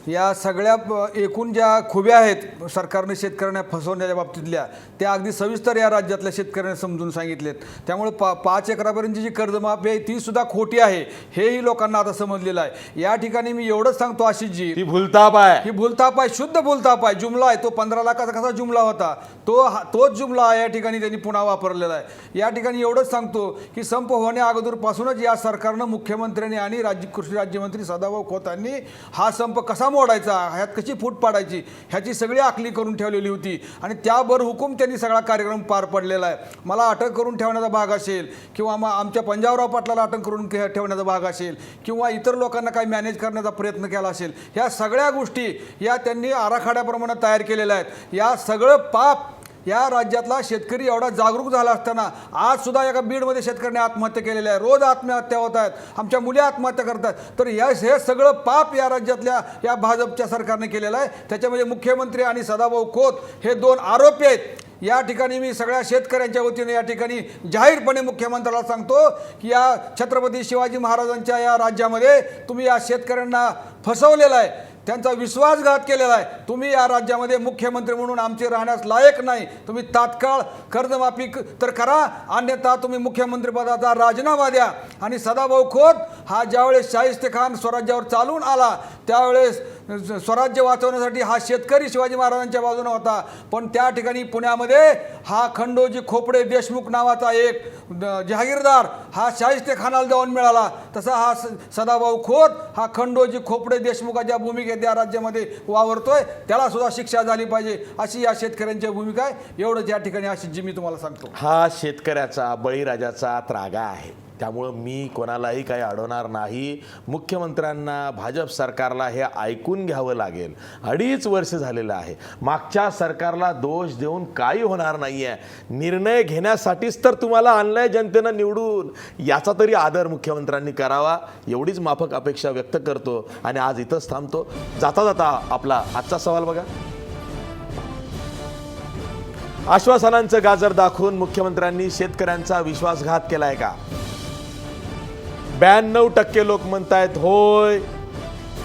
या सगळ्या एकूण ज्या खुब्या आहेत सरकारने शेतकऱ्यांना फसवण्याच्या बाबतीतल्या, त्या अगदी सविस्तर या राज्यातल्या शेतकऱ्यांना समजून सांगितलेत. त्यामुळे 5 एकरापर्यंतची जी कर्जमाफी आहे ती सुद्धा खोटी आहे, हेही लोकांना आता समजलेलं आहे. या ठिकाणी मी एवढंच सांगतो आशिषजी, ती भूलताप आहे. ही भूलताप आहे, शुद्ध भूलताप आहे. जुमला आहे तो 15 लाखाचा कसा जुमला होता, तोच जुमला या ठिकाणी त्यांनी पुन्हा वापरलेला आहे. या ठिकाणी एवढंच सांगतो की संप होण्या अगोदरपासूनच या सरकारनं, मुख्यमंत्र्यांनी आणि कृषी राज्यमंत्री सदाभाऊ खोतांनी हा संप कसा मोडायचा, ह्यात कशी फूट पाडायची, ह्याची सगळी आखणी करून ठेवलेली होती. आणि त्यावर हुकूम त्यांनी सगळा कार्यक्रम पार पडलेला आहे. मला अटक करून ठेवण्याचा भाग असेल, किंवा मग आमच्या पंजाबराव पाटलाला अटक करून ठेवण्याचा भाग असेल, किंवा इतर लोकांना काही मॅनेज करण्याचा प्रयत्न केला असेल, ह्या सगळ्या गोष्टी या त्यांनी आराखड्याप्रमाणे तयार केलेल्या आहेत. या सगळं पाप या राज्यातला शेतकरी एवढा जागरूक झाला असताना आज सुद्धा एका बीडमध्ये शेतकऱ्यांनी आत्महत्या केलेल्या आहे, रोज आत्महत्या होत आहेत, आमच्या मुली आत्महत्या करतात. तर हे सगळं पाप या राज्यातल्या या भाजपच्या सरकारने केलेलं आहे. त्याच्यामध्ये मुख्यमंत्री आणि सदाभाऊ खोत हे 2 आरोपी आहेत. या ठिकाणी मी सगळ्या शेतकऱ्यांच्या वतीने या ठिकाणी जाहीरपणे मुख्यमंत्र्याला सांगतो की या छत्रपती शिवाजी महाराजांच्या या राज्यामध्ये तुम्ही या शेतकऱ्यांना फसवलेलं आहे, त्यांचा विश्वासघात केलेला आहे. तुम्ही या राज्यामध्ये मुख्यमंत्री म्हणून आमचे राहण्यास लायक नाही. तुम्ही तात्काळ कर्जमाफी तर करा, अन्यथा तुम्ही मुख्यमंत्रीपदाचा राजीनामा द्या. आणि सदाभाऊ खोत हा ज्यावेळेस शाहिस्तेखान स्वराज्यावर चालून आला त्यावेळेस स्वराज्य वाचवण्यासाठी हा शेतकरी शिवाजी महाराजांच्या बाजूने होता. पण त्या ठिकाणी पुण्यामध्ये हा खंडोजी खोपडे देशमुख नावाचा एक जहागीरदार हा शाहिस्तेखानाला जाऊन मिळाला. तसा हा सदाभाऊ खोत हा खंडोजी खोपडे देशमुखाच्या भूमिकेत या राज्यामध्ये वावरतोय, त्याला सुद्धा शिक्षा झाली पाहिजे, अशी या शेतकऱ्यांची भूमिका आहे. एवढंच या ठिकाणी आशिषजी मी तुम्हाला सांगतो. हा शेतकऱ्याचा, बळीराजाचा त्रागा आहे. त्यामुळं मी कोणालाही काही अडवणार नाही. मुख्यमंत्र्यांना, भाजप सरकारला हे ऐकून घ्यावं लागेल. 2.5 वर्ष झालेलं आहे. मागच्या सरकारला दोष देऊन काही होणार नाही आहे. निर्णय घेण्यासाठीच तर तुम्हाला आणलंय जनतेनं निवडून, याचा तरी आदर मुख्यमंत्र्यांनी करावा, एवढीच माफक अपेक्षा व्यक्त करतो आणि आज इथंच थांबतो. जाता जाता आपला आजचा सवाल बघा. आश्वासनांचं गाजर दाखवून मुख्यमंत्र्यांनी शेतकऱ्यांचा विश्वासघात केलाय का? 92% लोक म्हणतायत होय,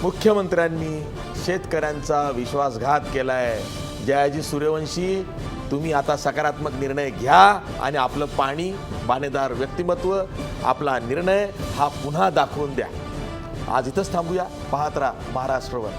मुख्यमंत्र्यांनी शेतकऱ्यांचा विश्वासघात केलाय. जयाजी सूर्यवंशी, तुम्ही आता सकारात्मक निर्णय घ्या आणि आपलं पाणी, बाणेदार व्यक्तिमत्व, आपला निर्णय हा पुन्हा दाखवून द्या. आज इथंच थांबूया. पाहत राहा महाराष्ट्रवर.